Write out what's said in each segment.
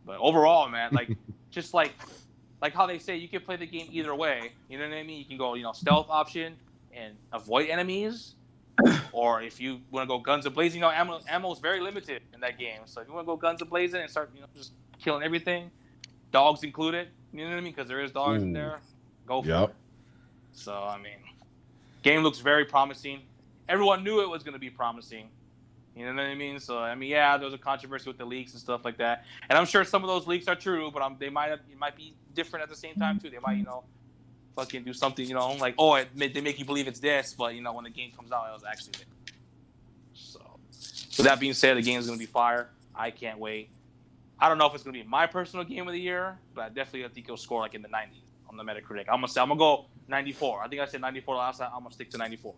But overall, man, like just like how they say you can play the game either way. You know what I mean? You can go, stealth option and avoid enemies, or if you want to go guns a blazing, ammo is very limited in that game. So if you want to go guns a blazing and start, just killing everything, dogs included. You know what I mean? Because there is dogs in Ooh. there. Go for Yep. it. So I mean, game looks very promising. Everyone knew it was going to be promising. You know what I mean? So I mean, yeah, there was a controversy with the leaks and stuff like that, and I'm sure some of those leaks are true, but it might be different at the same time too. They might, fucking do something, like they make you believe it's this, but when the game comes out, it was actually this. So, with that being said, the game is going to be fire. I can't wait. I don't know if it's going to be my personal game of the year, but I definitely think it'll score like in the 90s on the Metacritic. I'm gonna go 94. I think I said 94 last time. I'm gonna stick to 94.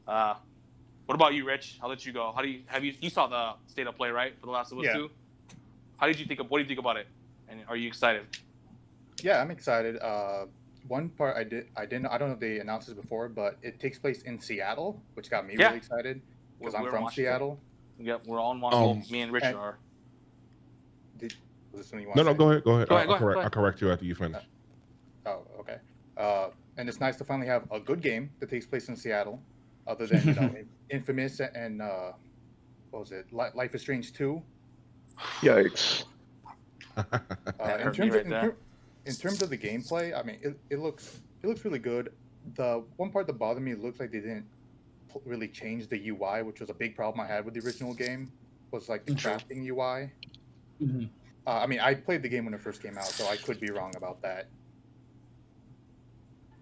What about you, Rich? I'll let you go. You saw the state of play, right, for The Last of Us 2? What do you think about it? And are you excited? Yeah, I'm excited. One part I don't know if they announced this before, but it takes place in Seattle, which got me really excited because I'm from Seattle. Yep, we're all in one. Me and Rich are. Was this something you want to say? Go ahead. Go ahead. I'll correct you after you finish. Oh, okay. And it's nice to finally have a good game that takes place in Seattle, other than Infamous and what was it? Life is Strange 2. Yikes. In terms of the gameplay, I mean, it looks really good. The one part that bothered me, it looks like they didn't really change the UI, which was a big problem I had with the original game. Was like the crafting UI. Mm-hmm. I mean, I played the game when it first came out, so I could be wrong about that.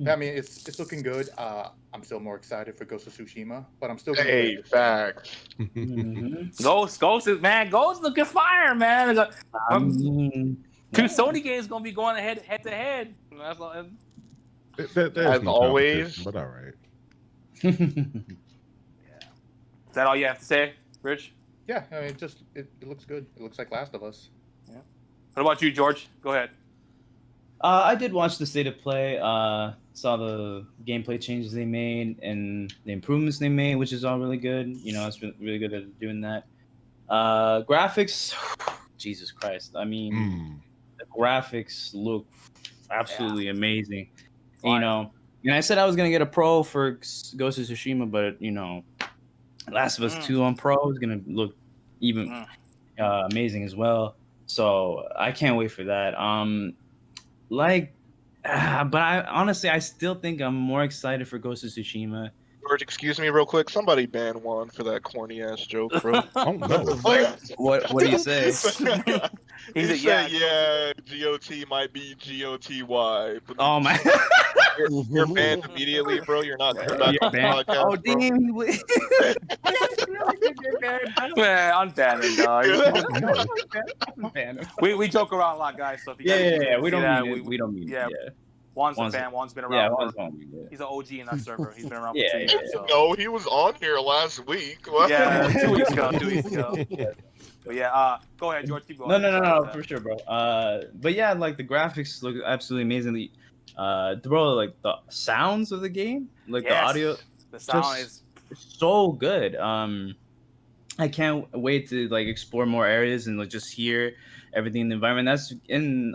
I mean, it's looking good. I'm still more excited for Ghost of Tsushima, but I'm still. Facts. Ghost is looking fire, man. Two Sony games gonna be going head to head. As always, but all right. Is that all you have to say, Rich? Yeah, I mean, it looks good. It looks like Last of Us. Yeah. What about you, George? Go ahead. I did watch the state of play. Saw the gameplay changes they made and the improvements they made, which is all really good. It's really good at doing that. Graphics, Jesus Christ! I mean, the graphics look absolutely amazing. And I said I was gonna get a Pro for Ghost of Tsushima, but Last of Us 2 on Pro is gonna look even amazing as well. So I can't wait for that. But I still think I'm more excited for Ghost of Tsushima. George, excuse me real quick. Somebody ban Juan for that corny ass joke, bro. Oh no! What do you say? He said, yeah, GOT might be GOTY. Oh my! You're banned immediately, bro. You're not banned. Podcast, oh damn! Man, unban him, dog. We joke around a lot, guys. So if you we don't mean yeah. Juan's a fan. Juan's been around. He's an OG in that server. He's been around for 2 years. So. No, he was on here last week. Yeah, 2 weeks ago. 2 weeks ago. But yeah, go ahead, George. Keep going. No, for sure, bro. But yeah, like the graphics look absolutely amazingly. Bro, like the sounds of the game, like the audio, the sound is so good. I can't wait to like explore more areas and like just hear everything in the environment.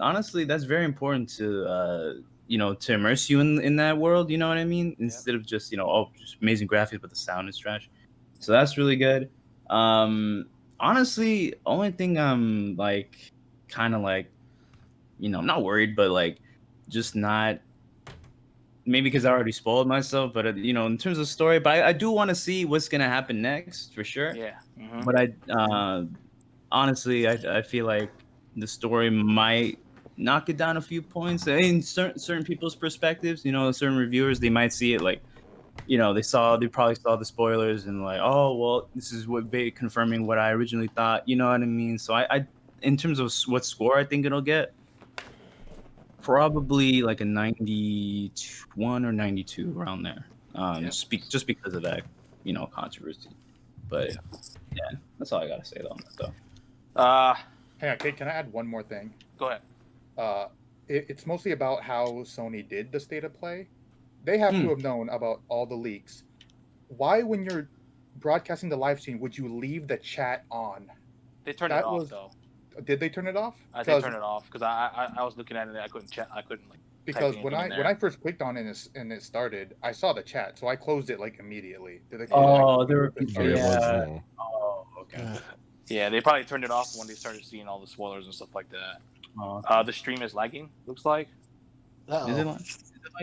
Honestly, that's very important to to immerse you in that world. You know what I mean? Instead of just just amazing graphics, but the sound is trash. So that's really good. Honestly, only thing I'm like kind of like, I'm not worried, but like just not. Maybe because I already spoiled myself, but in terms of story, but I do want to see what's gonna happen next for sure. Yeah. Mm-hmm. But I honestly, I feel like the story might knock it down a few points in certain people's perspectives. Certain reviewers, they might see it like, they probably saw the spoilers and like, oh well, this is confirming what I originally thought. You know what I mean? So I in terms of what score I think it'll get. Probably like a 91 or 92 around there. Just because of that, controversy. But yeah, that's all I gotta say on that though. Hey, okay, can I add one more thing? Go ahead. It's mostly about how Sony did the state of play. They have to have known about all the leaks. Why, when you're broadcasting the live stream, would you leave the chat on? They turned it off though. Did they turn it off? I did turn it off because I was looking at it and I couldn't chat. I couldn't like. Because type when anything in I there. first clicked on it and it started, I saw the chat, so I closed it like immediately. Did they? Oh, there were Yeah, people. it was, Yeah. you know. Oh, okay. Yeah, they probably turned it off when they started seeing all the spoilers and stuff like that. Oh, The stream is lagging. Looks like. is it like?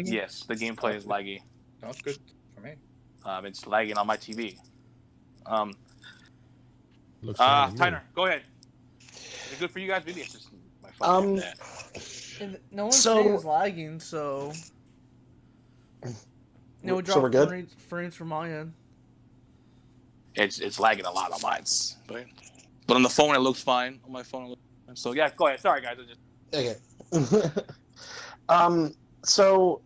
Yes, the gameplay is laggy. Sounds good for me. It's lagging on my TV. Looks fine to me. Tyner, go ahead. Is it good for you guys? Maybe it's just my fucking internet. And no one's So- saying it's lagging, so no So drop we're good? frames from my end. It's lagging a lot on mine, but on the phone it looks fine. On my phone, it looks fine. So yeah, go ahead. Sorry guys, I just Okay. So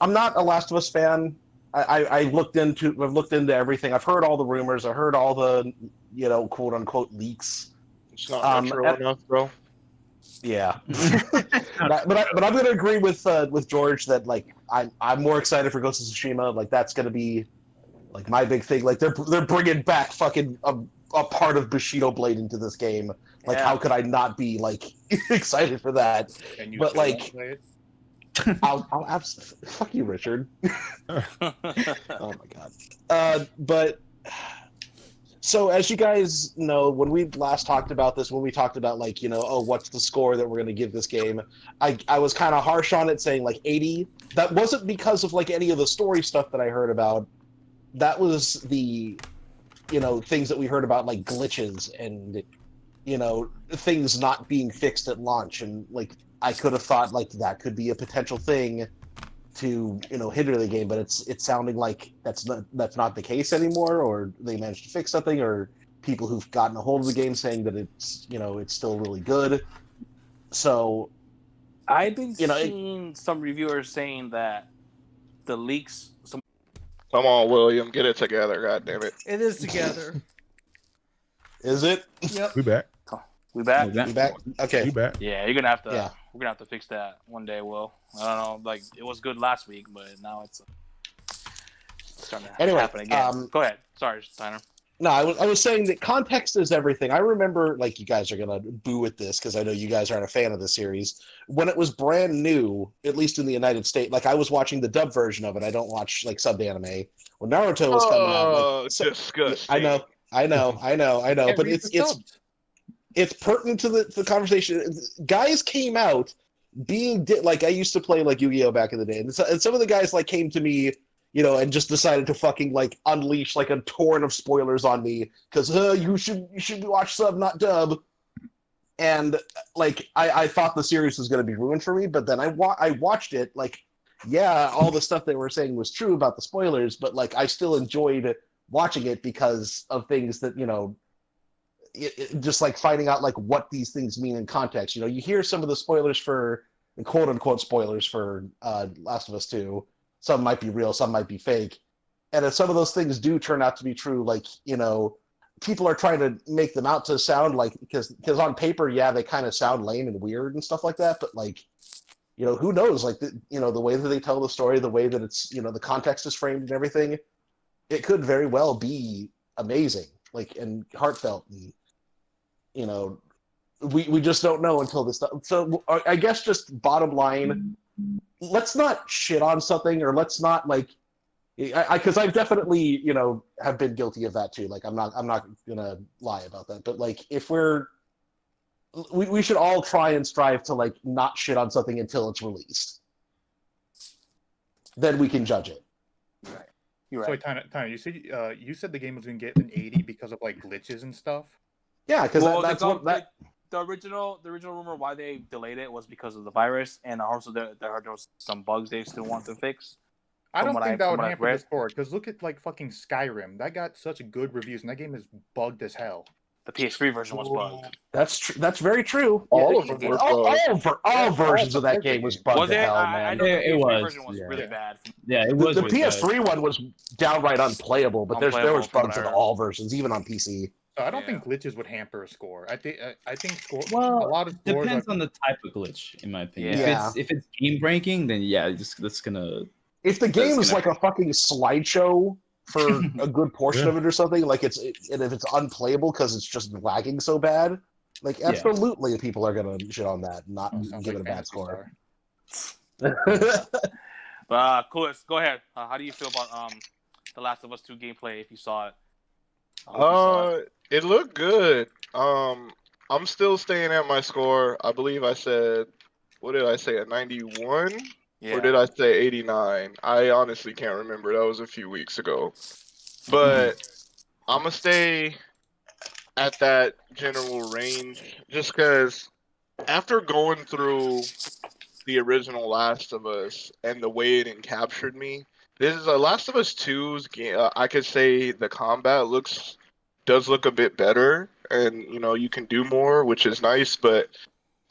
I'm not a Last of Us fan. I've looked into everything. I've heard all the rumors. I heard all the, quote unquote leaks. It's not retro enough, bro. Yeah. but I'm gonna agree with George that like I'm more excited for Ghost of Tsushima. Like that's gonna be like my big thing. Like they're bringing back fucking a part of Bushido Blade into this game. Like Yeah. how could I not be like excited for that? And you But, still like- won't play it? I'll absolutely fuck you, Richard. Oh my god. But so as you guys know, when we last talked about this, when we talked about like, what's the score that we're gonna give this game, I was kind of harsh on it, saying like 80. That wasn't because of like any of the story stuff that I heard about. That was the things that we heard about, like glitches and things not being fixed at launch, and like I could have thought like that could be a potential thing to hinder the game, but it's sounding like that's not the case anymore, or they managed to fix something, or people who've gotten a hold of the game saying that it's it's still really good. So I've been You know, seeing some reviewers saying that the leaks. Come on, William, get it together. God damn it. It is together. is it? Yep. We back. We back? You back? Okay. We back. Yeah, you're gonna have to. Yeah. We're gonna have to fix that one day. Will, I don't know. Like it was good last week, but now it's starting to Anyway, happen again. Go ahead. Sorry, Tyner. No, I was saying that context is everything. I remember, like, you guys are gonna boo at this because I know you guys aren't a fan of the series. When it was brand new, at least in the United States, like I was watching the dub version of it. I don't watch like subbed anime. When Naruto was coming out, Oh, like, so- disgusting. I know, Yeah, but read it's the subs. it's pertinent to the conversation. Guys came out being like I used to play like Yu-Gi-Oh back in the day, and some of the guys like came to me, and just decided to fucking like unleash like a torrent of spoilers on me because you should watch sub not dub, and like I thought the series was going to be ruined for me, but then I watched it. Like, yeah, all the stuff they were saying was true about the spoilers, but like I still enjoyed watching it because of things that just like finding out like what these things mean in context. You hear some of the spoilers for the quote unquote spoilers for Last of Us 2. Some might be real, some might be fake. And if some of those things do turn out to be true, like, people are trying to make them out to sound like, because on paper, yeah, they kind of sound lame and weird and stuff like that. But like, who knows? Like, the way that they tell the story, the way that it's, the context is framed and everything, it could very well be amazing, like, and heartfelt. And, we just don't know until this stuff. So I guess just bottom line, let's not shit on something, or let's not like, because I've definitely have been guilty of that too. Like I'm not gonna lie about that. But like if we should all try and strive to like not shit on something until it's released. Then we can judge it. You're So right. Tyner, you said the game was gonna get an 80 because of like glitches and stuff. Yeah, because Well, that's what that. the original rumor why they delayed it was because of the virus, and also there was some bugs they still want to fix. I From don't what think that from would what I've hamper read. the score because look at like fucking Skyrim. That got such good reviews, and that game is bugged as hell. The PS3 version was bugged. That's true. That's very true. All of them were all versions of that game was bugged Was to it? hell, I man. know the It PS3 was, version was yeah. really bad. Yeah, it The was. really PS3 one was downright unplayable, but there was Unplayable from bugs what in I heard. all versions, even on PC. So I don't Yeah. think glitches would hamper a score. I think score. Well, a lot of scores Depends are, on the type of glitch, in my opinion. Yeah. If it's game breaking, then yeah, that's gonna. If the game is gonna like a fucking slideshow for a good portion of it or something, like and if it's unplayable because it's just lagging so bad, Like, Yeah. absolutely, people are gonna shit on that, and not Oh, sounds give like it a bad Fantasy score. Star. But Clueless, go ahead. How do you feel about the Last of Us 2 gameplay? If you saw it, I hope you saw it. It looked good. I'm still staying at my score. I believe I said, what did I say, a 91? Or did Yeah. I say 89? I honestly can't remember. That was a few weeks ago. But I'm gonna stay at that general range just because after going through the original Last of Us and the way it encaptured me, this is a Last of Us 2's game. I could say the combat does look a bit better, and you can do more, which is nice. But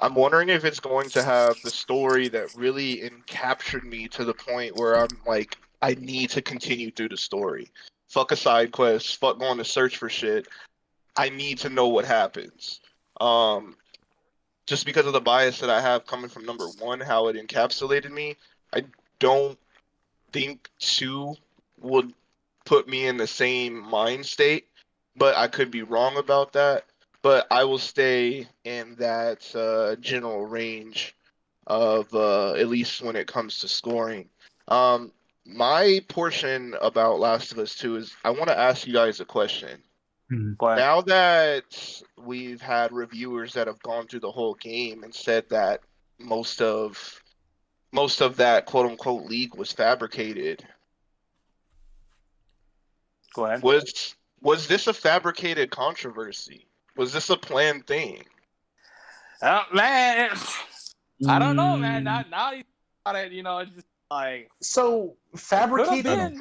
I'm wondering if it's going to have the story that really encaptured me to the point where I'm like, I need to continue through the story. Fuck a side quest. Fuck going to search for shit. I need to know what happens. Just because of the bias that I have coming from number one, how it encapsulated me, I don't think two would put me in the same mind state, but I could be wrong about that. But I will stay in that general range of at least when it comes to scoring. My portion about Last of Us 2 is I want to ask you guys a question. Go ahead. Now that we've had reviewers that have gone through the whole game and said that most of that quote unquote leak was fabricated, Go ahead. was this a fabricated controversy? Was this a planned thing? Man, I don't know, man. Mm, Now you got it. It's just like So Could've fabricated, been.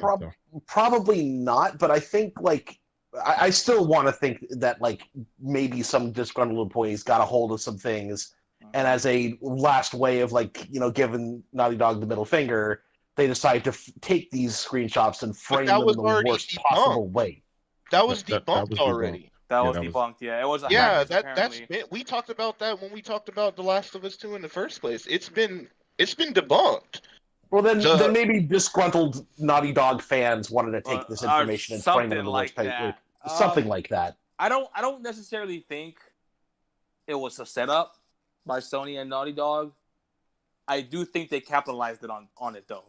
probably not, but I think like I still want to think that like maybe some disgruntled employees got a hold of some things, and as a last way of like giving Naughty Dog the middle finger, they decide to take these screenshots and frame that them was in the already worst debunked. possible way. That was That debunked was already. that Yeah, was that was- debunked. Yeah, it was a Yeah, hackers, that's apparently. been, we talked about that when we talked about The Last of Us 2 in the first place. It's been debunked. Well, then The- maybe disgruntled Naughty Dog fans wanted to take this Or information and frame it something in the like worst that. something like that. I don't necessarily think it was a setup by Sony and Naughty Dog. I do think they capitalized it on it though.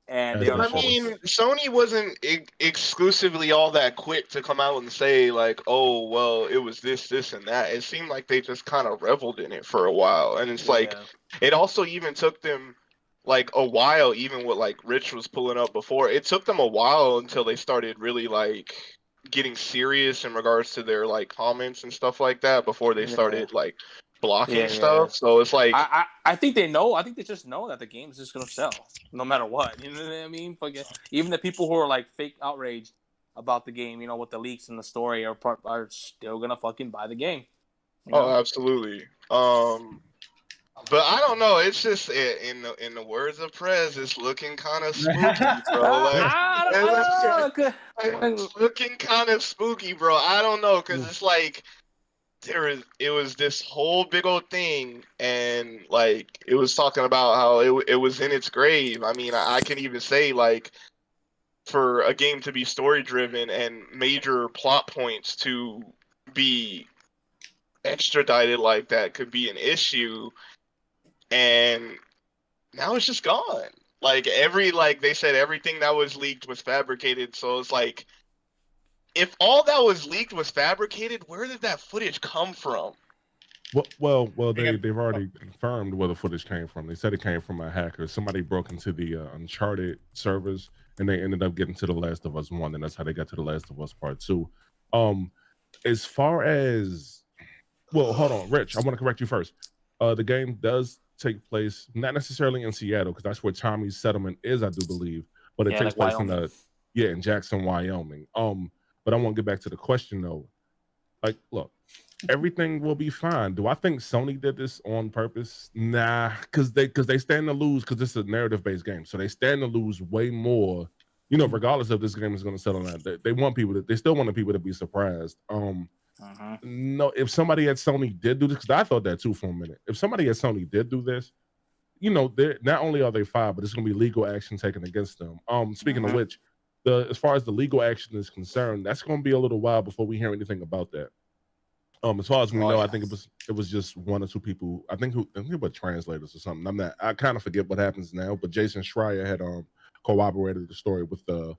And As they they were I mean, Sony wasn't exclusively all that quick to come out and say like, "Oh, well, it was this, and that." It seemed like they just kind of reveled in it for a while, and it's like it also even took them like a while, even what like Rich was pulling up before. It took them a while until they started really like getting serious in regards to their like comments and stuff like that before they started like blocking stuff. So it's like I think they know. I think they just know that the game's just gonna sell no matter what. You know what I mean? Even the people who are like fake outraged about the game, with the leaks and the story, are still gonna fucking buy the game. Oh, absolutely. But I don't know. It's just in the words of Prez, it's looking kind of spooky, bro. Like I don't know. it's looking kind of spooky, bro. I don't know, cause it's like it was this whole big old thing, and like it was talking about how it was in its grave. I mean, I can even say like for a game to be story driven and major plot points to be extradited like that could be an issue, and now it's just gone. Like they said everything that was leaked was fabricated, so it's like if all that was leaked was fabricated, where did that footage come from? Well, they've already confirmed where the footage came from. They said it came from a hacker. Somebody broke into the Uncharted servers, and they ended up getting to The Last of Us 1, and that's how they got to The Last of Us Part 2. As far as, well, hold on, Rich, I want to correct you first. The game does take place not necessarily in Seattle, because that's where Tommy's settlement is, I do believe, but it takes place in Jackson, Wyoming. But I want to get back to the question though. Like, look, everything will be fine. Do I think Sony did this on purpose? Nah, because they stand to lose, because it's a narrative-based game, so they stand to lose way more. Regardless of this game is going to sell or not, they want people they still want the people to be surprised. No, if somebody at Sony did do this, because I thought that too for a minute. If somebody at Sony did do this, they're not only are they fired, but it's going to be legal action taken against them. Speaking of which, as far as the legal action is concerned, that's going to be a little while before we hear anything about that. As far as we Oh, know, I yeah. think it was just one or two people. I think it were translators or something. I kind of forget what happens now, but Jason Schreier had corroborated the story with a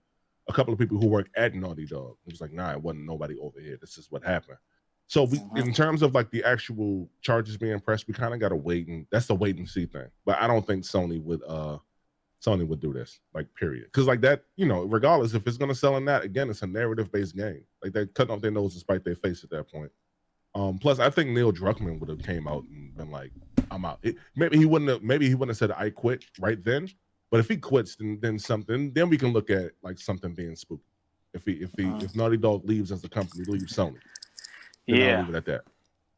couple of people who work at Naughty Dog. It was like, nah, it wasn't nobody over here. This is what happened. So we, in terms of like the actual charges being pressed, we kind of got to wait, and that's the wait and see thing. But I don't think Sony would do this, like, period. Because like that, you know, regardless if it's gonna sell in that, again, it's a narrative based game. Like they're cutting off their nose to spite their face at that point. Plus, I think Neil Druckmann would have came out and been like, "I'm out." Maybe he wouldn't have said, "I quit" right then. But if he quits, then then we can look at like something being spooky. If Naughty Dog leaves as the company, leaves Sony, then I'll leave it at that.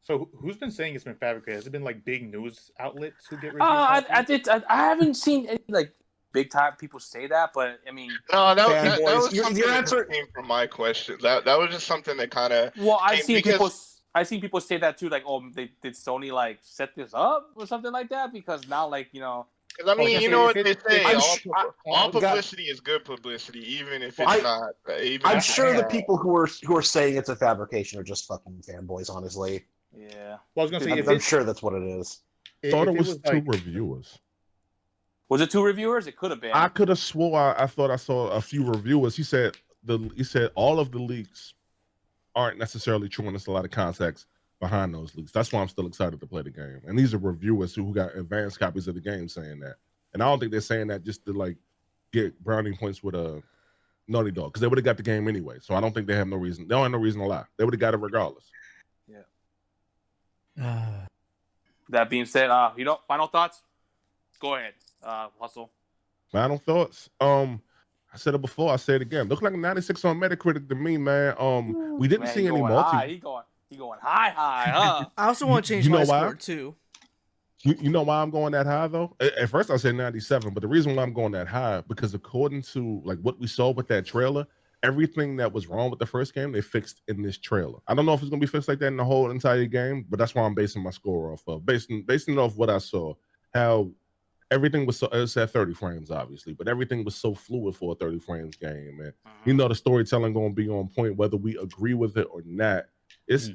So who's been saying it's been fabricated? Has it been like big news outlets who get reviews? I haven't seen any like big time people say that, but I mean, No, that Fanboys. was Your something that answer- came from my question. That was just something that kind of. well, I've because- seen people say that too, like, oh, did Sony like set this up or something like that? Because now, like, you know, Because I mean, Well, you know if what they it- say: I'm all got- publicity is good publicity, even if it's Well, not. Even I'm if it's sure the not. people who are saying it's a fabrication are just fucking fanboys. Honestly, yeah. Well, I was gonna say if I'm it's, sure that's what it is. if Thought it it was two like, reviewers. Was it 2 reviewers? It could have been. I could have swore I thought I saw a few reviewers. He said all of the leaks aren't necessarily true, and there's a lot of context behind those leaks. That's why I'm still excited to play the game. And these are reviewers who got advanced copies of the game saying that. And I don't think they're saying that just to like get brownie points with a Naughty Dog, because they would have got the game anyway. So I don't think they have no reason. They don't have no reason to lie. They would have got it regardless. That being said, final thoughts? Go ahead, Hustle. Final thoughts. I said it before. I say it again. Look like a 96 on Metacritic to me, man. We didn't Man, see he any going multi. high. He going high, huh? I also want to change You know my why? score too. You know why I'm going that high though? At first I said 97, but the reason why I'm going that high, because according to like what we saw with that trailer, everything that was wrong with the first game they fixed in this trailer. I don't know if it's gonna be fixed like that in the whole entire game, but that's why I'm basing my score off of. Basing it off what I saw, how everything was it's at 30 frames obviously, but everything was so fluid for a 30 frames game, and you know the storytelling gonna be on point whether we agree with it or not.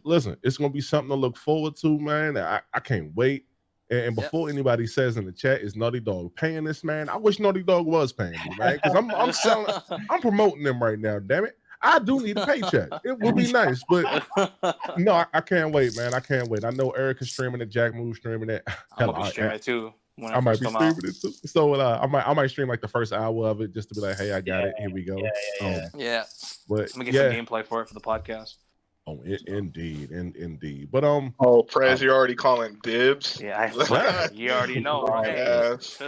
Listen, it's gonna be something to look forward to, man. I can't wait. And before anybody says in the chat, is Naughty Dog paying this man? I wish Naughty Dog was paying me, man, because I'm selling, I'm promoting them right now. Damn it, I do need a paycheck. It would be nice, but no, I can't wait, man. I can't wait. I know Erica's streaming it, Jack Moo's streaming it. I'm gonna be streaming it too. When I might be come out. streaming it too. So I might stream like the first hour of it just to be like, hey, I got it. Here we go. Yeah, But I'm gonna get some gameplay for it for the podcast. Oh, indeed. But Oh, Prez, you're already calling dibs. Yeah, you already know. Hey, Yes.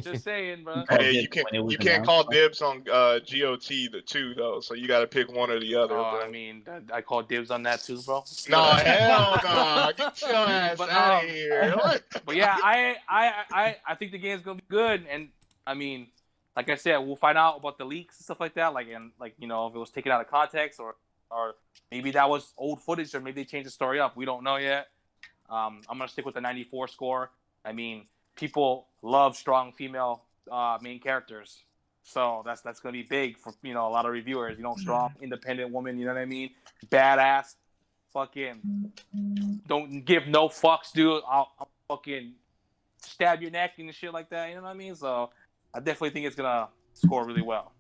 just saying, bro. Hey, dibs you can't when it was you can't announced. call dibs on GOT the 2 though, so you got to pick one or the other. Oh, bro. I mean, I call dibs on that too, bro. No, hell no! Get your ass But, out of here! But yeah, I think the game's gonna be good, and I mean, like I said, we'll find out about the leaks and stuff like that. Like, and like, you know, if it was taken out of context or maybe that was old footage, or maybe they changed the story up. We don't know yet. I'm gonna stick with the 94 score. I mean, people love strong female main characters, so that's gonna be big for, you know, a lot of reviewers. You know, strong independent woman. You know what I mean? Badass. Fucking don't give no fucks, dude. I'll fucking stab your neck and shit like that. You know what I mean? So I definitely think it's gonna score really well.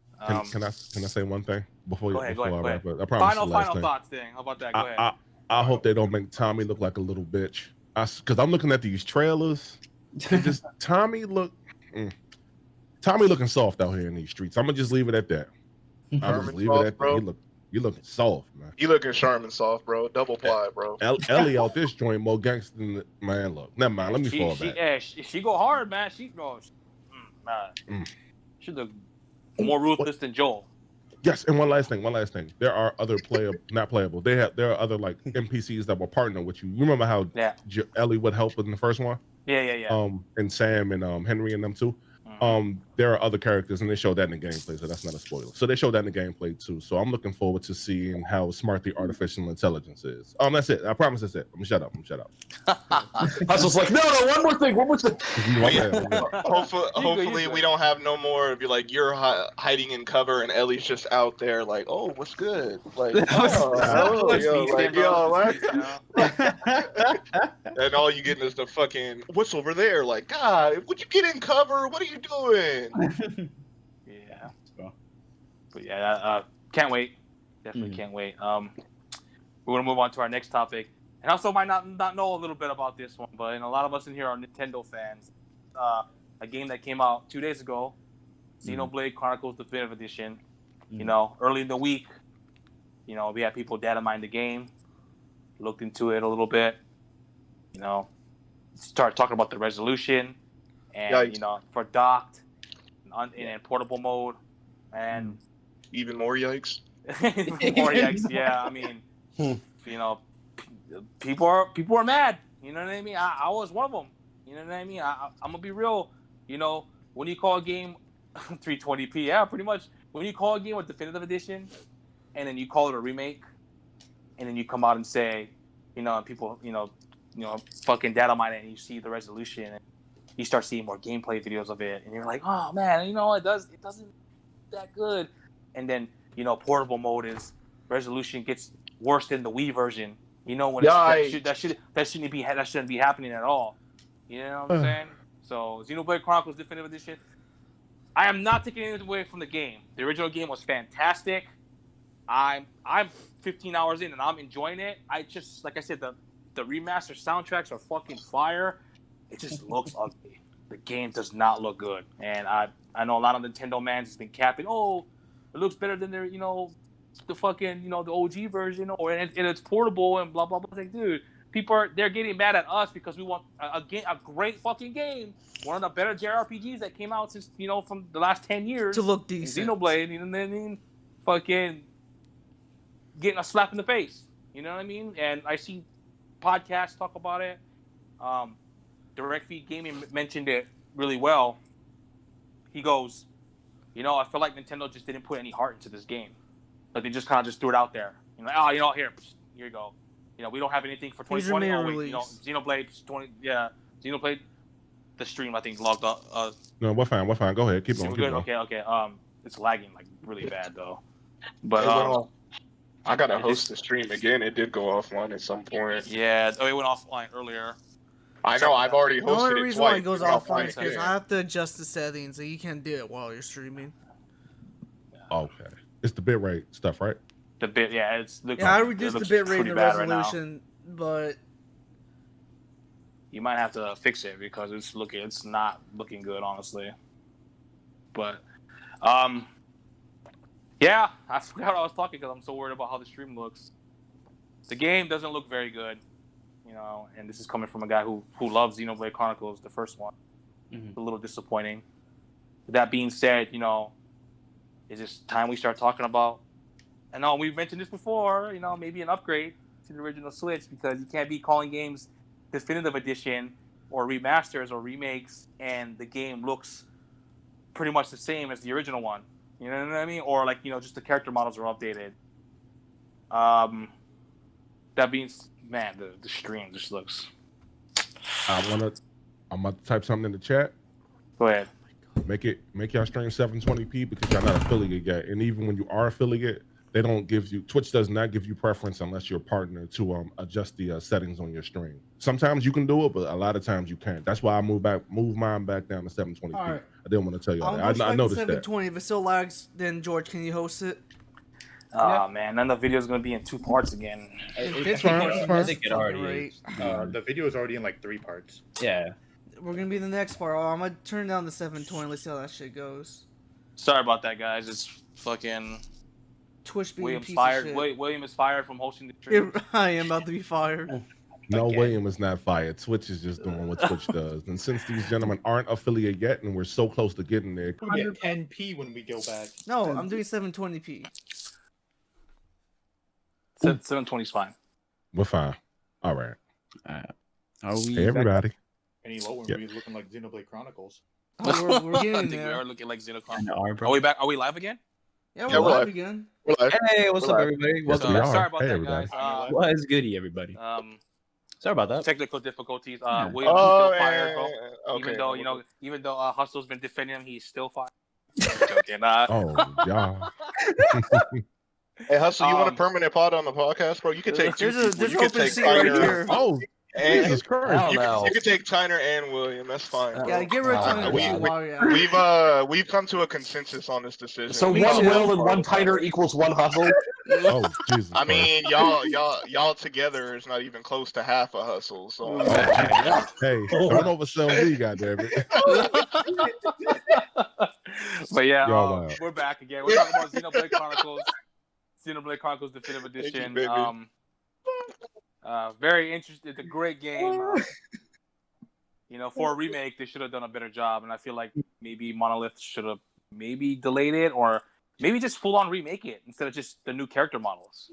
can I say one thing before Go ahead, I go wrap ahead. up? I promise Final the last thing. thoughts thing. How about that? Go ahead. I hope they don't make Tommy look like a little bitch. Because I'm looking at these trailers. It just Tommy looking soft out here in these streets. I'm gonna just leave it at that. I'm just Sherman leave soft, it at bro. that. You looking soft, man. You looking Sherman soft, bro. Double ply, bro. Ellie out this joint more gangster than man. Look, never mind. Let me fall back. Yeah, she go hard, man. She goes. She look more ruthless than Joel. Yes, and one last thing. There are other not playable. There are other like NPCs that will partner with you. You remember how Yeah. Ellie would help in the first one? Yeah. And Sam and Henry and them too. there are other characters, and they showed that in the gameplay, so that's not a spoiler. So they showed that in the gameplay too. So I'm looking forward to seeing how smart the artificial intelligence is. That's it. I promise that's it. I'm gonna shut up. Hustle's like, no, one more thing. Hopefully we don't have no more of you like you're hiding in cover and Ellie's just out there like, oh, what's good? Like, and all you getting is the fucking what's over there? Like, God, would you get in cover? What are you doing? Yeah. But yeah, can't wait. Definitely can't wait. We're gonna move on to our next topic, and also might not know a little bit about this one, but a lot of us in here are Nintendo fans. A game that came out 2 days ago, Xenoblade Chronicles Definitive Edition. You know, early in the week, you know, we had people data mine the game, looked into it a little bit, you know, started talking about the resolution, and you know, for docked and portable mode, and even more yikes. more yikes. Yeah, I mean, you know, people are mad. You know what I mean? I was one of them. You know what I mean? I'm gonna be real. You know, when you call a game 320p, yeah, pretty much. When you call a game a definitive edition, and then you call it a remake, and then you come out and say, you know, and people, you know, fucking data mine it, and you see the resolution, and you start seeing more gameplay videos of it, and you're like, oh man, you know, it doesn't that good, and then you know, portable mode is resolution gets worse than the Wii version. You know, when that shouldn't be happening at all. You know what I'm saying? So Xenoblade Chronicles Definitive Edition. I am not taking anything away from the game. The original game was fantastic. I'm 15 hours in and I'm enjoying it. I just, like I said, the remaster soundtracks are fucking fire. It just looks ugly. The game does not look good. And I know a lot of Nintendo fans has been capping, oh, it looks better than their, you know, the fucking, you know, the OG version, or and it's portable and blah blah blah. It's like, dude, they're getting mad at us because we want a great fucking game, one of the better JRPGs that came out since, you know, from the last 10 years to look decent. Xenoblade, you know what I mean? Fucking getting a slap in the face. You know what I mean? And I see podcasts talk about it. Direct Feed Gaming mentioned it really well. He goes, you know, I feel like Nintendo just didn't put any heart into this game. Like they just kind of just threw it out there. You know, oh, you know, here you go. You know, we don't have anything for 2020. Oh, wait, you know, Xenoblade 20. Yeah, Xenoblade. The stream I think logged up. No, we're fine. Go ahead, keep going. Okay. It's lagging like really bad though. But I gotta host the stream again. It did go offline at some point. Yeah, it went offline earlier. I know. I've already hosted it twice. The only reason why it goes offline is because again. I have to adjust the settings, and you can't do it while you're streaming. Okay, it's the bitrate stuff, right? The bit, yeah, I reduced the bitrate and the resolution, but you might have to fix it because it's not looking good, honestly. But, yeah, I forgot what I was talking because I'm so worried about how the stream looks. The game doesn't look very good, you know, and this is coming from a guy who loves Xenoblade Chronicles, the first one. It's a little disappointing. That being said, you know, it's just time we start talking about. I know we've mentioned this before, you know, maybe an upgrade to the original Switch, because you can't be calling games Definitive Edition or remasters or remakes and the game looks pretty much the same as the original one. You know what I mean? Or like, you know, just the character models are updated. That being, man, the stream just looks. I'm about to type something in the chat. Go ahead. Make y'all stream 720p because y'all not affiliate yet. And even when you are affiliate, they don't give you, Twitch does not give you preference unless you're a partner to adjust the settings on your stream. Sometimes you can do it, but a lot of times you can't. That's why I moved mine back down to 720p. Right. I didn't want to tell you all that. I noticed 720. If it still lags, then George, can you host it? Oh man, then the video is gonna be in 2 parts again. It's fine. I think it already is. The video is already in like 3 parts. Yeah. We're gonna be in the next part. I'm gonna turn down the 720. Let's see how that shit goes. Sorry about that, guys. It's fucking Twitch being William's a piece fired. of shit. William is fired from hosting the stream. I am about to be fired. No, Okay. William is not fired. Twitch is just doing what Twitch does. And since these gentlemen aren't affiliate yet, and we're so close to getting there, We get 10p when we go back. No, I'm doing 720p. 720 is fine. we're fine. All right. Are we? Hey, everybody. Any lower, Yeah. we're looking like Xenoblade Chronicles. Oh, we're I getting think we there. are looking like Xenoconf. And are, Are bro. we back? Are we live again? Yeah, Yeah, we're we're live live. again. We're live. Hey, what's up, Relax. everybody? Yes, Welcome we back. are. Sorry about Hey, that, everybody. guys. What is goody, everybody? Sorry about that. Technical difficulties. Yeah. William's Oh, still fired, bro. okay. Even though no, even though Hustle's been defending him, he's still fired. Joking. Oh, y'all. Hey, Hustle, you want a Um, permanent pod on the podcast, bro? You could take two There's people. an You could open take seat right Tyner here. Oh, and Jesus Christ. Hell no. you could take Tyner and William. That's fine. Yeah, Bro. get rid of Oh, Tony we- while you're at. We've come to a consensus on this decision. So Me one too. will and one Tyner equals one hustle. Oh, Jesus I Christ. mean, y'all together is not even close to half a Hustle. So Hey, don't oversell me, goddammit. But yeah, Y'all wild. we're back again. We're talking about Xenoblade Chronicles, Xenoblade Chronicles Definitive Thank you, Edition. baby. Very interesting. It's a great game. For a remake, they should have done a better job, and I feel like maybe Monolith should have maybe delayed it, or maybe just full on remake it instead of just the new character models.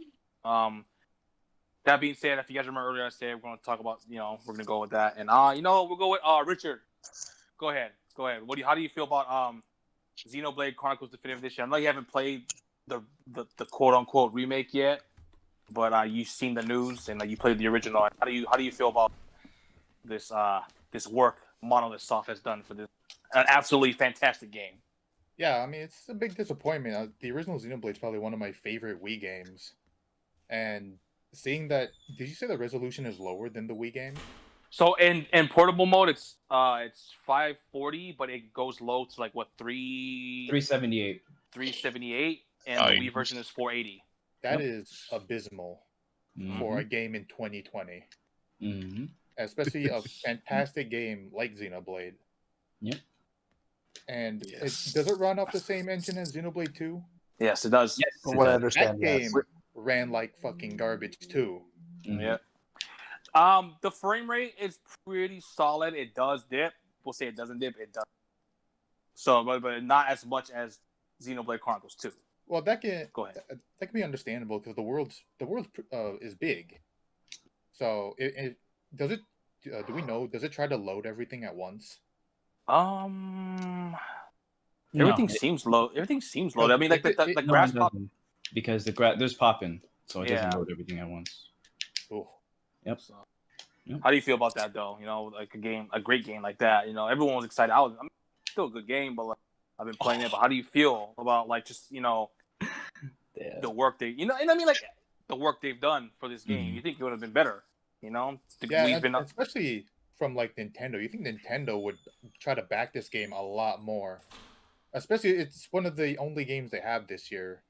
That being said, if you guys remember earlier, I said we're going to talk about, we're going to go with that, and we'll go with Richard. Go ahead. How do you feel about Xenoblade Chronicles Definitive Edition? I know you haven't played the quote unquote remake yet, but you've seen the news and you played the original. How do you feel about this work Monolith Soft has done for this an absolutely fantastic game? Yeah, I mean, it's a big disappointment. The original Xenoblade is probably one of my favorite Wii games, and seeing that, did you say the resolution is lower than the Wii game? So in portable mode, it's 540, but it goes low to like what 378, 378. and the Wii version is 480. That Yep. is abysmal Mm-hmm. for a game in 2020, Mm-hmm. especially a fantastic game like Xenoblade. Yep. And Yes. does it run off the same engine as Xenoblade 2? Yes, it does. Yes. From what I That understand, yes. game ran like fucking garbage too. Mm-hmm. Yeah. The frame rate is pretty solid. It does dip. We'll say it doesn't dip. It does. So, but not as much as Xenoblade Chronicles 2. Well, that can be understandable because the world is big. So it does it. Do we know? Does it try to load everything at once? Everything seems low. Everything sems low. I mean, like the No, grass it pop. doesn't, because there's popping, so it doesn't Yeah. load everything at once. Oh, Yep. So, Yep. How do you feel about that, though? Like a great game like that. Everyone was excited. Still a good game, but like, I've been playing it. But how do you feel about like just Yeah. the work and I mean like the work they've done for this game? Mhm. You think it would have been better? yeah, We've been especially from like Nintendo. You think Nintendo would try to back this game a lot more? Especially, it's one of the only games they have this year,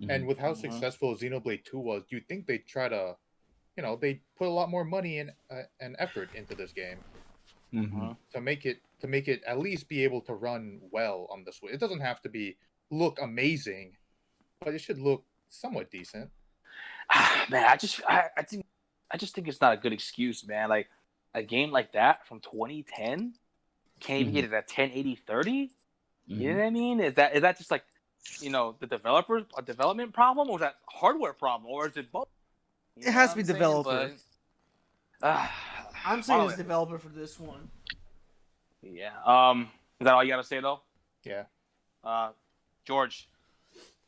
and with how Mhm. successful Xenoblade 2 was, you'd think they'd try to, they put a lot more money and effort into this game Mhm. to make it at least be able to run well on the Switch. It doesn't have to look amazing, but it should look somewhat decent. Man, I just think it's not a good excuse, man. Like a game like that from 2010 can't even get it at 1080-30. You know what I mean? Is that just like the developers a development problem, or is that hardware problem, or is it both? You It know has what to be I'm saying? developer. But, I'm saying it's Monolith. developer for this one. Yeah. Is that all you gotta say though? Yeah. George,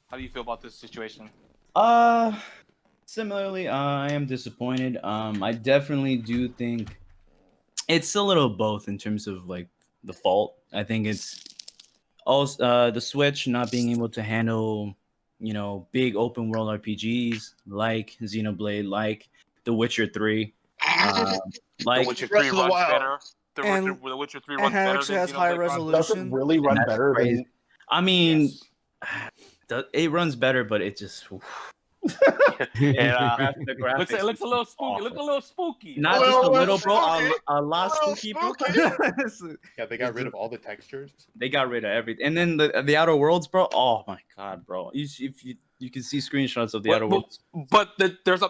how do you feel about this situation? Similarly, I am disappointed. I definitely do think it's a little both in terms of like the fault. I think it's also the Switch not being able to handle, big open world RPGs like Xenoblade, like The Witcher 3, The like Witcher Breath 3 of the runs Wild. better. The And- Witcher 3 and runs better actually than has higher Xenoblade Chronicles. resolution. Does it really run That's better crazy. than I mean, Yes. it runs better, but it just Yeah. the graphics. It looks a little spooky. awful. Look a little spooky. Not Well, just a well, little, bro. spooky. A lot Well, spooky, bro. Yeah, they got rid of all the textures. They got rid of everything, and then the Outer Worlds, bro. Oh my god, bro! You can see screenshots of the Outer Worlds. But there's a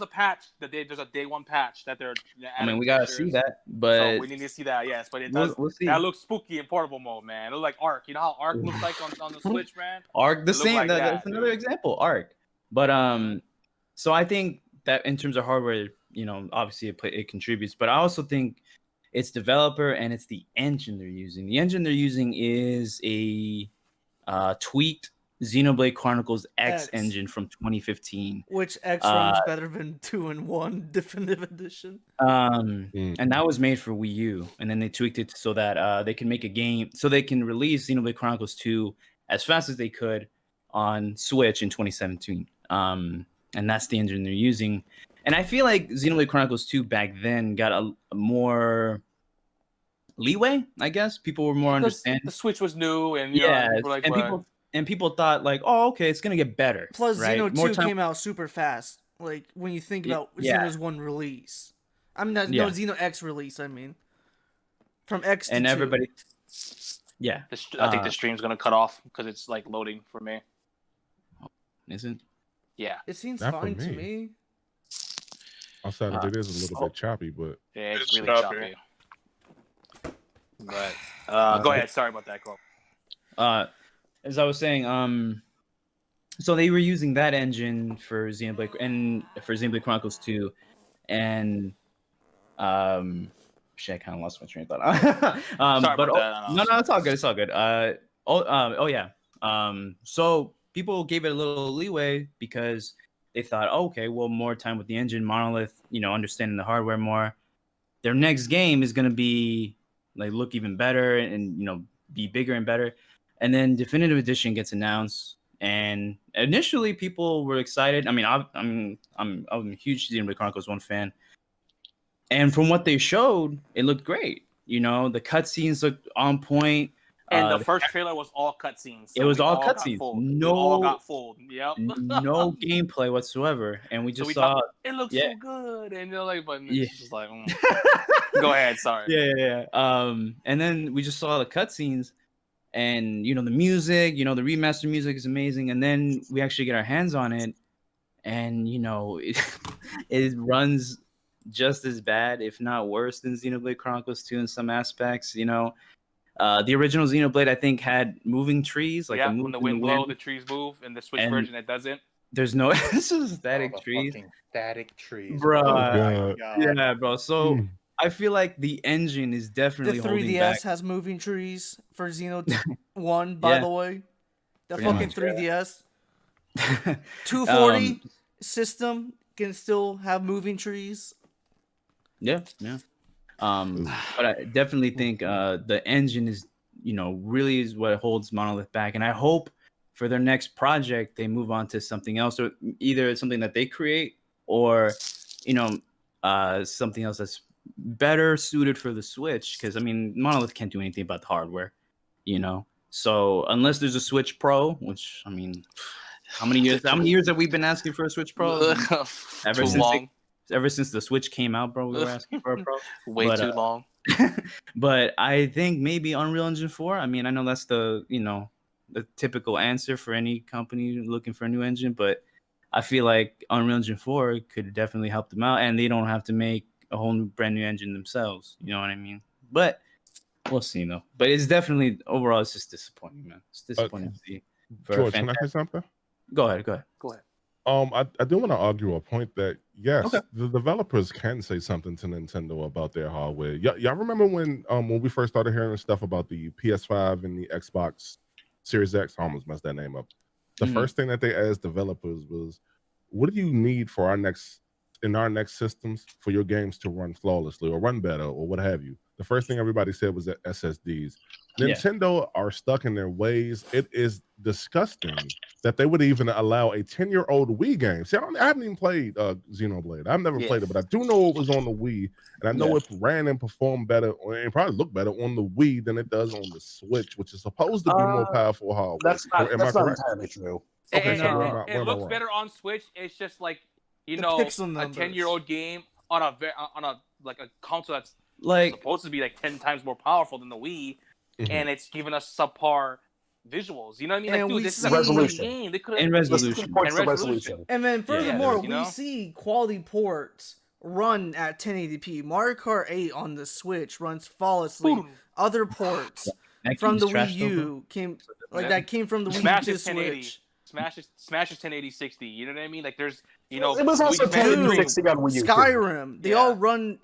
patch there's a day one patch that they're. I mean, we gotta see that, but So we need to see that, yes. But it does. we'll see. That looks spooky in portable mode, man. It looks like Ark. You know how Ark looks like on the Switch, man? Arc the It look same. like That's that, another dude. example, Arc. But so I think that in terms of hardware, obviously it contributes, but I also think It's developer and it's the engine they're using. The engine they're using is a tweaked Xenoblade Chronicles X X. engine from 2015. Which X runs better than 2 and 1 Definitive Edition. And that was made for Wii U, and then they tweaked it so that they can make a game, so they can release Xenoblade Chronicles 2 as fast as they could on Switch in 2017. And that's the engine they're using. And I feel like Xenoblade Chronicles 2 back then got a more leeway, I guess. People were more understanding. The Switch was new, and you know, people were like, and people thought like, oh, okay, it's gonna get better. Plus, right? Xeno More 2 time- came out super fast. Like, when you think about Yeah. Xeno's 1 release. I mean, no, Xeno X release, I mean. From X to and 2. everybody, yeah, I think the stream's gonna cut off because it's like loading for me. isn't. Yeah, It seems Not for fine to me. me. Outside of it is a little bit choppy, but yeah, it's It's really choppy. choppy. But go ahead. Sorry about that, Cole. As I was saying, so they were using that engine for Xenoblade and for Xenoblade Chronicles 2, and shit, I kind of lost my train of thought. Sorry but about that. no, it's all good. It's all good. So people gave it a little leeway because they thought, oh, okay, well, more time with the engine, Monolith, understanding the hardware more. Their next game is gonna be like look even better and be bigger and better. And then Definitive Edition gets announced, and initially people were excited. I mean, I'm a huge Xenoblade Chronicles 1 fan, and from what they showed, it looked great. The cutscenes looked on point. And the first trailer was all cutscenes. It was we all got cutscenes. fooled. No- We all got fooled. Yep. No gameplay whatsoever, and we So just we saw. thought, it looks yeah. so good, and you're like, but Yeah. it's just like, go ahead. Sorry. Yeah. And then we just saw the cutscenes, and the music, the remastered music is amazing. And then we actually get our hands on it, and it runs just as bad, if not worse, than Xenoblade Chronicles 2 in some aspects. The original Xenoblade, I think, had moving trees, like yeah, a move when the in wind blows, the trees move. In the Switch And- version, it doesn't. There's no this is static Oh, the trees, fucking static trees. bro. Oh my God. God. Yeah, bro. So Hmm. I feel like the engine is The definitely holding 3DS back. has moving trees for Xeno 1, by Yeah. the way. The Pretty fucking much, 3DS. 240 Um, system can still have moving trees. Yeah. But I definitely think the engine is, really is what holds Monolith back, and I hope for their next project they move on to something else, or either it's something that they create, or something else that's better suited for the Switch. Because I mean, Monolith can't do anything about the hardware, So unless there's a Switch Pro, which I mean, how many years have we been asking for a Switch Pro? Too long. Ever since the Switch came out, bro, we were asking for a Pro. Way But, too long. But I think maybe Unreal Engine 4. I mean, I know that's the typical answer for any company looking for a new engine, but I feel like Unreal Engine 4 could definitely help them out, and they don't have to make a whole brand new engine themselves. You know what I mean? But we'll see, though. But it's definitely overall, it's just disappointing, man. It's disappointing to see. For a George, can I fantastic- say something? Go ahead. Go ahead. I do want to argue a point that yes, Okay. the developers can say something to Nintendo about their hardware. Y'all remember when we first started hearing stuff about the PS5 and the Xbox Series X? I almost messed that name up. The Mhm. first thing that they asked developers was, "What do you need for our next systems for your games to run flawlessly or run better or what have you?" The first thing everybody said was that SSDs. Yeah. Nintendo are stuck in their ways. It is disgusting that they would even allow a 10-year-old Wii game. See, I haven't even played Xenoblade. I've never Yeah. played it, but I do know it was on the Wii, and I know it ran and performed better, and probably looked better on the Wii than it does on the Switch, which is supposed to be more powerful hardware. That's not, Am I that's not correct? entirely true. Okay, And- so where and- am I- it where am I looks wrong? better on Switch. It's just like The pixel a numbers. 10-year-old game on a like a console that's Like, supposed to be like 10 times more powerful than the Wii, Mhm. and it's giving us subpar visuals. You know what I mean? Like, And dude, we this is see- a good Resolution. game. They could in have. Let's resolution. points to And resolution. And then furthermore, you know? we see quality ports run at 1080p. Mario Kart 8 on the Switch runs flawlessly. Other ports That from game's the Wii trash, though, bro. U came came from the Wii U Smash to is 1080. Switch. Smash is 1080 60. You know what I mean? Like there's It was also Luigi's Mansion 1060 on Wii U. too. Skyrim, they Yeah. all run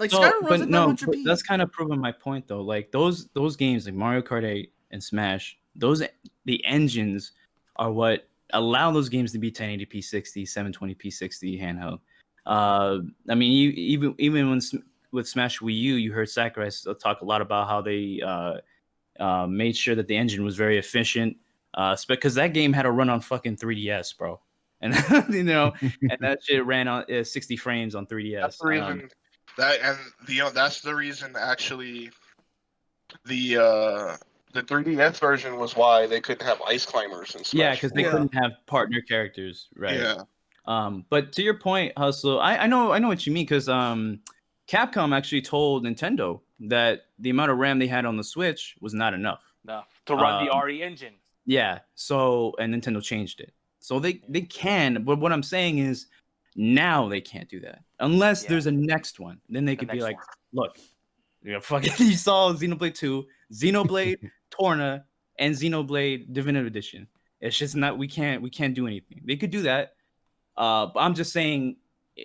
Like So, Skyrim runs but at no, 900p. that's kind of proving my point though. Like those games like Mario Kart 8 and Smash, the engines are what allow those games to be 1080p 60, 720p 60 handheld. I mean, even when with Smash Wii U, you heard Sakurai talk a lot about how they made sure that the engine was very efficient, because that game had to run on fucking 3DS, bro, and you know, and that shit ran on 60 frames on 3DS. That's the reason that's the reason actually the 3DS version was why they couldn't have ice climbers and Smash. Yeah, because they 4. couldn't have partner characters, right? Yeah. But to your point, Hustle, I know what you mean, because Capcom actually told Nintendo that the amount of RAM they had on the Switch was not enough. No, to run the RE engine. Yeah, so and Nintendo changed it. So they can, but what I'm saying is now they can't do that unless there's a next one. Then they could be like, look, fucking you saw Xenoblade 2, Xenoblade Torna, and Xenoblade Definitive Edition. It's just not we can't do anything. They could do that. But I'm just saying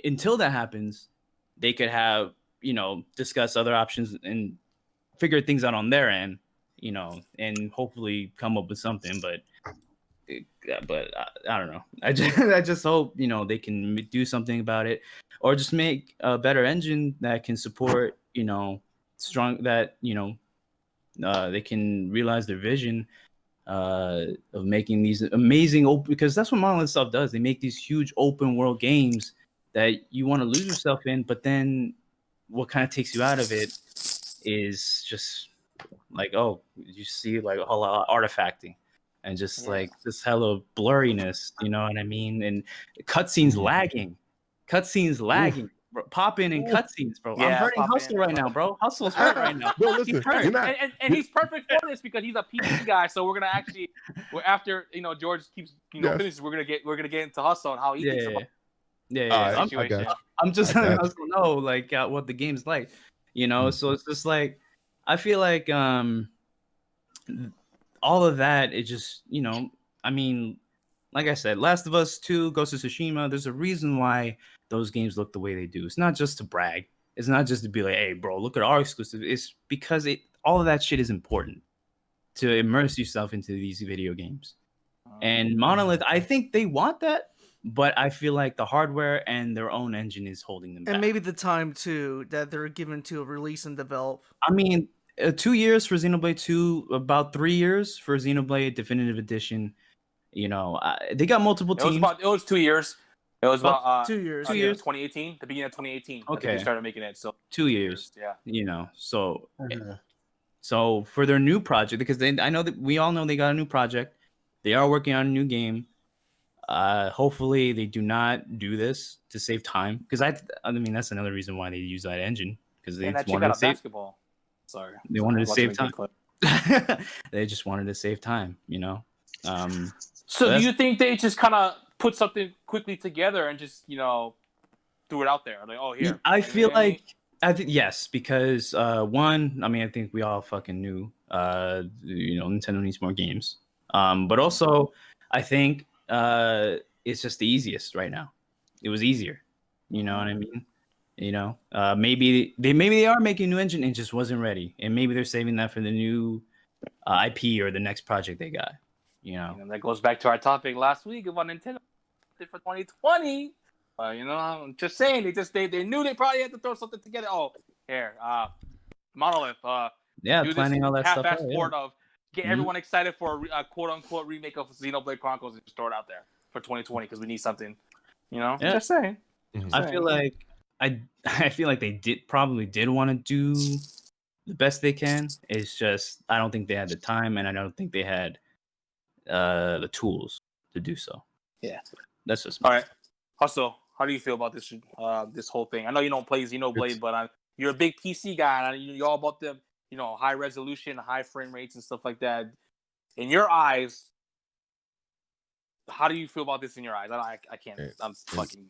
until that happens, they could have, discuss other options and figure things out on their end, and hopefully come up with something. But I don't know. I just hope they can do something about it, or just make a better engine that can support strong that they can realize their vision of making these amazing open, because that's what Monolith stuff does. They make these huge open world games that you want to lose yourself in, but then what kind of takes you out of it is just like, oh, you see like a whole lot of artifacting and just like this hella blurriness, you know what I mean? And cutscenes lagging. Bro, pop in and cutscenes, bro. I'm hurting Hustle right now, bro. Hustle's hurt right now. No, listen, He's hurt. you're not. And he's perfect for this because he's a PC guy. So we're after George keeps finishes, we're gonna get into Hustle and how he thinks about Yeah. I got you. I'm just letting Hustle know like what the game's like, So it's just like I feel like all of that. It just I mean, like I said, Last of Us 2, Ghost of Tsushima. There's a reason why those games look the way they do. It's not just to brag. It's not just to be like, hey, bro, look at our exclusive. It's because all of that shit is important to immerse yourself into these video games. And Monolith, I think they want that, but I feel like the hardware and their own engine is holding them back. And maybe the time too that they're given to release and develop. I mean, 2 years for Xenoblade 2, about 3 years for Xenoblade Definitive Edition. They got multiple teams. It was 2 years. It was about 2 years. 2 years. 2018, the beginning of 2018. Okay. They started making it. So 2 years. Yeah. So so for their new project, because I know that we all know they got a new project. They are working on a new game. Hopefully they do not do this to save time, because I mean that's another reason why they use that engine, because they wanted to save basketball. Sorry. They wanted to save time. They just wanted to save time, So do you think they just kind of put something quickly together and just threw it out there, like, oh, here? I feel like yes, because one, I mean, I think we all fucking knew Nintendo needs more games, but also I think it's just the easiest right now. It was easier, you know what I mean? Maybe they are making a new engine and just wasn't ready, and maybe they're saving that for the new IP or the next project they got. And that goes back to our topic last week about Nintendo for 2020. I'm just saying they knew they probably had to throw something together. Oh, here, Monolith. Planning all that stuff. Half-ass sport of get everyone excited for a quote unquote remake of Xenoblade Chronicles and just throw it out there for 2020 because we need something. Just saying. I feel like they probably did want to do the best they can. It's just I don't think they had the time, and I don't think they had the tools to do so. Yeah, that's just all right. Also, how do you feel about this this whole thing? I know you don't play Xenoblade, but you're a big PC guy, and you're all about the high resolution, high frame rates, and stuff like that. In your eyes, how do you feel about this in your eyes? I can't. I'm fucking.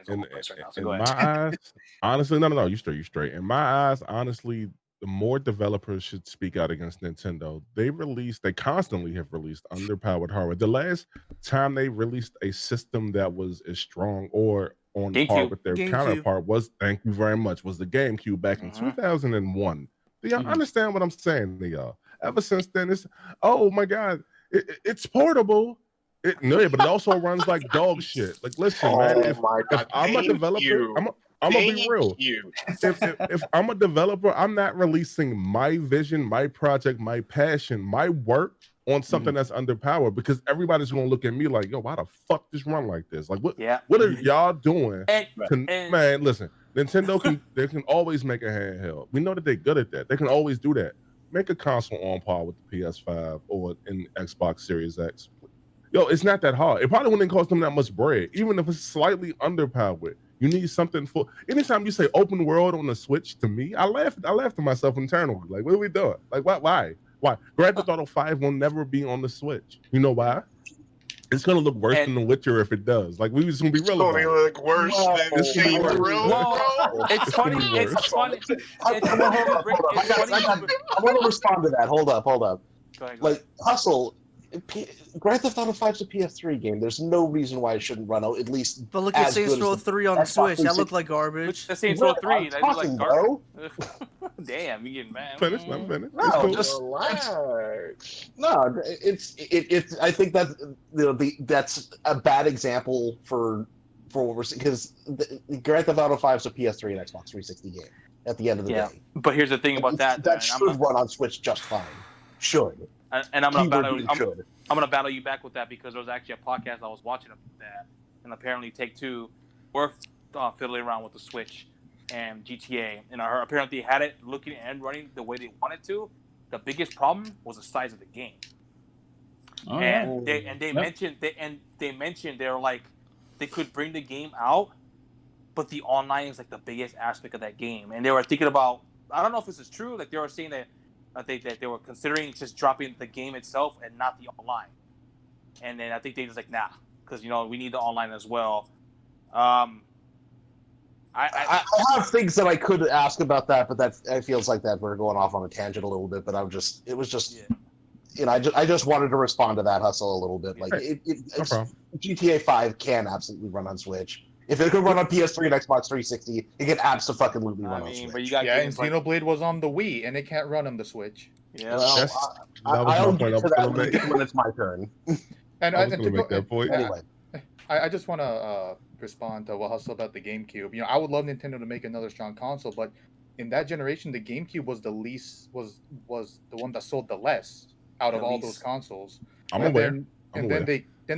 In right now, so go my ahead. eyes, honestly, no, you straight. In my eyes, honestly, the more developers should speak out against Nintendo. They constantly have released underpowered hardware. The last time they released a system that was as strong or on GameCube. par with their GameCube. counterpart was, thank you very much, was the GameCube back in 2001. Do y'all understand what I'm saying to y'all? Ever since then, it's, oh my God, it's portable. No, but it also runs like dog shit. Like, listen, man, if I'm a developer, I'm gonna be real. If I'm a developer, I'm not releasing my vision, my project, my passion, my work on something that's underpowered, because everybody's gonna look at me like, yo, why the fuck this run like this? Like, what are y'all doing? Man, listen, Nintendo can always make a handheld. We know that they're good at that. They can always do that. Make a console on par with the PS5 or in Xbox Series X. Yo, it's not that hard. It probably wouldn't cost them that much bread, even if it's slightly underpowered. You need something for. Anytime you say open world on the Switch, to me, I laughed to myself internally. Like, what are we doing? Like, why? Grand Theft Auto 5 will never be on the Switch. You know why? It's gonna look worse than The Witcher if it does. Like, we just gonna be real about it. Look worse than Saints Row. Well, it's funny. It's funny. I want to respond to that. Hold up. Go ahead. Like, Hustle, Grand Theft Auto 5's a PS3 game. There's no reason why it shouldn't run out at least. But look at as Saints good Row as 3 on the Switch. That looked like Look garbage. at Saints Row 3. I'm That looked talking, like bro. garbage. Damn, you getting mad? Finish. I'm finished. No, It's cool. just Relax. no. It's. I think that that's a bad example for what we're seeing, because Grand Theft Auto 5 is a PS3 and Xbox 360 game. At the end of the day, But here's the thing about that. that should run on Switch just fine. Should. And I'm gonna Should. I'm gonna battle you back with that, because there was actually a podcast I was watching about that, and apparently Take-Two were fiddling around with the Switch and GTA, and apparently had it looking and running the way they wanted to. The biggest problem was the size of the game, they mentioned they were like, they could bring the game out, but the online is like the biggest aspect of that game, and they were thinking about, I don't know if this is true, like they were saying that. I think that they were considering just dropping the game itself and not the online. And then I think they just like, nah, because, we need the online as well. I have things that I could ask about that, but it feels like that we're going off on a tangent a little bit. But I just wanted to respond to that, Hustle, a little bit. Like, GTA 5 can absolutely run on Switch. If it could run on PS3 and Xbox 360, it can absolutely run on Switch. But you got and Xenoblade was on the Wii, and it can't run on the Switch. Yeah, well, I'll get to that when it's my turn. And I was going to make that point. Anyway, I just want to respond to what Hustle about the GameCube. I would love Nintendo to make another strong console, but in that generation, the GameCube was the least was the one that sold the less out of all those consoles. I'm aware. Then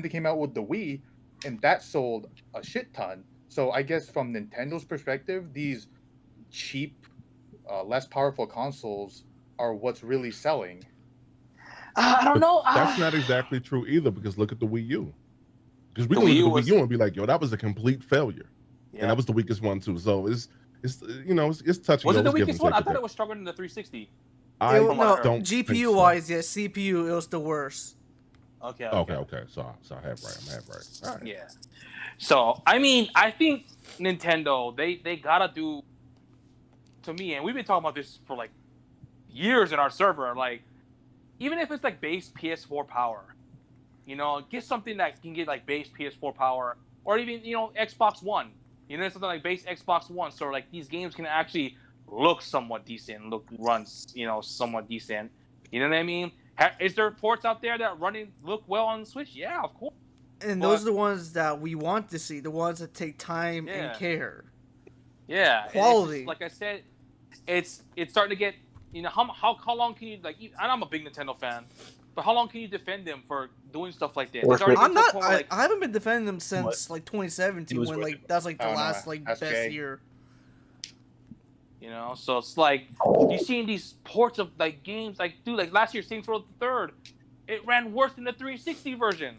they came out with the Wii, and that sold a shit ton. So I guess from Nintendo's perspective, these cheap, less powerful consoles are what's really selling. I don't know. That's not exactly true either, because look at the Wii U. Because we can look at the Wii U and be like, yo, that was a complete failure. Yeah. And that was the weakest one too. So it's touching. Was it the weakest one? I thought it was stronger than the 360. Don't GPU wise, yeah. CPU, it was the worst. Okay. So I have right. I'm half right. All right. Yeah. So I think Nintendo they gotta do, to me, and we've been talking about this for like years in our server. Like, even if it's like base PS4 power, get something that can get like base PS4 power, or even Xbox One. Something like base Xbox One, so like these games can actually look somewhat decent, runs somewhat decent. You know what I mean? Is there ports out there that look well on the Switch? Yeah, of course. And those are the ones that we want to see, the ones that take time and care. Yeah, quality. Like I said, it's starting to get. How long can you and I'm a big Nintendo fan, but how long can you defend them for doing stuff like this? I'm not. I haven't been defending them since like 2017 when that's like the last best year. So it's like you seeing these ports of like games, like dude, like last year Saints Row the Third, it ran worse than the 360 version.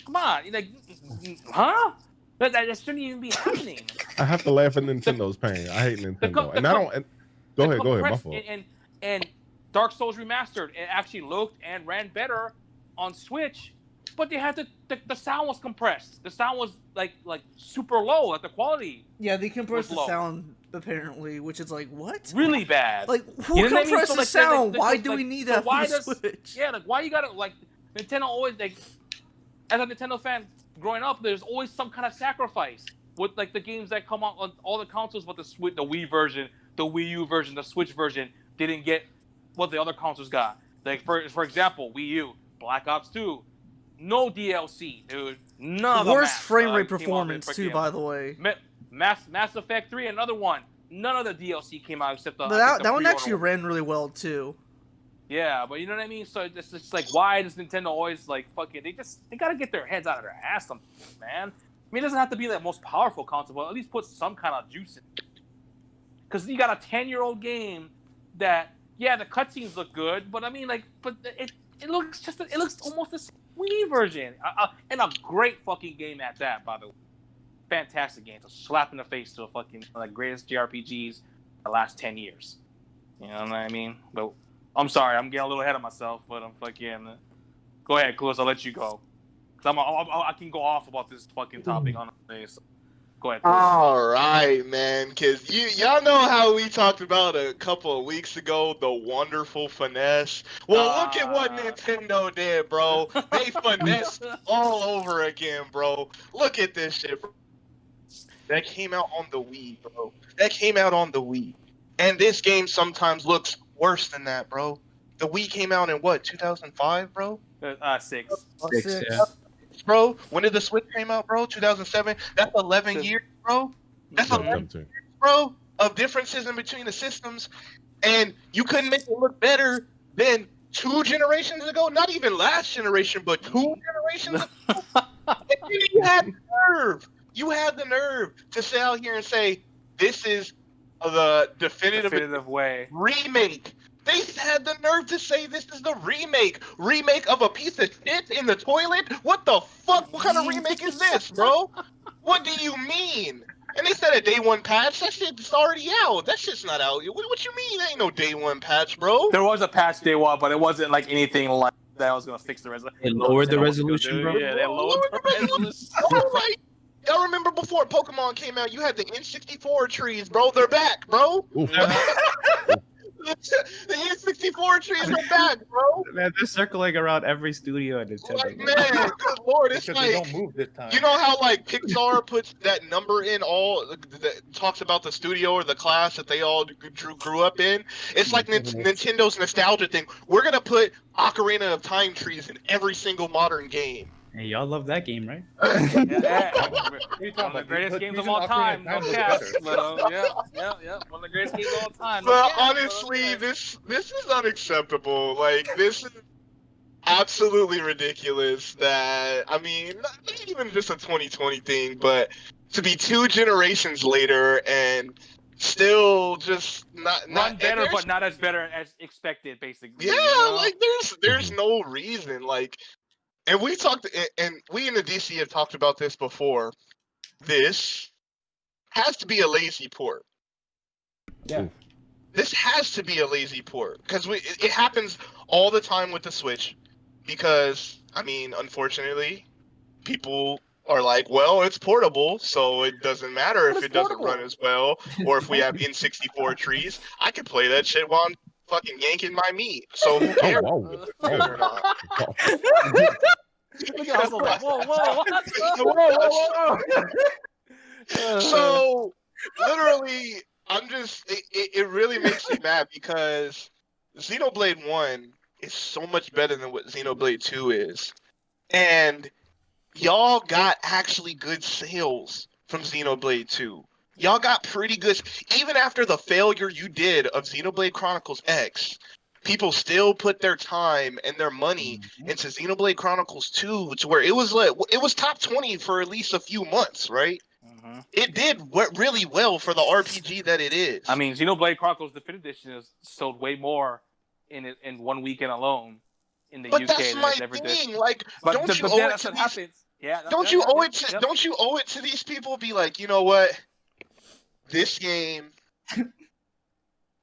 Come on, huh? That shouldn't even be happening. I have to laugh at Nintendo's pain. I hate Nintendo, and I don't. Go ahead, my fault. And Dark Souls Remastered, it actually looked and ran better on Switch, but they had the sound was compressed. The sound was like super low, like the quality. Yeah, they compressed the sound apparently, which is like what? Really bad. Like who compresses the sound? Why do we need that for the Switch? Yeah, like why you gotta Nintendo always as a Nintendo fan, growing up, there's always some kind of sacrifice with like the games that come out on all the consoles, but the Wii version, the Wii U version, the Switch version didn't get what the other consoles got. Like for example, Wii U, Black Ops 2, no DLC, dude. None of the Worst maps, frame rate came out performance with too, freaking- by the way. Mass Effect 3, another one. None of the DLC came out except the. But I think that the one pre-order actually ran really well too. Yeah, but you know what I mean. So it's just like, why does Nintendo always like fucking? They gotta get their heads out of their ass, man. I mean, it doesn't have to be the most powerful console, but at least put some kind of juice in. Because you got a 10-year-old game that, yeah, the cutscenes look good, but I mean, like, but it looks almost the Wii version, and a great fucking game at that, by the way. Fantastic game, a slap in the face to the fucking like greatest JRPGs the last 10 years. You know what I mean? But I'm sorry, I'm getting a little ahead of myself, but I'm fucking. Go ahead, Clues. I'll let you go. Cause I can go off about this fucking topic on the day. So go ahead. Clues. All right, man. Cause y'all know how we talked about a couple of weeks ago the wonderful finesse. Well, look at what Nintendo did, bro. They finessed all over again, bro. Look at this shit, bro. That came out on the Wii, bro. That came out on the Wii, and this game sometimes looks worse than that, bro. The Wii came out in what, 2005, bro? 6. Six, yeah. Bro, when did the Switch came out, bro? 2007. That's 11 years, bro. That's 11 17. bro, of differences in between the systems, and you couldn't make it look better than 2 generations ago. Not even last generation, but 2 generations ago. And you had the nerve. You had the nerve to sit out here and say this is the definitive way. remake. They had the nerve to say this is the remake of a piece of shit in the toilet. What the fuck? What kind of remake is this, bro? What do you mean? And they said a day 1 patch. That shit's already out. That shit's not out. What you mean? There ain't no day 1 patch, bro. There was a patch day 1, but it wasn't like anything like that was gonna fix the resolution. It lowered the resolution, bro. Yeah, they lowered the resolution. All right. Y'all remember before Pokemon came out, you had the N64 trees, bro. They're back, bro. Oof. The N64 trees are back, bro. Man, they're circling around every studio at Like, Nintendo. man, good lord, it's Because they don't like, move this time. you know how like Pixar puts that number in all that talks about the studio or the class that they all grew up in. It's like Nintendo's nostalgia thing. We're gonna put Ocarina of Time trees in every single modern game. Hey, y'all love that game, right? Yeah. You One of the greatest but games of using all Ocarina time. No looks cap. better. But, yeah. One of the greatest games of all time. No But cap, honestly, this is unacceptable. Like, this is absolutely ridiculous. That, I mean, not even just a 2020 thing, but to be 2 generations later and still just not Run better, and but not as better as expected, basically. yeah, you know? like there's no reason. Like, and we talked, and we in the DC have talked about this before. This has to be a lazy port. Yeah. This has to be a lazy port because it happens all the time with the Switch. Because I mean, unfortunately, people are like, well, it's portable, so it doesn't matter if But it it's doesn't portable. run as well, or if we have N64 trees. I can play that shit while I'm fucking yanking my meat. So who Oh, cares? whoa. if it's good or not? Look at us all like, whoa, what? So literally, it really makes me mad because Xenoblade 1 is so much better than what Xenoblade 2 is. And y'all got actually good sales from Xenoblade 2. Y'all got pretty good, even after the failure you did of Xenoblade Chronicles X. People still put their time and their money into Xenoblade Chronicles 2, to where it was top 20 for at least a few months, right? Mhm. It did really well for the RPG that it is. I mean, Xenoblade Chronicles Definitive Edition has sold way more in 1 weekend alone in the but UK that's than my it ever did. thing. Like, But don't you but owe it that's to what these? happens. Yeah. Don't you owe it to? Don't you owe it to these people? Be like, you know what? This game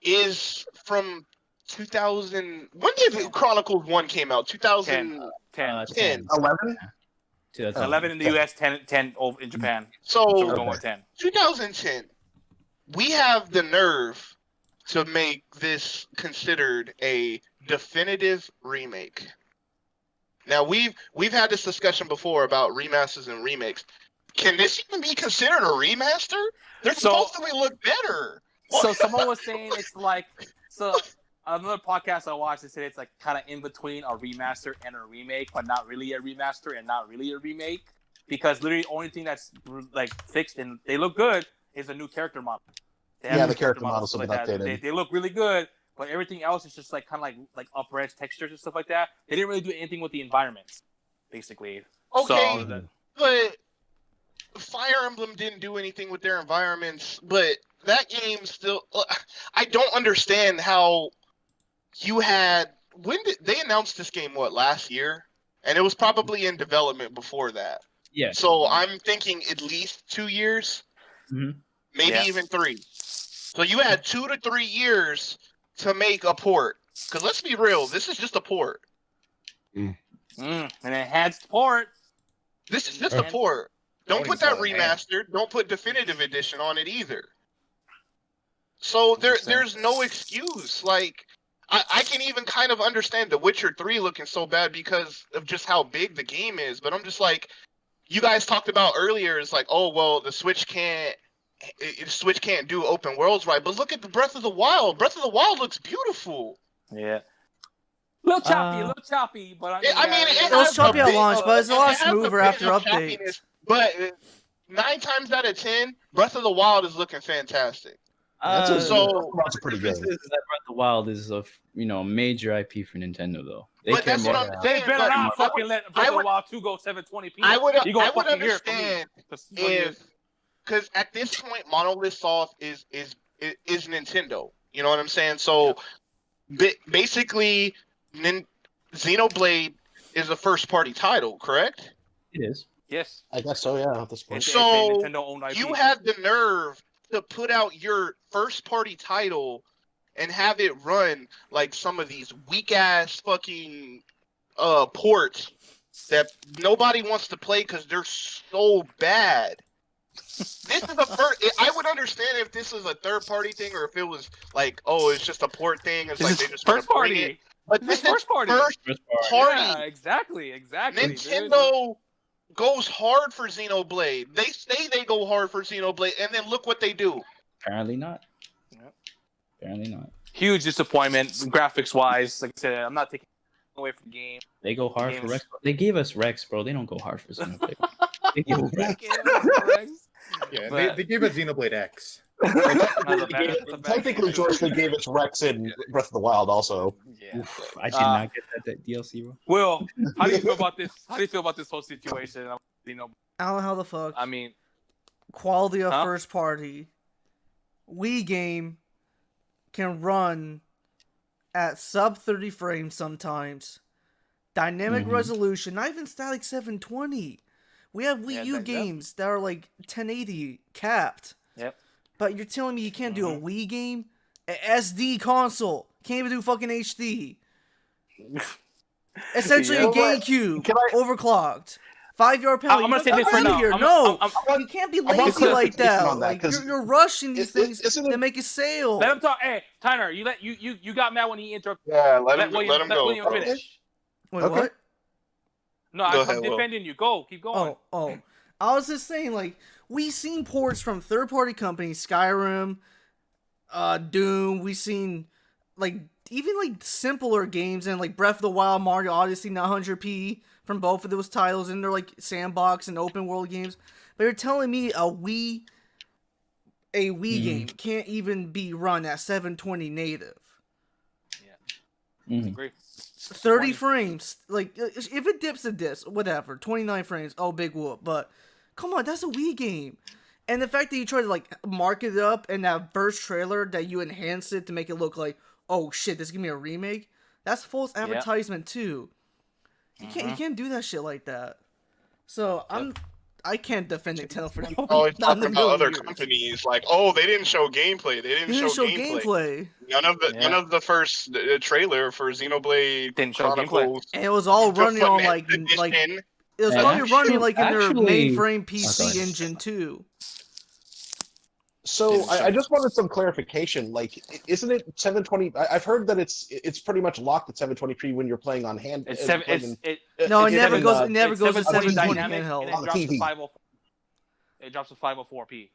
is from 2000. When did Chronicles 1 came out? 2010. 10. 11? 11 in the US, 10 over in Japan. So So we're going with 10. 2010. We have the nerve to make this considered a definitive remake. Now we've had this discussion before about remasters and remakes. Can this even be considered a remaster? They're So- supposed to look better. So someone was saying it's like another podcast I watched. They said it's like kind of in between a remaster and a remake, but not really a remaster and not really a remake, because literally the only thing that's like fixed and they look good is a new character model. They have Yeah, new the character models stuff have like been that. updated. They look really good, but everything else is just like kind of like up-res textures and stuff like that. They didn't really do anything with the environments, basically. Okay, So that, but Fire Emblem didn't do anything with their environments, but that game still. I don't understand how you had. When did they announce this game? What, last year? And it was probably in development before that. Yeah. So I'm thinking at least 2 years, Mhm. maybe Yeah. even 3. So you had 2 to 3 years to make a port. Because let's be real, this is just a port. an enhanced port. This is just a port. Don't Don't put even that call it enhanced. remastered. Don't put definitive edition on it either. So there's no excuse. Like I can even kind of understand The Witcher 3 looking so bad because of just how big the game is. But I'm just like, you guys talked about earlier. It's like, oh well, the Switch can't do open worlds right. But look at the Breath of the Wild. Breath of the Wild looks beautiful. Yeah. Little choppy, but I mean, yeah, it was has choppy a at bit launch, of- but it's a lot it has smoother bit after of updates. choppiness, But 9 times out of 10, Breath of the Wild is looking fantastic. That's a, So- that's pretty The difference good. is that Breath of the Wild is a major IP for Nintendo though. They But care that's more. what I'm They saying. better but not fucking let Breath of the would- Wild 2 go 720p. I would You gonna I would fucking hear it from me. understand Just when you- if, because at this point, Monolith Soft is Nintendo. You know what I'm saying? So basically, Xenoblade is a first party title, correct? It is. Yes. I guess so, yeah, at this point. It's So, a Nintendo-owned IP. You have the nerve to put out your first party title and have it run like some of these weak ass fucking ports that nobody wants to play because they're so bad. This is a first. I would understand if this was a third party thing or if it was like, oh, it's just a port thing. It's This like is they just first wanna bring party. it. But This this is is first party. first First part. party. Yeah, exactly. Dude. Nintendo goes hard for Xenoblade. They say they go hard for Xenoblade, and then look what they do. Apparently not. Yep. Apparently not. Huge disappointment, graphics-wise. Like I said, I'm not taking away from the game. They go hard for Games. Rex. They gave us Rex, bro. They don't go hard for Xenoblade. They give us Rex. Yeah, But- they gave us Xenoblade X. That's a bad- that's a bad Technically, game, George, too. they gave us Rex in Breath of the Wild also. Yeah. Oof, I did not get that DLC, bro. Will, how do you feel about this? How do you feel about this whole situation? I don't know how the fuck. I mean, Quality of Huh? first party. Wii game can run at sub 30 frames sometimes. Dynamic Mhm. resolution, not even static 720. We have Wii Yeah, U that- yeah. games that are like 1080 capped. Yep. But you're telling me you can't do a Wii game? A SD console. Can't even do fucking HD. Essentially Yeah. a GameCube. Can I- overclocked. 5-yard penalty. I'm gonna say Get this out right of now. here. I'm- No, I'm- you can't be I want lazy like clarification that. on that, Like, 'cause you're rushing these things isn't to it- make a sale. let him talk. Hey, Tyner, you got mad when he interrupted. Yeah, let him William go. finish. Wait, Okay. what? No, Go I'm ahead, Will. defending you. Go, keep going. Oh. I was just saying, like, we've seen ports from third-party companies, Skyrim, Doom. We've seen, like, even, like, simpler games and, like, Breath of the Wild, Mario Odyssey, not 100p from both of those titles, and they're, like, sandbox and open-world games. But you're telling me a Wii game can't even be run at 720 native. Mhm. Agree. 30 frames. Like, if it dips, it dips. Whatever. 29 frames. Oh, big whoop. But, come on, that's a Wii game. And the fact that you try to, like, market it up in that first trailer, that you enhance it to make it look like, oh, shit, this is gonna be a remake, that's false advertisement, too. You can't do that shit like that. So, I can't defend Nintendo for that. Always Not in talking a about million other years. companies like, oh, they didn't show gameplay. They You didn't didn't show gameplay. gameplay. None of the first trailer for Xenoblade Didn't show gameplay. Chronicles. And it was all running on, like, Edition. it was And probably running, like, in their actually- mainframe sorry. PC engine, too. So I just wanted some clarification. Like, isn't it 720? I've heard that it's pretty much locked at 720p when you're playing on hand. It's seven. No, it it's never seven, goes. uh, It never it's goes to 720 720 dynamic, handheld. and it On drops to TV. 504. It drops to 504p.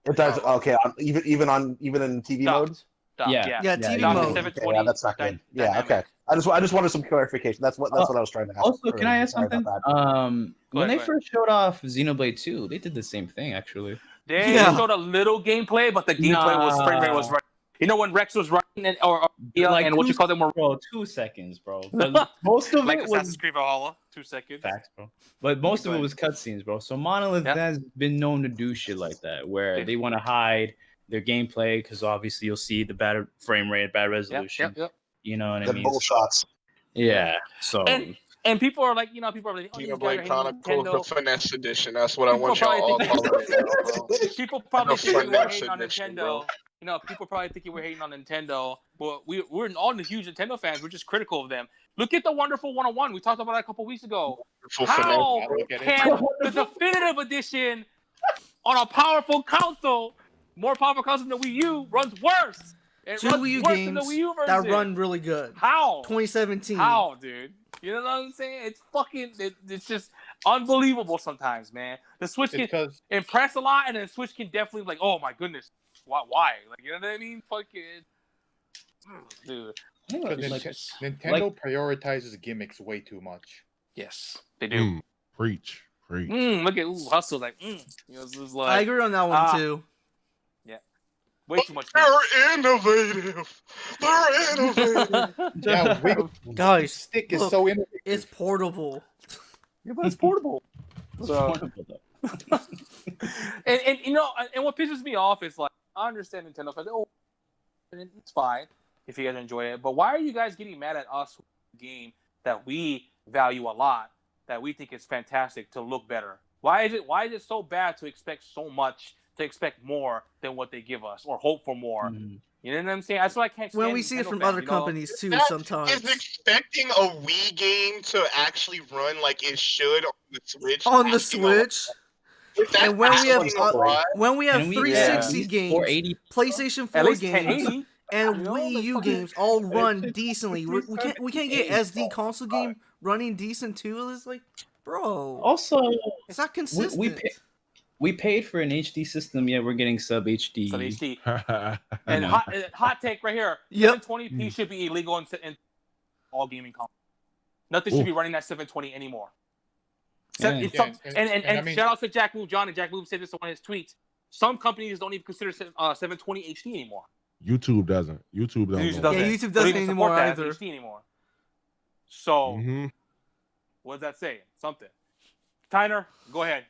It does. Okay, even in TV mode. Docked. Yeah. Yeah, TV Docked to mode. 720. Yeah, that's not good. Yeah, dynamic. okay. I just wanted some clarification. That's what I was trying to ask. Also, can I ask Sorry about something? that. When they ahead. first showed off Xenoblade 2, they did the same thing actually. They Yeah. showed a little gameplay, but the gameplay was frame rate was right. You know when Rex was running and Like and what you call them were Bro, 2 seconds, bro. But most of like it Assassin's was Creed Valhalla, 2 seconds. facts, bro. But most of Go it ahead. was cutscenes, bro. So Monolith Yep. has been known to do shit like that, where Yeah. they want to hide their gameplay because obviously you'll see the bad frame rate, bad Yep, resolution. yep. You know what I The mean? bull shots. Yeah. So And people are like, oh, these guys are Xenoblade hating on Chronicles, the Nintendo. Finesse Edition. That's what I People want y'all all probably calling it now, bro. People probably The think we're Finesse hating on Edition, Nintendo. bro. You know, people probably think we're hating on Nintendo, but we're all the huge Nintendo fans. We're just critical of them. Look at the Wonderful 101. We talked about that a couple weeks ago. Full How finesse, bro. Look at it. can the definitive edition on a powerful console, more powerful console than the Wii U, runs worse? It Two runs Wii U worse than the games Wii U that version. run really good. How? 2017. How, dude? You know what I'm saying? It's fucking. It's just unbelievable sometimes, man. The Switch It's can because impress a lot, and then Switch can definitely be like, oh my goodness, why? Like, you know what I mean? Fucking, dude. like, Nintendo prioritizes gimmicks way too much. Yes, they do. Preach. Look at Hustle, like, You know, it's just like I agree on that one too. way too much. They're innovative. They're innovative. Yeah, Wiggle Guys, Stick is look, so innovative. it's portable. Yeah, but it's portable. it's So- wonderful, though. and you know, and what pisses me off is like, I understand Nintendo fans. Oh, and it's fine if you guys enjoy it, but why are you guys getting mad at us with a game that we value a lot, that we think is fantastic to look better? Why is it so bad to expect so much, to expect more than what they give us, or hope for more? Mhm. You know what I'm saying? That's why I can't. When stand we see it Nintendo from fans, other you know? companies too, That sometimes. is expecting a Wii game to actually run like it should on the Switch. On the asking a lot. Switch, That's and when we have asking a lot. when we have Can we 360 at least games, 480? PlayStation 4 At least games, 1080. and You know, Wii that's U fucking- games all run decently. We can't get 370, SD console game running decent too. It's like, bro, Also, it's not consistent. we paid for an HD system, yet we're getting sub HD. So HD. and And hot take right here. Yep. 720p should be illegal in all gaming consoles. Nothing should Ooh. be running at 720 anymore. Yeah. And I mean- shout out to Jack Move John, and Jack Move said this in one of his tweets. Some companies don't even consider 720 HD anymore. YouTube doesn't. YouTube YouTube doesn't. doesn't. Yeah, YouTube They don't doesn't even anymore support that as either. HD anymore. So hmm what does that say? Something. Tyner, go ahead.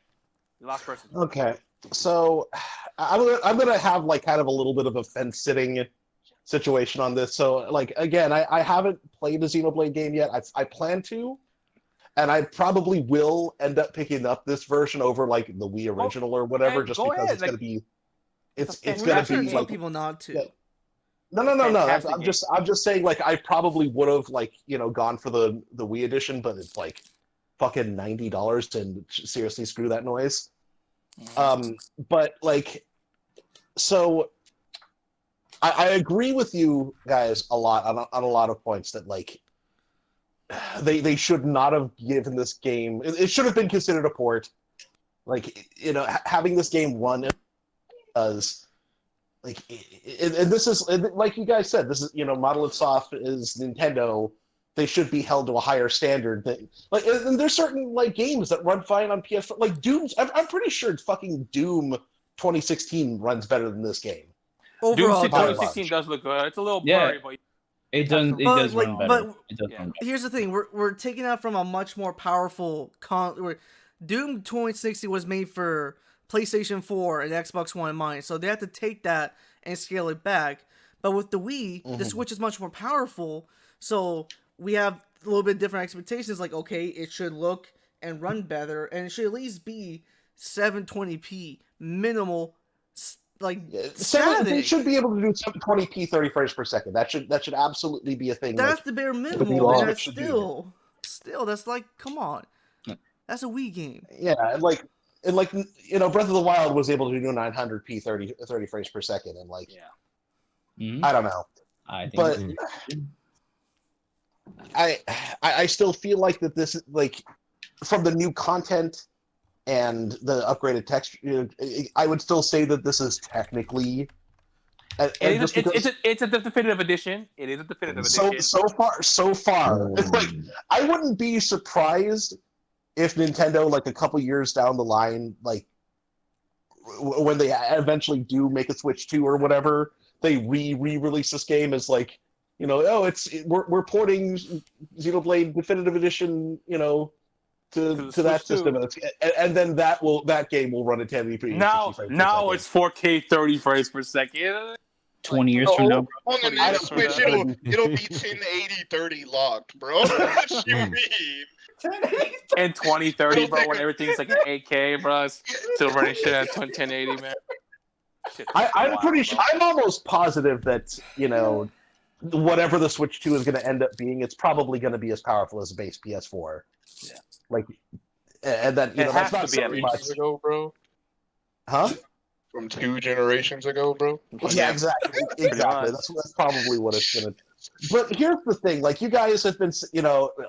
The last person. Okay, so I'm gonna have like kind of a little bit of a fence sitting situation on this. So like again, I haven't played a Xenoblade game yet. I plan to, and I probably will end up picking up this version over like the Wii original or whatever, man, just go because ahead, it's like, gonna be it's it's gonna I'm trying be to tell like people not to. Yeah. No. fantastic I'm just saying like I probably would have like gone for the Wii edition, but it's like fucking $90 and seriously screw that noise. But like, so I agree with you guys a lot on a lot of points that like they should not have given this game. It should have been considered a port. Like having this game run does. Like, and this is like you guys said. This is Monolith Soft is Nintendo. They should be held to a higher standard. Than like, and there's certain like games that run fine on PS4. Like Doom's, I'm pretty sure fucking Doom 2016 runs better than this game. Doom Overall, by a 2016 does look good. It's a little Yeah. blurry, but It does. It But, does like, run better. but- It does Yeah. run better. here's the thing: we're taking that from a much more powerful Doom 2060 was made for PlayStation 4 and Xbox One in mind, so they have to take that and scale it back. But with the Wii, the Switch is much more powerful, so we have a little bit different expectations. Like, okay, it should look and run better, and it should at least be 720p minimal. Like They static. should be able to do 720p 30 frames per second. That should absolutely be a thing. That's like, the bare new minimum, law and that's should do. still that's like, come on, that's a Wii game. yeah, and like and like Breath of the Wild was able to do 900p 30 frames per second, and like Mhm. I don't know, I think but it's- I still feel like that this like from the new content and the upgraded texture, I would still say that this is technically. And just because, It's a definitive edition. It is a definitive so edition. so far, it's like I wouldn't be surprised if Nintendo, like a couple years down the line, like when they eventually do make a Switch 2 or whatever, they re-release this game as like, we're porting Xenoblade Definitive Edition, to that Switch system, and then that game will run at 1080p. Now it's 4K 30 frames per second. 20 years from now. On the I new don't- Switch, it'll be 1080 30 locked, bro. What you Mm. mean? And 2030, bro, when everything's like an 8K, bro. It's still running shit at 1080, man. Shit, I'm wild, pretty bro. sure. I'm almost positive that whatever the Switch 2 is going to end up being, it's probably going to be as powerful as a base PS4. Yeah. Like, and that It that's has not to be at so least. much, Years ago, bro. huh? From 2 generations ago, bro. Yeah, exactly. Exactly. much. That's probably what it's gonna. But here's the thing: like, you guys have been,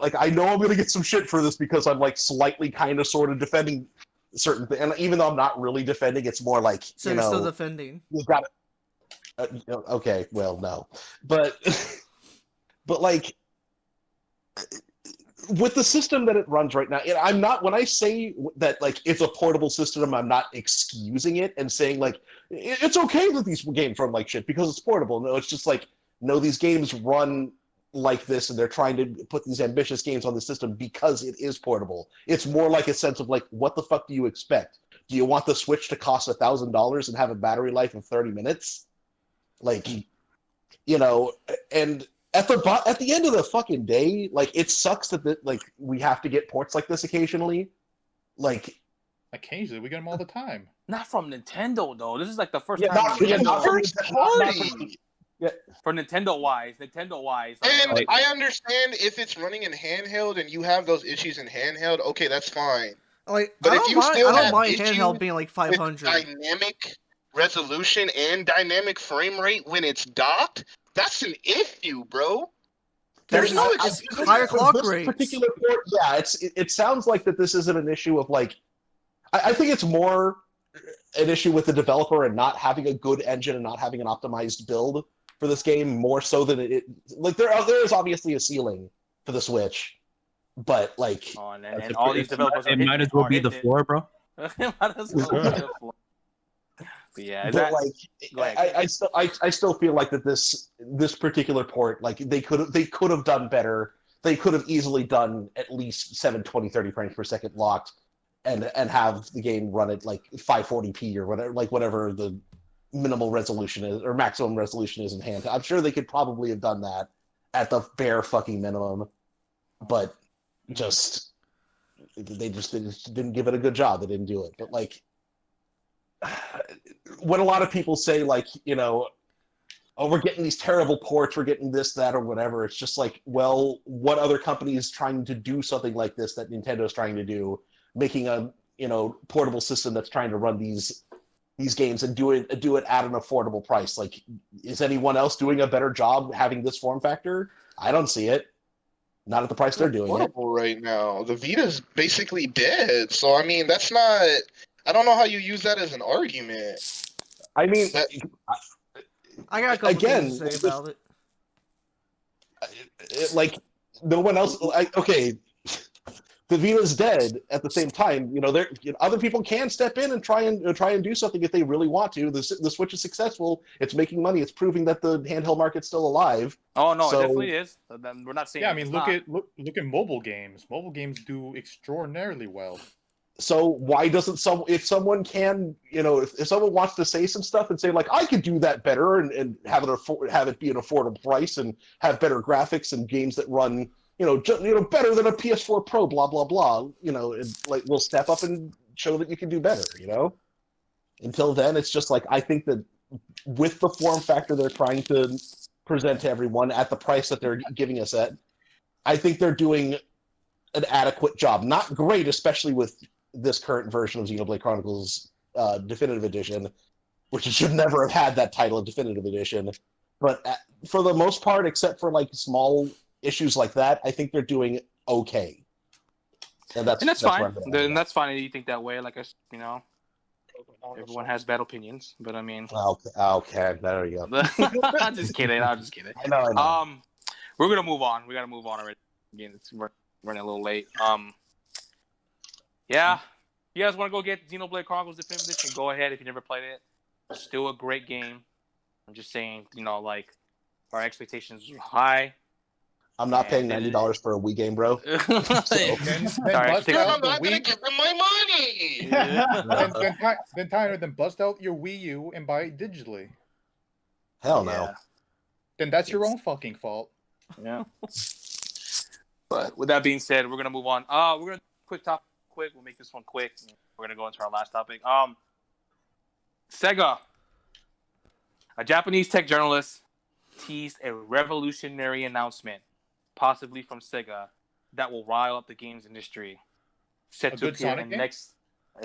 like, I know I'm gonna get some shit for this because I'm like slightly, kind of, sort of defending certain things, and even though I'm not really defending, it's more like So you're still defending. you've got. Okay, well, no, but but like with the system that it runs right now, I'm not, when I say that like it's a portable system, I'm not excusing it and saying like it's okay that these games run like shit because it's portable. No, it's just like, no, these games run like this, and they're trying to put these ambitious games on the system because it is portable. It's more like a sense of like, what the fuck do you expect? Do you want the Switch to cost $1,000 and have a battery life of 30 minutes? Like, and at the end of the fucking day, like, it sucks that like we have to get ports like this occasionally. Like, Occasionally, we get them all the time. Not from Nintendo, though. This is like the first Yeah, time. not First party. For Nintendo wise. And Like- I understand if it's running in handheld and you have those issues in handheld, okay, that's fine. Like, But I if don't you mind, still I don't have mind issues handheld being like With 500. dynamic resolution and dynamic frame rate when it's docked, that's an issue, bro. There's no It's excuse. higher clock this rates. particular port, yeah, it sounds like that this isn't an issue of like, I think it's more an issue with the developer and not having a good engine and not having an optimized build for this game, more so than it like there is obviously a ceiling for the Switch, but like Oh, and all these developers It might as well be the floor. floor, bro. Might as well be the floor. But yeah, but go like ahead. I still feel like that this particular port, like they could have done better. They could have easily done at least 720 30 frames per second locked and have the game run at like 540p or whatever the minimal resolution is or maximum resolution is in hand. I'm sure they could probably have done that at the bare fucking minimum, but they just didn't give it a good job. They didn't do it. But like, when a lot of people say like, oh, we're getting these terrible ports, we're getting this, that, or whatever, it's just like, well, what other company is trying to do something like this that Nintendo's trying to do, making a portable system that's trying to run these games and do it at an affordable price? Like, is anyone else doing a better job having this form factor? I don't see it. Not at the price they're doing it. Horrible right now. The Vita's basically dead. So I mean, that's not. I don't know how you use that as an argument. I mean, That- I got a couple again, things to say about it. like no one else. Okay, the Vita's dead. At the same time, other people can step in and try and do something if they really want to. The Switch is successful. It's making money. It's proving that the handheld market's still alive. Oh no, So- it definitely is. We're not saying. Yeah, I mean, it's look not. at mobile games. Mobile games do extraordinarily well. So why doesn't if someone can, if someone wants to say some stuff and say like, I could do that better and have it be an affordable price and have better graphics and games that run, better than a PS4 Pro, blah blah blah, and like we'll step up and show that you can do better, Until then, it's just like, I think that with the form factor they're trying to present to everyone at the price that they're giving us at, I think they're doing an adequate job. Not great, especially with this current version of Xenoblade Chronicles Definitive Edition, which it should never have had that title of Definitive Edition. But for the most part, except for like small issues like that, I think they're doing okay. And that's And that's where fine. I'm gonna end And up. that's fine that you think that way. Like everyone has bad opinions, but I mean, Okay, there you go. I'm just kidding. I'm just kidding. I know. We're gonna move on. We gotta move on already. Again, we're running a little late. Yeah. You guys want to go get Xenoblade Chronicles Definitive Edition? Go ahead if you never played it. Still a great game. I'm just saying, like our expectations are high. I'm not paying and- $90 for a Wii game, bro. Then Sorry, bust take- out I'm the not gonna Wii. give them my money. Then Tyler, then bust out your Wii U and buy it digitally. Hell no. Then that's your own fucking fault. Yeah. But with that being said, we're gonna move on. We're gonna quick. We'll make this one quick. We're gonna go into our last topic. Sega. A Japanese tech journalist teased a revolutionary announcement, possibly from Sega, that will rile up the games industry. Set A to good appear Sonic in game?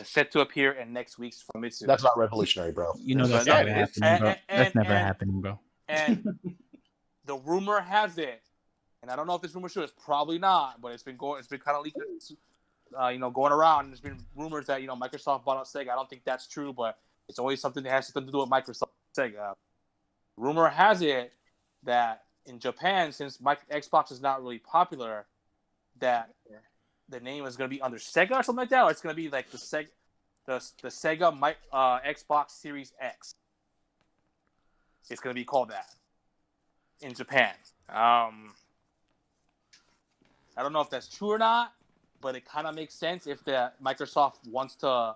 set to appear in next week's Famitsu. That's not revolutionary, bro. You know that's Yeah, never it is. happening, bro. That's And- never and- happening, bro. And the rumor has it, and I don't know if this rumor is true. It's probably not, but it's been kind of leaking, going around. And there's been rumors that Microsoft bought out Sega. I don't think that's true, but it's always something that has something to do with Microsoft and Sega. Rumor has it that in Japan, since Xbox is not really popular, that the name is going to be under Sega or something like that, or it's going to be like the Sega Xbox Series X. It's going to be called that in Japan. I don't know if that's true or not, but it kind of makes sense if the Microsoft wants to,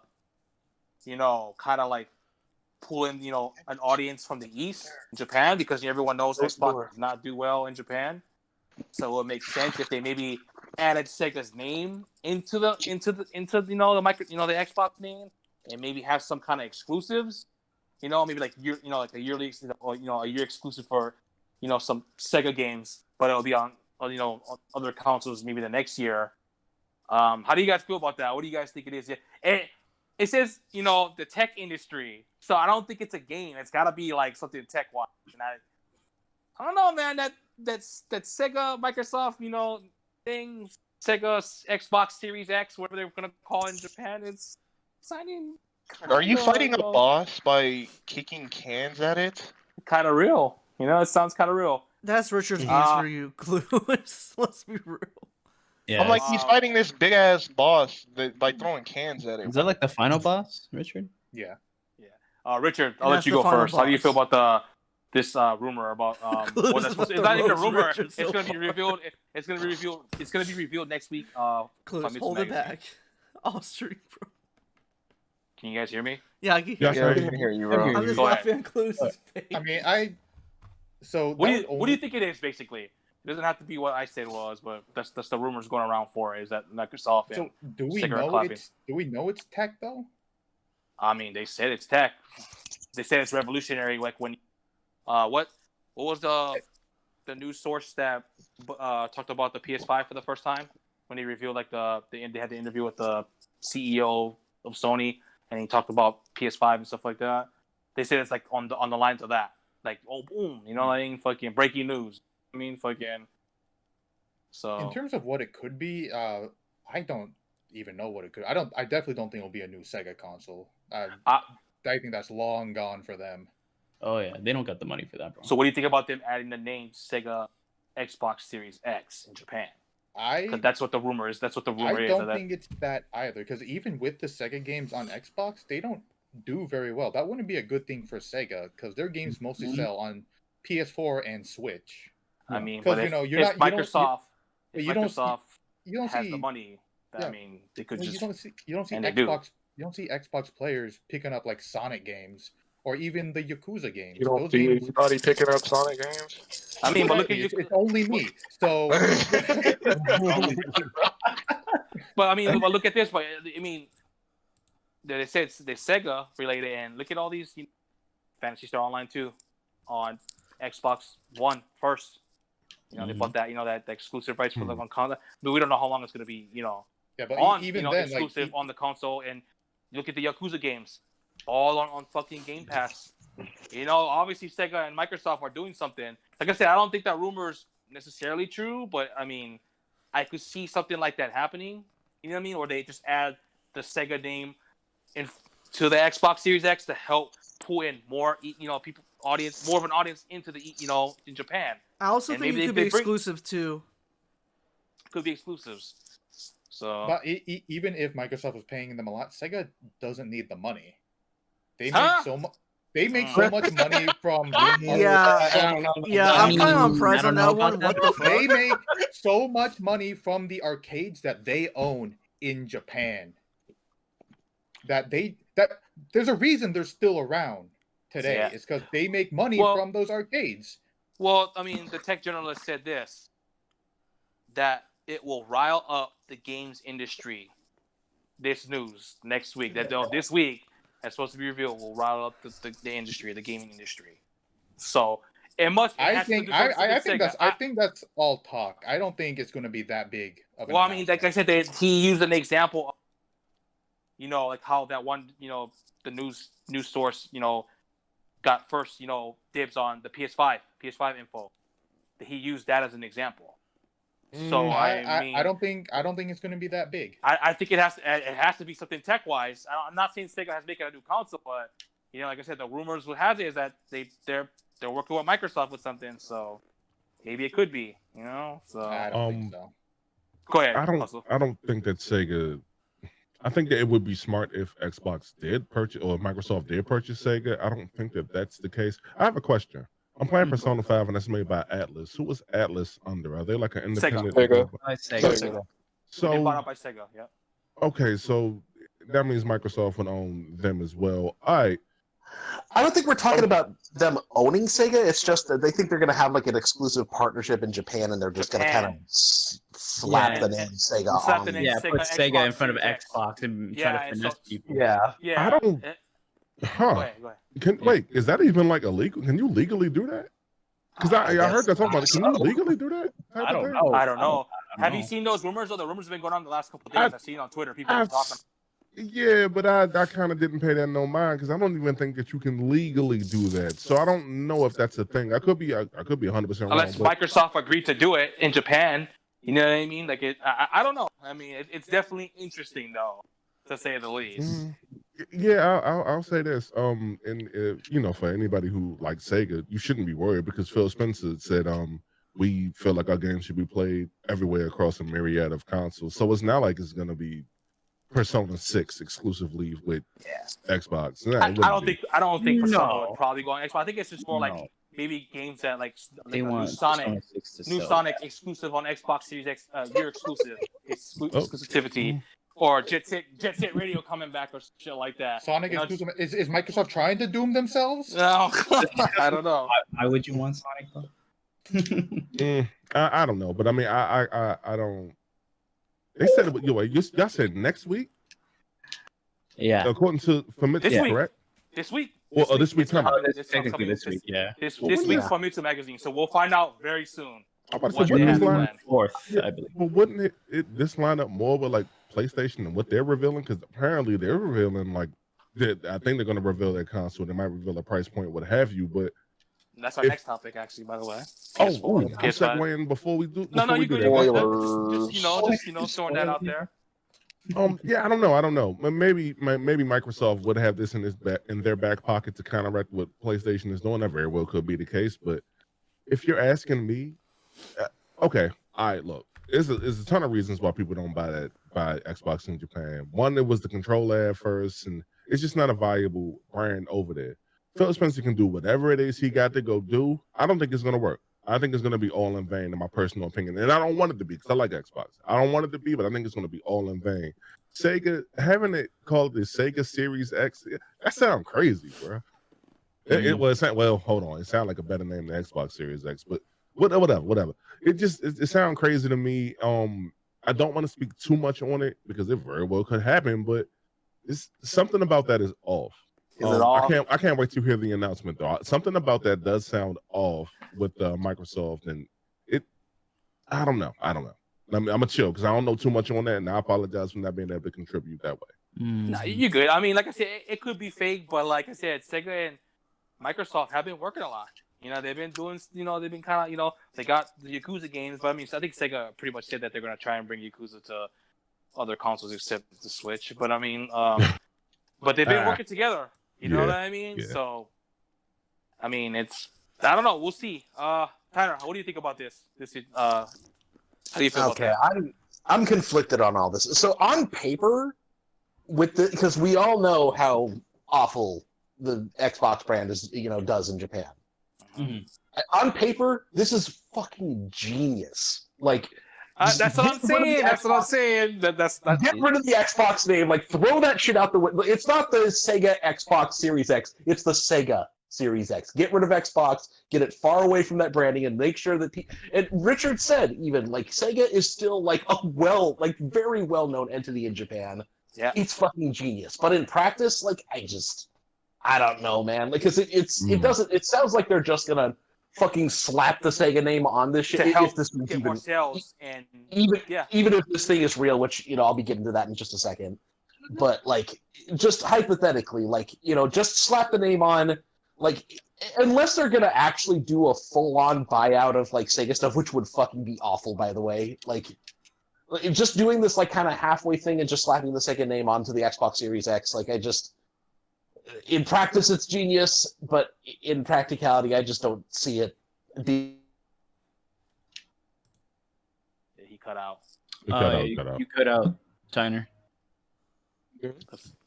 kind of like pull in, an audience from the East, Japan, because everyone knows Xbox does not do well in Japan. So it would make sense if they maybe added Sega's name into the the Xbox name, and maybe have some kind of exclusives. Maybe like like a yearly, or a year exclusive for, some Sega games, but it'll be on other consoles maybe the next year. How do you guys feel about that? What do you guys think it is? It says the tech industry, so I don't think it's a game. It's got to be like something tech wise. And I don't know, man. That Sega Microsoft thing, Sega Xbox Series X, whatever they're gonna call it in Japan, it's signing. Are you fighting a boss by kicking cans at it? Kind of real. It sounds kind of real. That's Richard's games for you, Clue. Let's be real. Yeah. I'm like, he's fighting this big ass boss by throwing cans at it. Is that like the final boss, Richard? Yeah. Richard, I'll And let that's you the go final first. How do you feel boss. about this rumor about Clues it's about the not even a roast rumor. Richard It's so going to be far. revealed. It's going to be revealed. It's going to be revealed next week. Clues, Famitsu hold it magazine. back. I'll stream, bro. Can you guys hear me? Yeah, I can hear Yes, you. Yeah, I sir. can hear you, I bro. hear I'm just Go ahead. laughing at Clues' face. I mean, What do you think it is? Basically, it doesn't have to be what I said was, but that's the rumors going around for it, is that Microsoft and So do we Cigarette know clapping. it's tech though? I mean, they said it's tech. They said it's revolutionary. Like when, what was the news source that talked about the PS5 for the first time when he revealed they had the interview with the CEO of Sony, and he talked about PS5 and stuff like that. They said it's like on the lines of that, like, oh boom, fucking breaking news. I mean, fucking. So In terms of what it could be, I don't even know what it could. I definitely don't think it'll be a new Sega console. I think that's long gone for them. Oh yeah, they don't got the money for that, bro. So what do you think about them adding the name Sega Xbox Series X in Japan? 'Cause that's what the rumor is. That's what the rumor I is. don't that- think it's that either, because even with the Sega games on Xbox, they don't do very well. That wouldn't be a good thing for Sega, because their games mostly Mhm. sell on PS4 and Switch. I mean, 'Cause, but you know, if you're not- you don't- Microsoft, but if you don't- Microsoft You don't has see the money, I yeah. mean, they could well, just. you don't see and they do. Xbox. You don't see Xbox players picking up like Sonic games or even the Yakuza games. You don't Those see games, anybody picking up Sonic games? I mean, but look at it's, you. it's only me. So But I mean, but look at this. But I mean, they said it's Sega related, and look at all these Fantasy Star Online 2 on Xbox One first. They bought that, that the exclusive rights for the one console. But we don't know how long it's going to be, Yeah, but on even then, like, exclusive on the console, and you look at the Yakuza games, all on fucking Game Pass. Obviously Sega and Microsoft are doing something. Like I said, I don't think that rumor's necessarily true, but I mean, I could see something like that happening. You know what I mean? Or they just add the Sega name to the Xbox Series X to help pull in more, more of an audience into the, in Japan. I also And think maybe it could they be bring- exclusive too. Could be exclusives. So, but even if Microsoft was paying them a lot, Sega doesn't need the money. They make Huh? so much. They make so much money from Yeah, I don't know. yeah, I I'm kind of on mean, price I on don't know that one. about What that. the they fuck? make so much money from the arcades that they own in Japan. That there's a reason they're still around today. Yeah. It's because they make money Well- from those arcades. well, I mean, the tech journalist said this, that it will rile up the games industry. This news next week, this week, that's supposed to be revealed, will rile up the industry, the gaming industry. So it must. I has to think do something I with think Sega. that's all talk. I don't think it's going to be that big of an Well, I mean, like I announcement. said, he used an example of, like how that one, the news source, got first, dibs on the PS5 info. That he used that as an example. So I don't think it's going to be that big. I think it has to be something tech wise. I'm not saying Sega has to make a new console, but like I said, the rumors would have it is that they're working with Microsoft with something. So maybe it could be, So I don't think so. go ahead. I don't think that Sega. I think that it would be smart if Xbox did purchase or Microsoft did purchase Sega. I don't think that that's the case. I have a question. I'm playing Persona 5 and that's made by Atlas. Who was Atlas under? Are they like an independent? Sega. I say Sega. They So bought out by Sega. Yeah. okay, so that means Microsoft would own them as well. All right. I don't think we're talking about them owning Sega. It's just that they think they're going to have like an exclusive partnership in Japan, and they're just going to kind of Japan. slap Yeah, the name Sega slap on. the name Yeah, Sega, put Sega in Xbox front of Series X. Xbox and Yeah, try to and finesse so- people. Yeah. Yeah. I don't- Go Huh? ahead. Wait, is that even like illegal? Can you legally do that? Because I heard that talking about it. Can you legally do that? type I of don't thing? know. I don't know. I don't Have know. you seen those rumors? Though the rumors have been going on the last couple of days. I've seen on Twitter people I've talking. Yeah, but I kind of didn't pay that no mind because I don't even think that you can legally do that. So I don't know if that's a thing. I could be 100% wrong. Unless But Microsoft agreed to do it in Japan, you know what I mean? Like I don't know. I mean, it's definitely interesting though, to say the least. Yeah, I'll say this. And for anybody who likes Sega, you shouldn't be worried because Phil Spencer said, we feel like our games should be played everywhere across a myriad of consoles. So it's not like it's gonna be Persona 6 exclusively with Xbox. Nah, it I wouldn't don't be. think Persona No. would probably go on Xbox. I think it's just more like No. maybe games that like They a want new Sonic. Persona 6 to New sell. Sonic exclusive on Xbox Series X, year exclusive, Oh. exclusivity, or Jet Set Radio coming back or shit like that. Sonic You know, exclusive. Is Microsoft trying to doom themselves? No, I don't know. Why would you want Sonic though? I don't know, but I mean, I don't. They said it. Y'all said next week, Yeah. according to Famitsu, This week. correct? This week. Well, this week It's coming. coming. This It's technically upcoming this week, yeah. This Well, week's yeah. Famitsu magazine, so we'll find out very soon. I'm about to What say, they wouldn't have this line, planned. 4th, I believe. well, wouldn't this line up more with like PlayStation and what they're revealing? Because apparently they're revealing like, I think they're going to reveal their console. They might reveal a price point, what have you. But That's our If- next topic, actually. By the way. I'm PS5. segueing before we do. No, before we you do could. that. Just throwing that out there. Yeah, I don't know. Maybe Microsoft would have this in their back pocket to counteract what PlayStation is doing. That very well could be the case. But if you're asking me, okay, all right, look, there's a ton of reasons why people don't buy Xbox in Japan. One, it was the controller at first, and it's just not a viable brand over there. Phil Spencer can do whatever it is he got to go do. I don't think it's going to work. I think it's going to be all in vain, in my personal opinion. And I don't want it to be because I like Xbox. I don't want it to be, but I think it's going to be all in vain. Sega, having it called the Sega Series X, that sounds crazy, bro. Well, hold on. It sounds like a better name than Xbox Series X, but whatever. It sounds crazy to me. I don't want to speak too much on it because it very well could happen, but it's something about that is off. Is it off? I can't wait to hear the announcement though. Something about that does sound off with Microsoft, and I don't know. I'm gonna chill because I don't know too much on that, and I apologize for not being able to contribute that way. Nah, you're good. I mean, like I said, it could be fake, but like I said, Sega and Microsoft have been working a lot. You know, they've been doing, they've been kind of, they got the Yakuza games, but I mean, I think Sega pretty much said that they're going to try and bring Yakuza to other consoles except the Switch. But I mean, but they've been working together. You know what I mean? Yeah. So, I mean, I don't know. We'll see. Tyler, what do you think about this? How do you feel about that? I'm conflicted on all this. So on paper, because we all know how awful the Xbox brand is, does in Japan. On paper, this is fucking genius. Like, that's what I'm saying. That's what I'm saying. That's get rid of the Xbox name. Like, throw that shit out the window. It's not the Sega Xbox Series X. It's the Sega Series X. Get rid of Xbox. Get it far away from that branding, and make sure that and Richard said even like Sega is still like a very well known entity in Japan. Yeah, it's fucking genius. But in practice, like I don't know, man. Like, because it sounds like they're just gonna fucking slap the Sega name on this shit. to help if this get more sales and even if this thing is real, which I'll be getting to that in just a second. But like, just hypothetically, like just slap the name on, like, unless they're gonna actually do a full-on buyout of like Sega stuff, which would fucking be awful, by the way. Like, just doing this like kind of halfway thing and just slapping the Sega name onto the Xbox Series X, like in practice, it's genius, but in practicality, I just don't see it be. He cut out. You cut out, Tyner.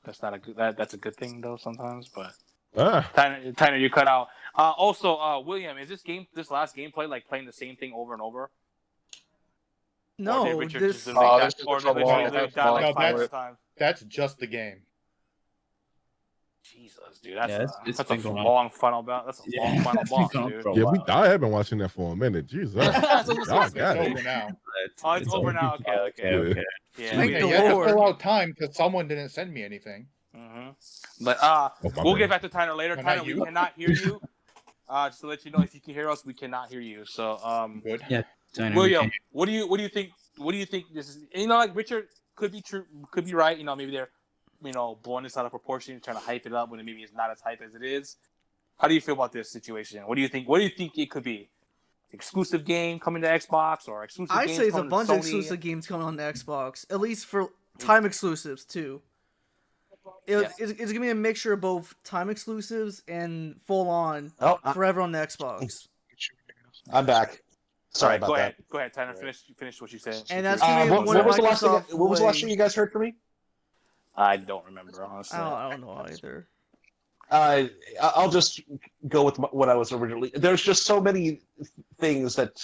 That's not a good. That's a good thing though sometimes, but Ah, Tyner, you cut out. Also, William, is this last gameplay like playing the same thing over and over? No, Or did Richard this just make that, this is or a did Richard long- do that like No, 5 times? That's just the game. Jesus, dude, that's it's a been going on. long final boss. That's a long final it's been boss, going on dude. for a yeah, while. I have been watching that for a minute. Jesus, That's what I'm y'all saying. got It's it. over now. Oh, it's over now. Okay. Okay. Yeah, Thank Hey, the you have to Lord. fill out time because someone didn't send me anything. But Oh, my we'll bad. get back to Tyner later. No, not Tyner, we you. cannot hear you. Just to let you know, if you can hear us, we cannot hear you. So, Good. Tyner, William, what do you think? What do you think this is? Like Richard could be true, could be right. Maybe they're, blowing this out of proportion, trying to hype it up when maybe it's not as hype as it is. How do you feel about this situation? What do you think? What do you think it could be? Exclusive game coming to Xbox or exclusive? I games say it's a coming to bunch of Sony? exclusive games coming on the Xbox, at least for time exclusives too. It's gonna be a mixture of both time exclusives and full on forever on the Xbox. I'm back. Sorry All right, about that. Go ahead, Tyner. Finish what you said. And that's gonna be What one of was the last thing? Microsoft What was the last thing you guys heard from me? I don't remember honestly. I don't know either. I'll just go with what I was originally. There's just so many things that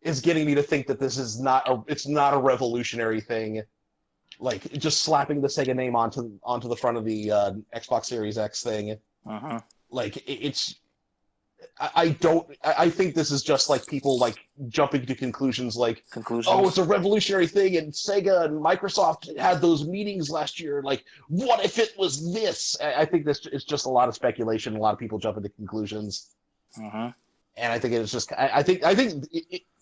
is getting me to think that this is it's not a revolutionary thing. Like just slapping the Sega name onto the front of the Xbox Series X thing. Like I think this is just like people like jumping to conclusions like, oh, it's a revolutionary thing, and Sega and Microsoft had those meetings last year. Like, what if it was this? I think this is just a lot of speculation. A lot of people jumping to conclusions, and I think it's just. I think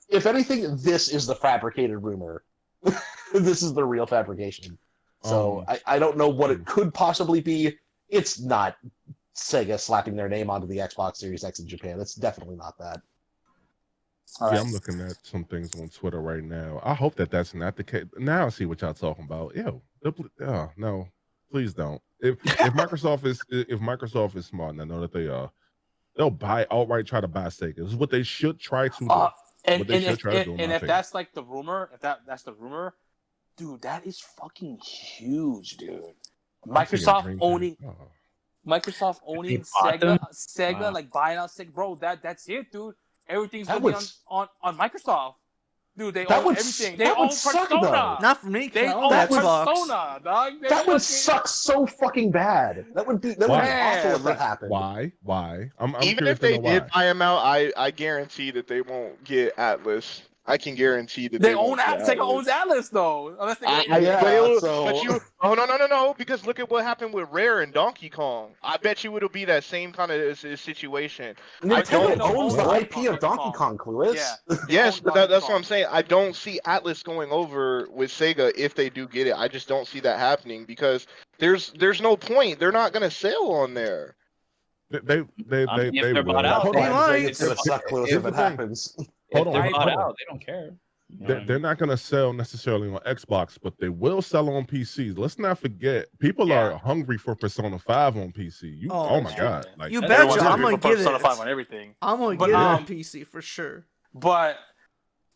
if anything, this is the fabricated rumor. This is the real fabrication. So I don't know what it could possibly be. It's not Sega slapping their name onto the Xbox Series X in Japan. It's definitely not that. Yeah, I'm looking at some things on Twitter right now. I hope that that's not the case. Now I see what y'all talking about. Ew. Oh, no, please don't. If Microsoft is smart, and I know that they are, they'll outright try to buy Sega. This is what they should try to do. If that's like the rumor, if that's the rumor, dude, that is fucking huge, dude. Microsoft owning Sega, like buying out Sega, bro. That's it, dude. Everything's gonna be on Microsoft, dude. They own everything. They own Persona. Not for me. They own Xbox. Persona, dog. That would suck so fucking bad. That would be awful if that happened. Why? I'm Even curious if they to know did why. buy him out, I guarantee that they won't get Atlas I can guarantee that They won't own get Atlas. Sega owns Atlas though, unless they. Oh no! Because look at what happened with Rare and Donkey Kong. I bet you it'll be that same kind of situation. Nintendo don't owns the own IP of Donkey Kong, Clueless. Yeah. Yes, but that's what I'm saying. I don't see Atlas going over with Sega if they do get it. I just don't see that happening because there's no point. They're not gonna sell on there. They if they're will. bought out, Hold They on, might. it's gonna suck, Clueless, Here's if the it thing. happens. Hold if on, they're hold bought on. out, they don't care. They're not going to sell necessarily on Xbox, but they will sell on PCs. Let's not forget, people are hungry for Persona 5 on PC. Oh, My god! Like, You Everyone's betcha, I'm hungry gonna for get Persona it. 5 on everything. I'm gonna But, get it on PC for sure. But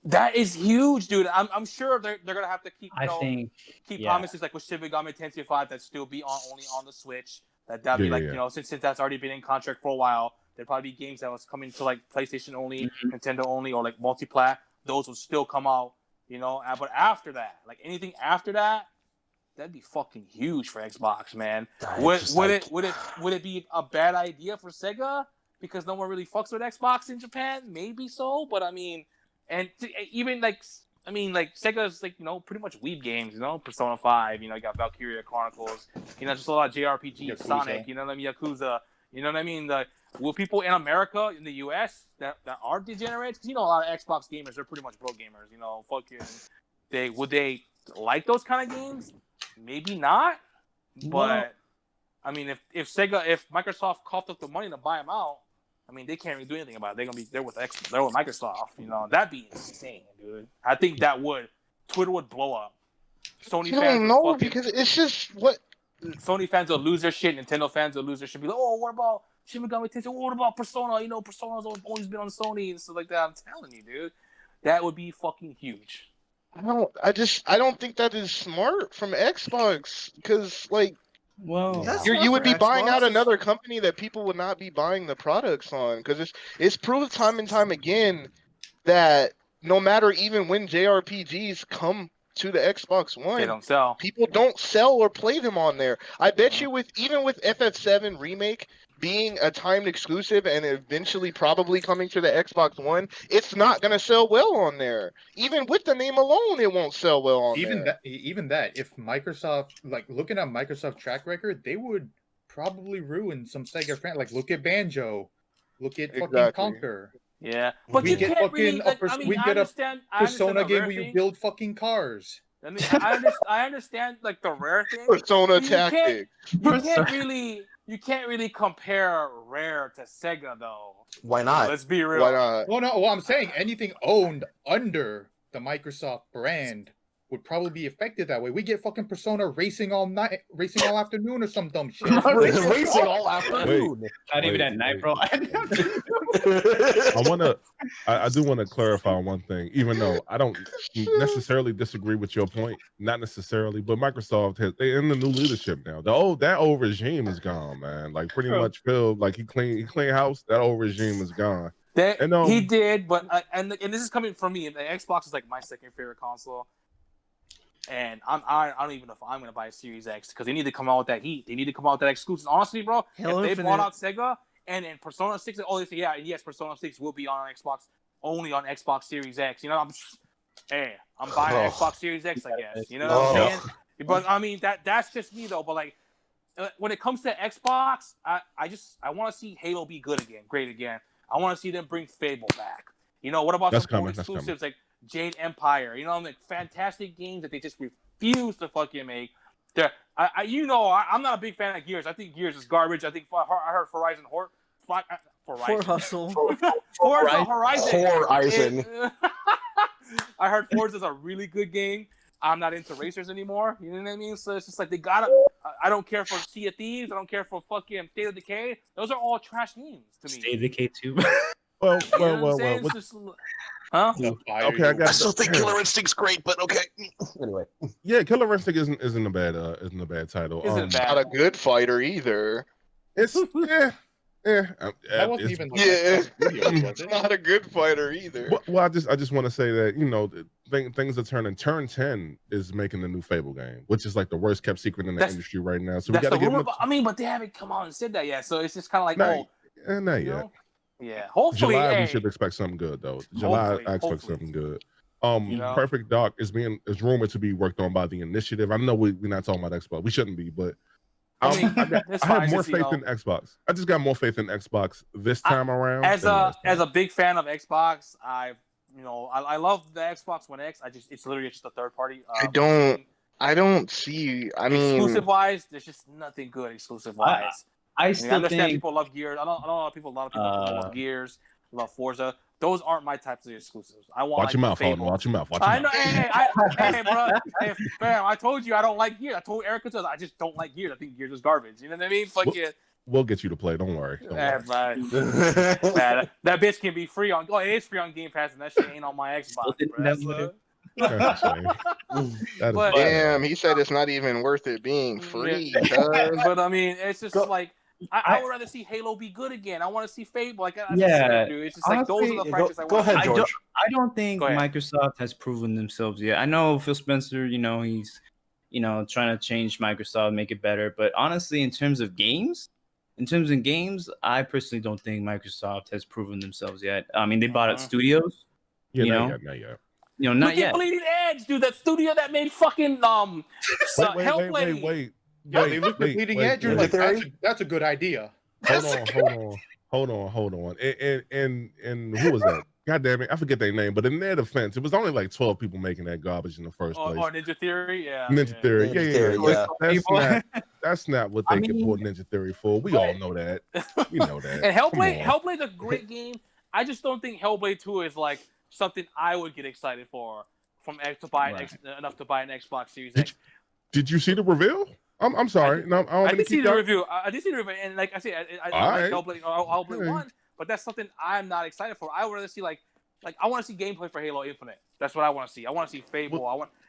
that is huge, dude. I'm sure they're gonna have to keep keep promises like with Shin Megami Tensei 5 that still be only on the Switch. That'd be since that's already been in contract for a while. There'd probably be games that was coming to like PlayStation only, Nintendo only, or like multi-plat. Those would still come out, But after that, like anything after that, that'd be fucking huge for Xbox, man. Would it be a bad idea for Sega because no one really fucks with Xbox in Japan? Maybe so, but I mean, even like Sega's like pretty much weeb games, Persona 5, you got Valkyria Chronicles, just a lot of JRPGs, Yakuza. Sonic, Yakuza, you know what I mean? Will people in America, in the US, that are degenerates, because a lot of Xbox gamers, they're pretty much pro gamers, would they like those kind of games? Maybe not, but I mean, if Microsoft coughed up the money to buy them out, I mean, they can't really do anything about it. They're with Microsoft, that'd be insane, dude. I think Twitter would blow up. Sony I fans don't know because it's just what Sony fans will lose their shit. Nintendo fans will lose their shit. Be like, oh, what about Shin Megami Tensei? What about Persona? Persona's always been on Sony and stuff like that. I'm telling you, dude, that would be fucking huge. I don't think that is smart from Xbox because you would be buying out another company that people would not be buying the products on because it's proved time and time again that no matter even when JRPGs come to the Xbox One, they don't sell. People don't sell or play them on there. I bet you even with FF7 Remake being a timed exclusive and eventually probably coming to the Xbox One, it's not going to sell well on there. Even with the name alone, it won't sell well on there. Even that, if Microsoft, looking at Microsoft's track record, they would probably ruin some Sega fans. Like, look at Banjo. Look at fucking Conquer. Yeah, but we you get can't fucking really. we get a Persona game where thing. you build fucking cars. I mean, I understand like the Rare thing. Persona Tactics. You can't really compare Rare to Sega though. Why not? Let's be real. Why not? Well, I'm saying anything owned under the Microsoft brand would probably be affected that way. We get fucking Persona racing all night, racing all afternoon, or some dumb shit. Racing all afternoon. Not even at night, bro. I do want to clarify one thing, even though I don't necessarily disagree with your point, not necessarily, but Microsoft they're in the new leadership now. That old regime is gone, man. Like pretty much Phil, like he clean house. That old regime is gone. He did, but and this is coming from me. The Xbox is like my second favorite console. And I don't even know if I'm gonna buy a Series X because they need to come out with that heat. They need to come out with that exclusive. Honestly, bro, if they bought out Sega and Persona 6, they say yes, Persona 6 will be on Xbox, only on Xbox Series X. I'm buying an Xbox Series X, I guess. You know what I'm saying? But I mean that's just me though. But like when it comes to Xbox, I want to see Halo be good again, great again. I want to see them bring Fable back. What about some exclusives like Jade Empire, like fantastic games that they just refuse to fucking make. I'm not a big fan of Gears. I think Gears is garbage. I think I heard Horizon. I heard Forza's a really good game. I'm not into racers anymore. You know what I mean? So it's just like they gotta. I don't care for Sea of Thieves. I don't care for fucking State of Decay. Those are all trash games to me. State of Decay 2. Well. Huh? Okay, I still think Killer Instinct's great, but okay. Anyway. Yeah, Killer Instinct isn't a bad title. Isn't bad. Not a good fighter either. It's That wasn't even. It's not a good fighter either. Well, I just want to say that things are turning. Turn 10 is making the new Fable game, which is like the worst kept secret in the industry right now. So we got to give them. But they haven't come out and said that yet. So it's just kind of like not yet. Yeah, hopefully. July, we should expect something good though. July, I expect something good. You know? Perfect Dark is rumored to be worked on by the Initiative. I know we're not talking about Xbox. We shouldn't be, but I mean, I have more faith in Xbox. I just got more faith in Xbox this time around. As than last time. a big fan of Xbox, I love the Xbox One X. It's literally just a third party. I don't see. I mean, exclusive wise, there's just nothing good exclusive wise. I I understand think people love Gears. I know a lot of people love Gears, love Forza. Those aren't my types of exclusives. I want watch your mouth, Fable. Watch your mouth. Watch your I know. mouth. Hey, bro. Hey, fam, I told you I don't like Gears. I told Erica I just don't like Gears. I think Gears is garbage. You know what I mean? Fuck yeah. We'll get you to play. Don't worry. Man, that bitch can be free on. Oh, it is free on Game Pass, and that shit ain't on my Xbox. Bro. That's a shame. That is But- bad. damn, he said it's not even worth it being free. cuz. But I mean, it's just like I would rather see Halo be good again. I want to see Fable. Like, I just Yeah, said, dude. It's just like those are the franchises I want. Go ahead, I George. don't think Go ahead. Microsoft has proven themselves yet. I know Phil Spencer, he's trying to change Microsoft, make it better. But honestly, in terms of games, I personally don't think Microsoft has proven themselves yet. I mean, they bought out studios. Yeah, you not know? yet, not yet. Not Look yet. at Bleeding Edge, dude. That studio that made fucking Hellblade. Yeah, they looked at Bleeding Edge. You're like, that's a good idea. Hold on. And who was that? God damn it, I forget their name. But in their defense, it was only like 12 people making that garbage in the first place. Or Ninja Theory, yeah. Ninja Theory, yeah. That's not what they can pull Ninja Theory for. We all know that. We know that. And Come on. Hellblade's a great game. I just don't think Hellblade 2 is like something I would get excited for enough to buy an Xbox Series X. Did you see the reveal? I'm sorry. I did see the review. I did see the review, and like I said, I like Hellblade 1, but that's something I'm not excited for. I would rather see like I want to see gameplay for Halo Infinite. That's what I want to see. I want to see Fable.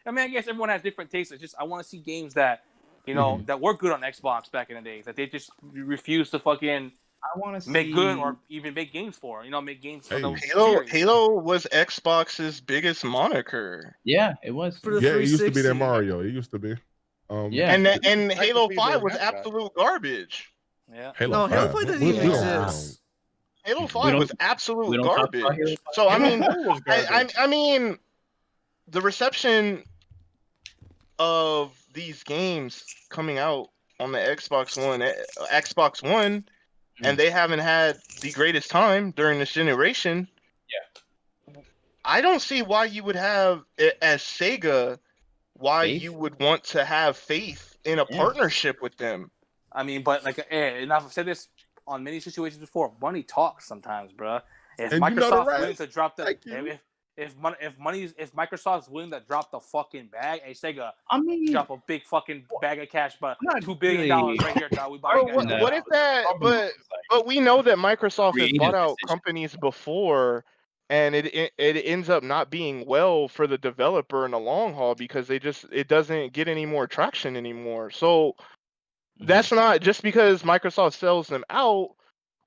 I guess everyone has different tastes. It's just I want to see games that that were good on Xbox back in the days that they just refuse to fucking I want to make good or even make games for. Make games for those Halo series. Halo was Xbox's biggest moniker. Yeah, it was. For the Yeah, it used to be 360. that Mario. It used to be. Yeah. And Halo be 5 really was nice, guys. absolute garbage. Yeah. No, Halo 5 didn't even exist. Halo We 5 don't- was we absolute don't talk about garbage. Halo 5. So I mean, Halo 4 was garbage. I mean, the reception of these games coming out on the Xbox One, and they haven't had the greatest time during this generation. Yeah. I don't see why you would have as Sega, Faith? you would want to have faith in a Yeah. partnership with them. I mean, but and I've said this on many situations before. Money talks sometimes, bro. If And you know the Microsoft's willing rest. to drop the Thank you. if Microsoft's willing to drop the fucking bag, hey Sega, I mean, drop a big fucking bag of cash, but Not $2 billion really. right here, dog. We buy Bro, you what, guys. what if that? But we know that Microsoft has Creative bought out decision. companies before, and it ends up not being well for the developer in the long haul because it doesn't get any more traction anymore. So that's not just because Microsoft sells them out.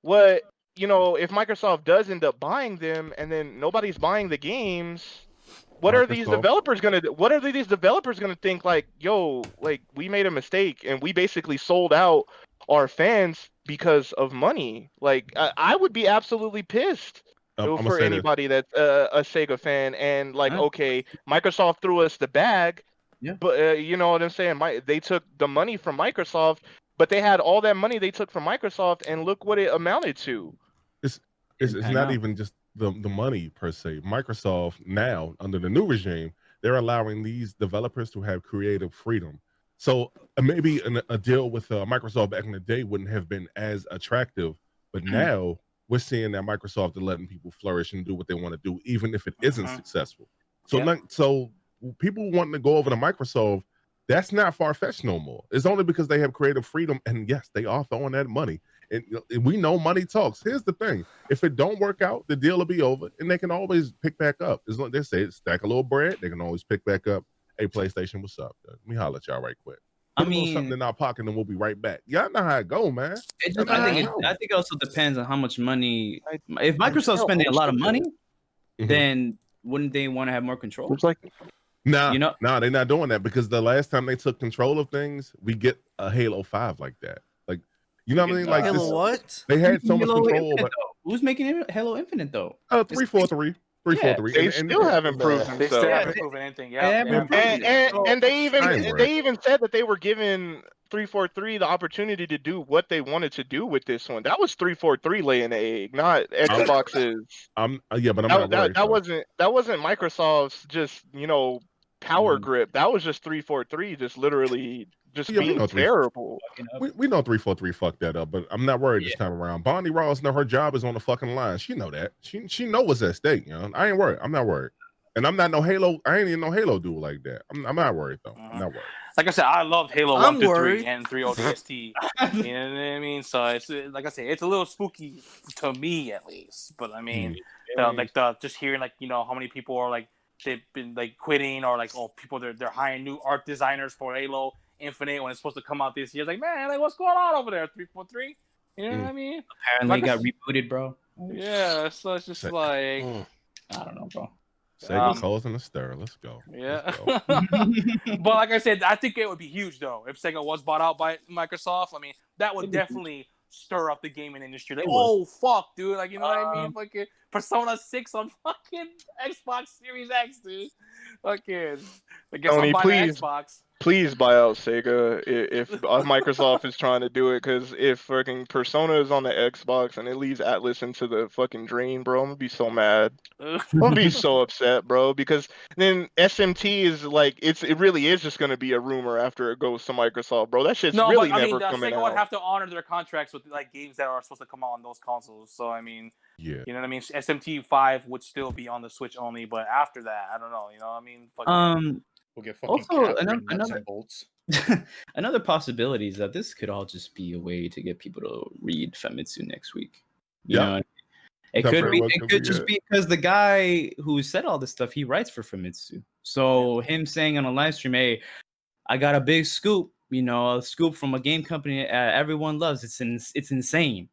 What if Microsoft does end up buying them and then nobody's buying the games? What are these Microsoft. developers gonna do? What are these developers gonna think? Like, yo, like we made a mistake and we basically sold out our fans because of money. Like, I would be absolutely pissed I'm gonna for say this. anybody that's a Sega fan and like, Yeah. okay, Microsoft threw us the bag, Yeah. but you know what I'm saying? They took the money from Microsoft, but they had all that money they took from Microsoft, and look what it amounted to. It's I not know. even just the money per se. Microsoft now, under the new regime, they're allowing these developers to have creative freedom. So maybe a deal with Microsoft back in the day wouldn't have been as attractive, but now we're seeing that Microsoft is letting people flourish and do what they want to do, even if it isn't successful. So, Yeah. so people wanting to go over to Microsoft, that's not far-fetched no more. It's only because they have creative freedom, and yes, they are throwing that money. And we know money talks. Here's the thing: if it don't work out, the deal will be over, and they can always pick back up. As long as they say stack a little bread, they can always pick back up. Hey, PlayStation, what's up? Let me holler at y'all right quick. I Put a little something mean, in our pocket, and we'll be right back. Y'all know how it go, man. it just, I I think know. it also depends on how much money. If Microsoft's spending a lot of money, Mhm. then wouldn't they want to have more control? It's like, Nah, You know- they're not doing that because the last time they took control of things, we get a Halo 5 like that. Like, you know what I mean? Like Halo this, what? they had so much Halo control, Infinite, but though. Who's making Halo Infinite though? 343. 343. They still haven't proved They still themselves. haven't proven anything. they Yeah, haven't And they Fine, bro. even said that they were giving 343 the opportunity to do what they wanted to do with this one. That was 343 laying the egg, not Xbox's. Yeah, but I'm not worried. That wasn't Microsoft's just power grip. That was just 343 just literally just Yeah, we being know terrible. We know 343 fucked that up, but I'm not worried this time around. Bonnie Ross know her job is on the fucking line. She know that. She know what's at stake. I ain't worried. I'm not worried. And I'm not no Halo. I ain't even no Halo dude like that. I'm not worried though. I'm not worried. Like I said, I love Halo I'm 1 through worried. 3 and 3 ODST. You know what I mean? So it's like I say, it's a little spooky to me at least. But I mean, just hearing how many people are like they've been like quitting or like people they're hiring new art designers for Halo Infinite when it's supposed to come out this year. It's like, man, like what's going on over there? 343. You know what I mean? Apparently, it got rebooted, bro. Yeah, so it's just like I don't know, bro. Sega causing a stir. Let's go. Yeah. Let's go. But like I said, I think it would be huge though if Sega was bought out by Microsoft. I mean, that would definitely stir up the gaming industry. Like, oh fuck, dude! Like, you know what I mean? Fucking Persona 6 on fucking Xbox Series X, dude. Fucking. I guess Tony, I'm buying please. Xbox. Please buy out Sega if Microsoft is trying to do it, because if fucking Persona is on the Xbox and it leaves Atlas into the fucking drain, bro, I'm gonna be so mad. I'm gonna be so upset, bro, because then SMT is like it really is just gonna be a rumor after it goes to Microsoft, bro. That shit's really but I never mean, coming Sega out. would have to honor their contracts with like games that are supposed to come out on those consoles. So I mean, Yeah. you know what I mean? SMT 5 would still be on the Switch only, but after that, I don't know. You know what I mean? Fucking, We'll get fucking Also, Catherine nuts and bolts. another possibility is that this could all just be a way to get people to read Famitsu next week. You Yeah. know, it That could very be. well It could could be just it. be because the guy who said all this stuff, he writes for Famitsu. So him saying on a live stream, "Hey, I got a big scoop. A scoop from a game company everyone loves. It's insane."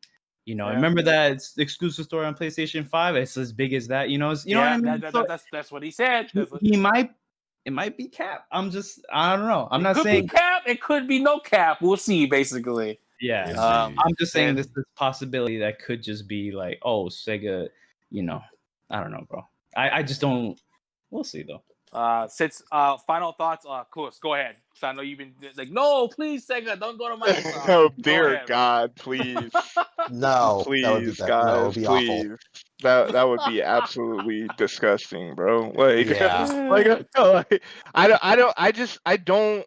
Yeah. Remember that it's the exclusive story on PlayStation 5? It's as big as that. You know what I mean? That's what he said. It might be cap. I don't know. I'm not could saying be cap. It could be no cap. We'll see. Basically, yeah. Indeed. I'm just saying and- this possibility that could just be like, oh, Sega. I don't know, bro. I just don't. We'll see though. Since final thoughts, Kuz, go ahead. So I know you've been like, no, please, Sega, don't go to Microsoft. Oh Go dear ahead, God, please, No, please, that would be bad. guys, No, it would be please. awful. That would be absolutely disgusting, bro. Like, Yeah. I don't.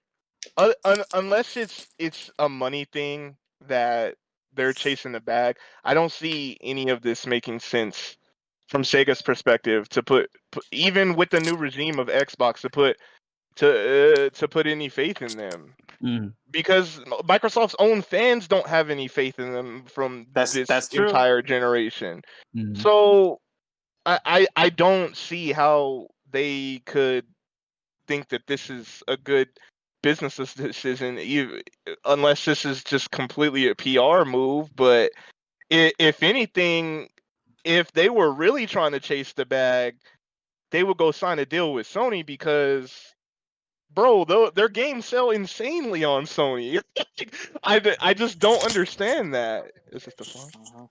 Unless it's a money thing that they're chasing the bag, I don't see any of this making sense from Sega's perspective to put even with the new regime of Xbox to put any faith in them. Because Microsoft's own fans don't have any faith in them from That's this true. entire generation. Mhm. So I don't see how they could think that this is a good business decision, unless this is just completely a PR move. But if anything, if they were really trying to chase the bag, they would go sign a deal with Sony because, bro, their games sell insanely on Sony. I just don't understand that. Is this the phone? Uh-huh.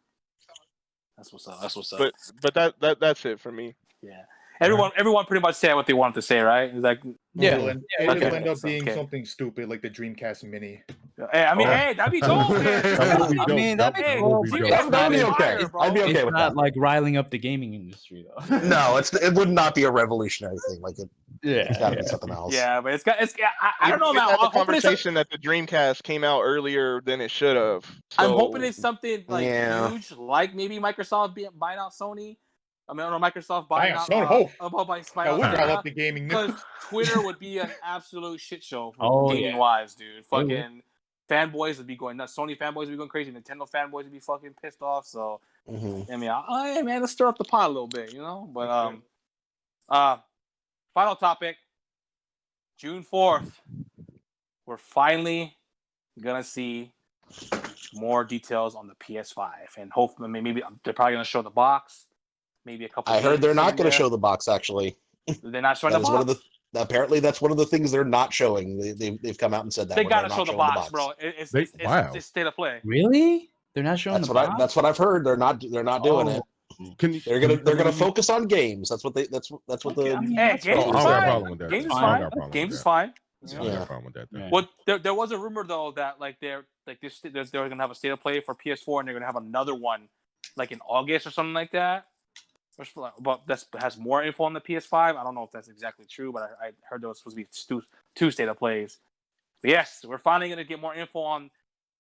That's what's up. That's what's up. But that's it for me. Yeah. Everyone pretty much said what they wanted to say, right? It's like, It'll end okay. up being Okay. something stupid like the Dreamcast Mini. hey, I mean, hey, that'd be dope, man. That would be I dope. mean, That that'd be would cool. be Jimmy, dope. That would be fire, okay. bro. I'd be okay It's with not that. like riling up the gaming industry though. No, it would not be a revolutionary thing. Like it's got to be yeah. something else. Yeah, but I don't know, We man. had the I'm hoping it's conversation that the Dreamcast came out earlier than it should have. I'm hoping it's something like Yeah. huge, like maybe Microsoft buying out Sony. I mean, or Microsoft buying out Sony. buying That would out rile Sony. up the gaming Because news. Twitter would be an absolute shit show for Oh, gaming yeah. wise, dude. would. Fucking fanboys would be going nuts. Sony fanboys would be going crazy. Nintendo fanboys would be fucking pissed off. So Mhm. I mean, hey man, let's stir up the pot a little bit, you know. But final topic, June 4th. We're finally gonna see more details on the PS5, and hopefully, maybe they're probably gonna show the box. Maybe a couple. I heard they're games not in going to there. show the box. Actually, They're not showing that the is box. one of the. Apparently, that's one of the things they're not showing. They've come out and said that They where gotta they're show not the showing box, bro. Wow. It's state of play. Really? They're not showing That's the what box? that's what I've heard. They're not doing it. Can you? They're gonna focus on games. That's what Okay, the. I mean, Hey, that's Games I is don't fine. got a fine. problem with that. Games is I don't fine. got a problem Games with is that. fine. I don't got a problem with that. Yeah. Well, there was a rumor though that like they're gonna have a state of play for PS4 and they're gonna have another one like in August or something like that. But that has more info on the PS5. I don't know if that's exactly true, but I heard there was supposed to be two state of plays. But yes, we're finally gonna get more info on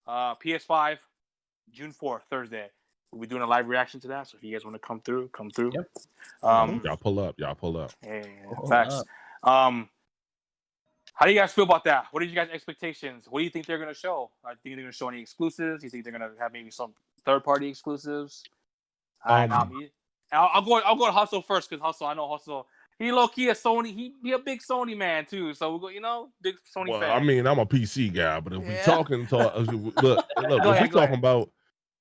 PS5 June 4th, Thursday. We'll be doing a live reaction to that. So if you guys want to come through, come through. Yep. Y'all pull up. Y'all pull up. Hey, Hold facts. up. How do you guys feel about that? What are you guys' expectations? What do you think they're gonna show? I think they're gonna show any exclusives. You think they're gonna have maybe some third-party exclusives? I'll go to Hustle first because Hustle, I know Hustle. He low key a Sony. He a big Sony man too. So we go, big Sony Well, fan. I mean, I'm a PC guy, but if we Yeah. talking to look, if we ahead. talking about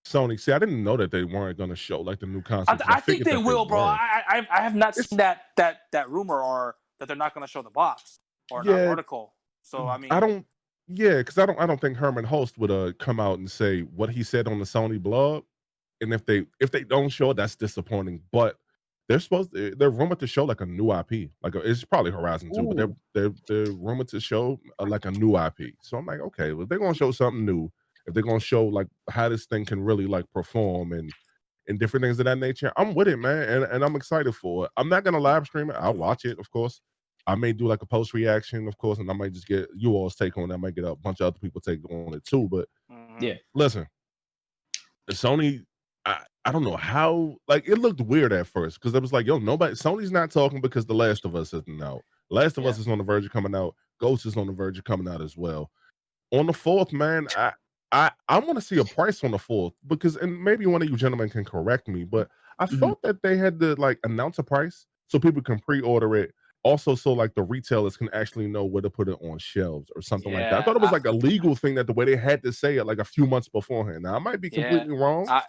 Sony, see, I didn't know that they weren't gonna show like the new console. I think they will, bro. were. I have not seen that rumor or that they're not gonna show the box or Yeah. an article. So I mean, I don't. Yeah, because I don't think Herman Host would come out and say what he said on the Sony blog. And if they don't show it, that's disappointing. But they're rumored to show like a new IP. It's probably Horizon 2, but they're rumored to show like a new IP. So I'm like, okay, well, if they're gonna show something new, if they're gonna show like how this thing can really like perform and different things of that nature, I'm with it, man, and I'm excited for it. I'm not gonna live stream it. I'll watch it, of course. I may do like a post reaction, of course, and I might just get you all's take on it. I might get a bunch of other people take on it too. But Yeah. listen, Sony, I don't know how, like, it looked weird at first because it was like, yo, Sony's not talking because The Last of Us isn't out. Last of Us is on the verge of coming out. Ghost is on the verge of coming out as well. On the 4th, man, I want to see a price on the 4th because, and maybe one of you gentlemen can correct me, but I thought that they had to like announce a price so people can pre-order it. Also, so like the retailers can actually know where to put it on shelves or something like that. I Yeah, thought it was like a legal thing that the way they had to say it like a few months beforehand. Now I might be completely wrong. I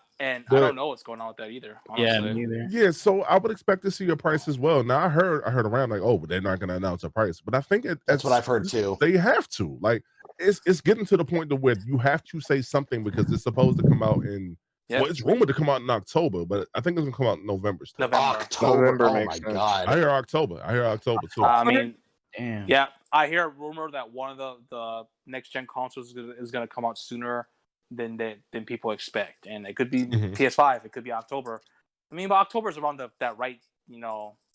but- don't know what's going on with that either. Yeah, Honestly. me neither. Yeah, so I would expect to see a price as well. Now I heard around like, oh, but they're not going to announce a price. But I think That's what I've heard too. They have to. Like, it's getting to the point to where you have to say something because it's supposed to come out in. Yeah. Well, it's rumored to come out in October, but I think it's gonna come out in November. Still. October. November Oh my makes sense. god. I hear October too. I mean, Damn. yeah, I hear a rumor that one of the next gen consoles is going to come out sooner than people expect, and it could be PS5, it could be October. I mean, but October is around that right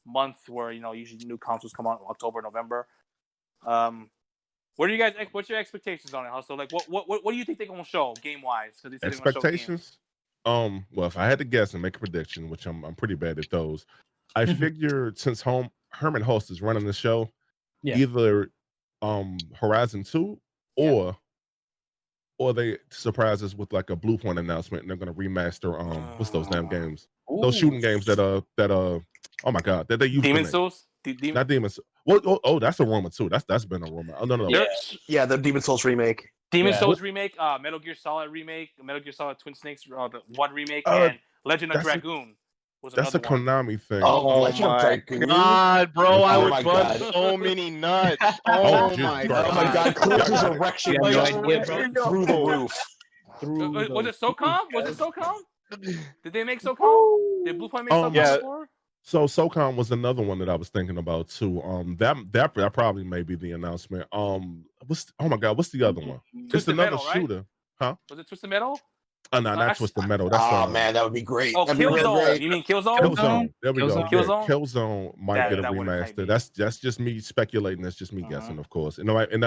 month where usually new consoles come out in October, November. What do you guys? What's your expectations on it, Hustle? Like, what do you think they're going to show game wise? Expectations. Well, if I had to guess and make a prediction, which I'm pretty bad at those, I figured since Herman Host is running the show, either Horizon 2 or they surprise us with like a Bluepoint announcement and they're gonna remaster what's those damn games? Those shooting games that oh my god, that they use Demon Souls? Not Demon Souls. Well, that's a rumor too. That's been a rumor. Oh no. Yeah, the Demon Souls remake. Demon Souls remake, Metal Gear Solid remake, Metal Gear Solid Twin Snakes, the one remake, and Legend of Dragoon was that's a another one. Konami thing. Oh, Oh my god, bro! I Oh would my bust God. so many nuts. Oh, Oh my Jesus god! Oh my god, Cliff's erection You have no just idea, went bro. through the roof. Was it SOCOM? Was it SOCOM? Did they make SOCOM? Did Bluepoint make SOCOM yeah. before? So SOCOM was another one that I was thinking about too. That probably may be the announcement. Oh my god, what's the other one? It's Twisted another Metal, right? shooter. Huh? Was it Twisted Metal? Oh no, not Twisted Metal. That's Oh man, that would be great. Oh, That'd be real Killzone. great. You mean Killzone? Killzone. There we go. Killzone. Yeah, Killzone? Killzone might get a That one might be. remaster. That's just me speculating. That's just me guessing, of course. And it wouldn't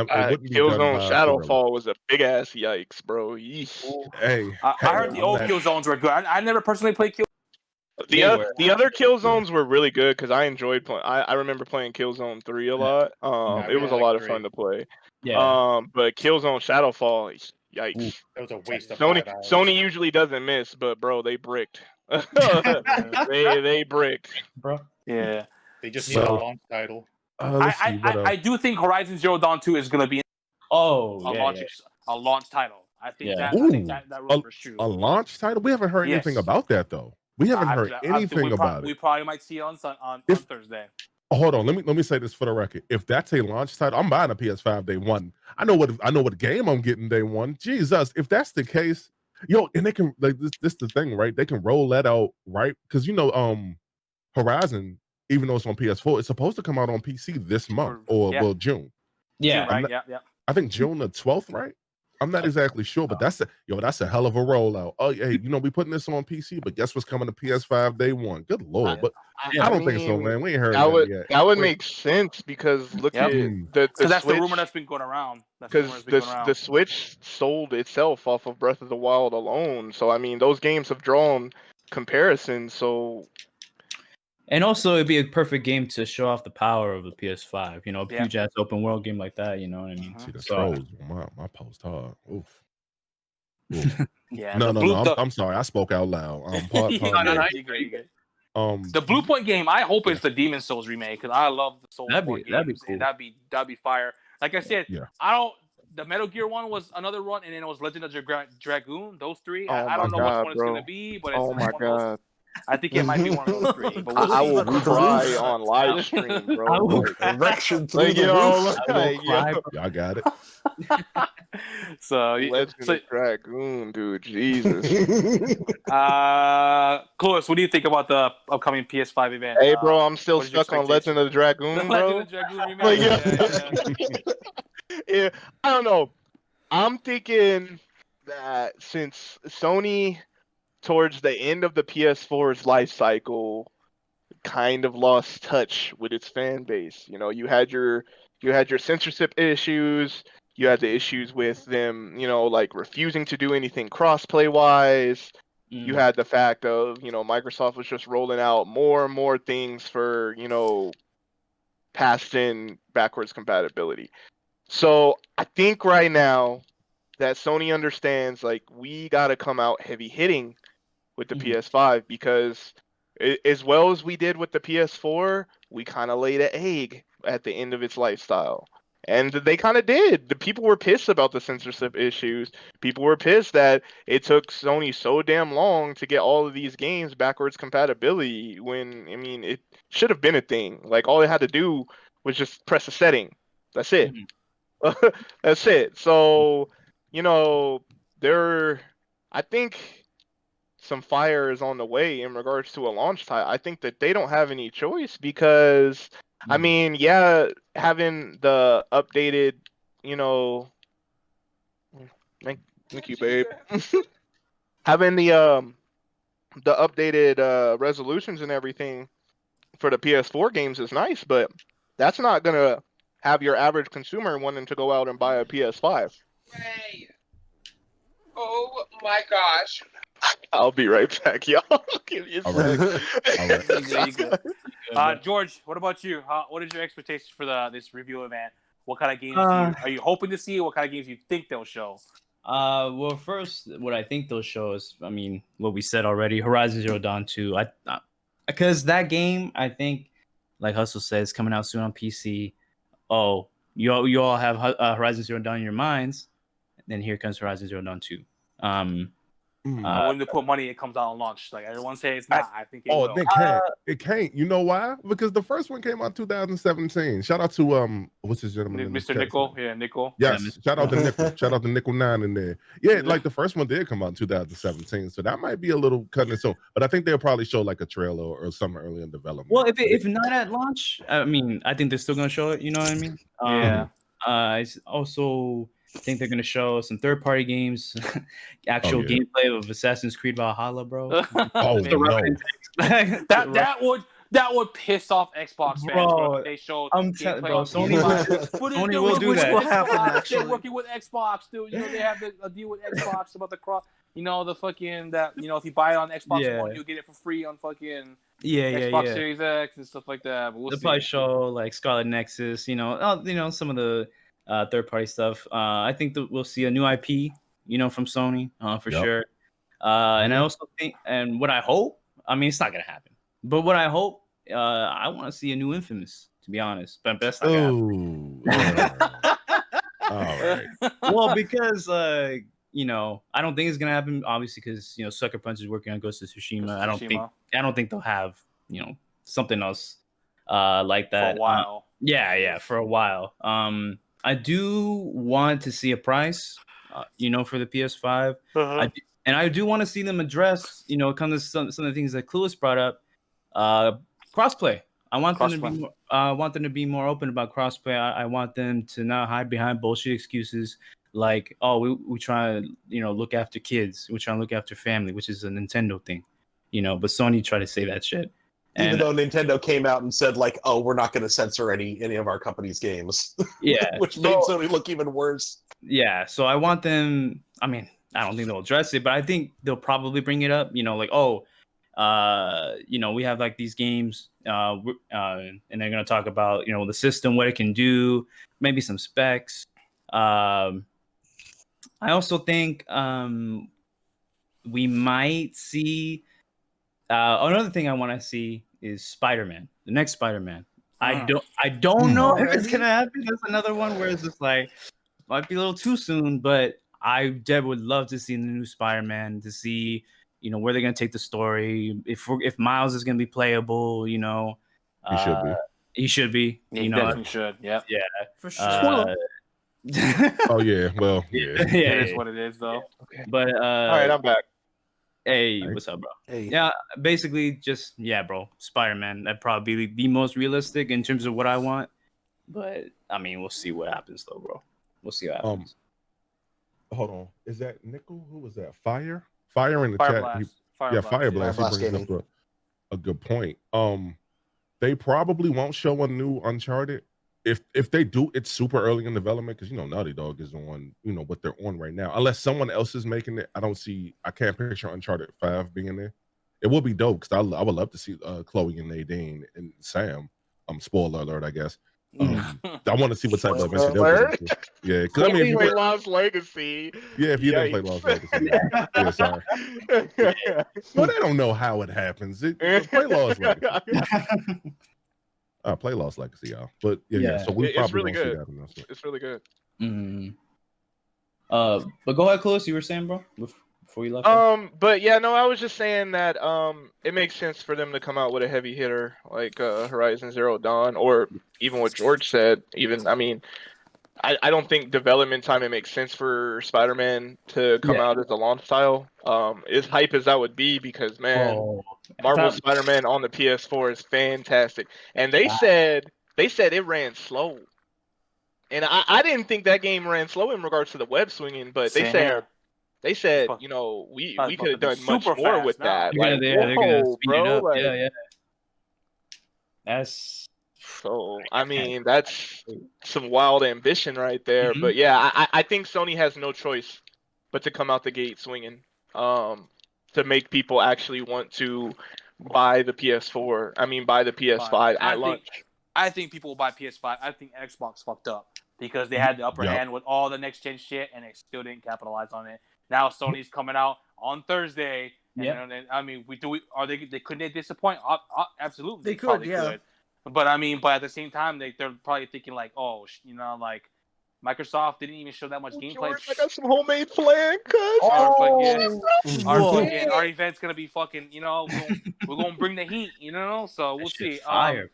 be Killzone done by Shadowfall was a big ass yikes, bro. Yeesh. Hey, I heard the old Killzones were good. I never personally played Killzone. The other Killzones were really good because I enjoyed playing. I remember playing Killzone 3 a lot. I It was a really lot like of fun to play. Yeah. But Killzone Shadowfall, yikes. That was a waste of Sony 5 hours. Sony usually doesn't miss, but bro, they bricked. they bricked. Bro. Yeah. They just need So- a launch title. let's see what I do think Horizon Zero Dawn 2 is going to be Oh, a launch title. I think Yeah. that rumor's true. a launch title. We haven't heard anything Yes. about that though. We haven't heard anything about We it. probably might see it on If- Thursday. Hold on, let me say this for the record. If that's a launch title, I'm buying a PS5 day one. I know what game I'm getting day one. Jesus, if that's the case, Yo, and they can like this the thing, right? They can roll that out, right? Because Horizon, even though it's on PS4, it's supposed to come out on PC this month or Yeah. well June. Yeah, June, right? not- Yeah. I think June the 12th, right? I'm not exactly sure, but that's a hell of a rollout. Oh, hey, we putting this on PC, but guess what's coming to PS5 day one? Good lord, but I don't think so, mean, man. We ain't heard That that would yet. that would Wait. make sense because look Yep. at Mm. the Because that's Switch. the rumor that's been going around. That's the rumor Because that's been going around. the Switch sold itself off of Breath of the Wild alone, so I mean those games have drawn comparisons. So and also it'd be a perfect game to show off the power of the PS5. You know, a Yeah. huge ass open world game like that. You know what I mean? See the So- trolls. My post hard. Oof. Oof. Yeah. No, the no, Blue, no. the- I'm sorry. I spoke out loud. Yeah, Pardon me. you good, you good. Um, The Blue Point game, I hope it's the Demon Souls remake because I love the Souls That'd 4 be- games. that'd be And cool. that'd be fire. Like I said, Yeah. The Metal Gear one was another one, and then it was Legend of Dragoon. Those three. Oh I don't my know God, which one it's bro. gonna be, but it's oh my one of those. god, I think it might be one of those three. But we'll I see. will Through the cry roof. on live stream, bro. I will Like, Erection through like the yo, roof. I will like, cry, yo. y'all got it. So, Legend so of Dragoon, dude. Jesus. Clovis, what do you think about the upcoming PS5 event? Hey, bro, I'm still what is your stuck on Legend of the Dragoon, Legend bro. of Dragoon remake. Like, yeah. Yeah, I don't know. I'm thinking that since Sony, towards the end of the PS4's life cycle, kind of lost touch with its fan base. You know, you had your censorship issues. You had the issues with them, like refusing to do anything crossplay wise. You had the fact of, Microsoft was just rolling out more and more things for, past and backwards compatibility. So I think right now that Sony understands, like, we got to come out heavy hitting with the PS5 because as well as we did with the PS4, we kind of laid an egg at the end of its lifestyle. And they kind of did. The people were pissed about the censorship issues. People were pissed that it took Sony so damn long to get all of these games backwards compatibility when, I mean, it should have been a thing. Like, all they had to do was just press a setting. That's it. That's it. So, I think some fire is on the way in regards to a launch title. I think that they don't have any choice because, I mean, yeah, having the updated, thank you, babe. Having the updated resolutions and everything for the PS4 games is nice, but that's not gonna have your average consumer wanting to go out and buy a PS5. Ray. Oh my gosh. I'll be right back, y'all. Give me a All right. sec. All right. You good. George, what about you? What is your expectations for this review event? What kind of games are you hoping to see? What kind of games you think they'll show? Well, first, what I think they'll show is, I mean, what we said already, Horizon Zero Dawn 2. Because that game, I think, like Hustle says, coming out soon on PC. Oh, you all have Horizon Zero Dawn in your minds. Then here comes Horizon Zero Dawn 2. I wanted to put money. It comes out on launch. Like everyone says, it's not. I think it will. It can't. It can't. You know why? Because the first one came out 2017. Shout out to what's his gentleman? in the Mr. chat? Nickel, Nickel. Yes, shout out to Nickel. Shout out to Nickel 9 in there. Yeah, like the first one did come out in 2017, so that might be a little cutting it. So, but I think they'll probably show like a trailer or something early in development. Well, if not at launch, I mean, I think they're still gonna show it. You know what I mean? Yeah. I also think they're gonna show some third-party games, actual gameplay of Assassin's Creed Valhalla, bro. Oh no! That would piss off Xbox fans. Bro, if they showed I'm gameplay bro, on Sony PS5. Sony will do which that. will happen, Xbox, actually. They're working with Xbox, dude. They have a deal with Xbox about the cross. The fucking that. If you buy it on Xbox One, you'll get it for free on fucking Xbox Series X and stuff like that. But we'll They'll see. probably show like Scarlet Nexus, some of the third-party stuff. I think that we'll see a new IP, from Sony, for sure. And I also think, and what I hope, I mean, it's not gonna happen, but what I hope, I want to see a new Infamous, to be honest. But that's not gonna happen. All right. Well, because I don't think it's gonna happen, obviously, because Sucker Punch is working on Ghost of Tsushima. I don't think they'll have something else like that for a while. For a while. I do want to see a price, for the PS5. And I do want to see them address, come to some of the things that Clueless brought up, crossplay. I want them to be more open about crossplay. I want them to not hide behind bullshit excuses like, oh, we try to look after kids, we try to look after family, which is a Nintendo thing, but Sony try to say that shit. Even though Nintendo came out and said like, oh, we're not going to censor any of our company's games. Yeah, which made Sony look even worse. Yeah, so I want them. I mean, I don't think they'll address it, but I think they'll probably bring it up. Like, oh, we have like these games, and they're gonna talk about the system, what it can do, maybe some specs. I also think we might see another thing I want to see is Spider-Man, the next Spider-Man. I don't know if it's gonna happen. That's another one where it's just like might be a little too soon, but I would love to see the new Spider-Man, to see where they're gonna take the story. If Miles is gonna be playable, he should be. He should be. He definitely should. Yep. Yeah, For sure. Oh yeah, well, yeah. It is what it is, though. Okay. But All right, I'm back. Hey, what's up, bro? Hey. Yeah, basically just bro. Spider-Man. That'd probably be the most realistic in terms of what I want. But I mean, we'll see what happens, though, bro. We'll see what happens. Hold on, is that Nickel? Who was that? Fire in the Fire chat. Blast. Fire Blast. He Blast brings up a good point. They probably won't show a new Uncharted. If they do, it's super early in development because Naughty Dog is on what they're on right now. Unless someone else is making it, I can't picture Uncharted 5 being there. It will be dope because I would love to see Chloe and Nadine and Sam. Spoiler alert, I guess. I want to see what type of adventure they'll get into. Yeah, because I mean, if you play Lost Legacy. Yeah, if you didn't play Lost Legacy, yeah, sorry. Well, they don't know how it happens. Play Lost Legacy. Play Lost Legacy, y'all. But yeah. So we probably really won't see good. that in this one. It's really good. Mm-hmm. But go ahead, Close. You were saying, bro, before you left. But yeah, no, I was just saying that it makes sense for them to come out with a heavy hitter like Horizon Zero Dawn, or even what George said. I don't think development time it makes sense for Spider-Man to come out as a launch title. As hype as that would be, because Marvel Spider-Man on the PS4 is fantastic, and they said it ran slow, and I didn't think that game ran slow in regards to the web swinging, but they said we could have done much more with that. Like, they're gonna speed it up. Like, yeah. That's. So I mean, that's some wild ambition right there. Mm-hmm. But yeah, I think Sony has no choice but to come out the gate swinging, to make people actually want to buy the PS4. I mean, buy the PS5 at launch. I think people will buy PS5. I think Xbox fucked up because they had the upper hand with all the next gen shit, and they still didn't capitalize on it. Now Sony's coming out on Thursday. And I mean, could they disappoint? Absolutely, they could. Could. But I mean, at the same time, they're probably thinking like, oh, like Microsoft didn't even show that much gameplay. George, I got some homemade flan, cuz. Our event's gonna be fucking. We're gonna bring the heat. So we'll see. Fire,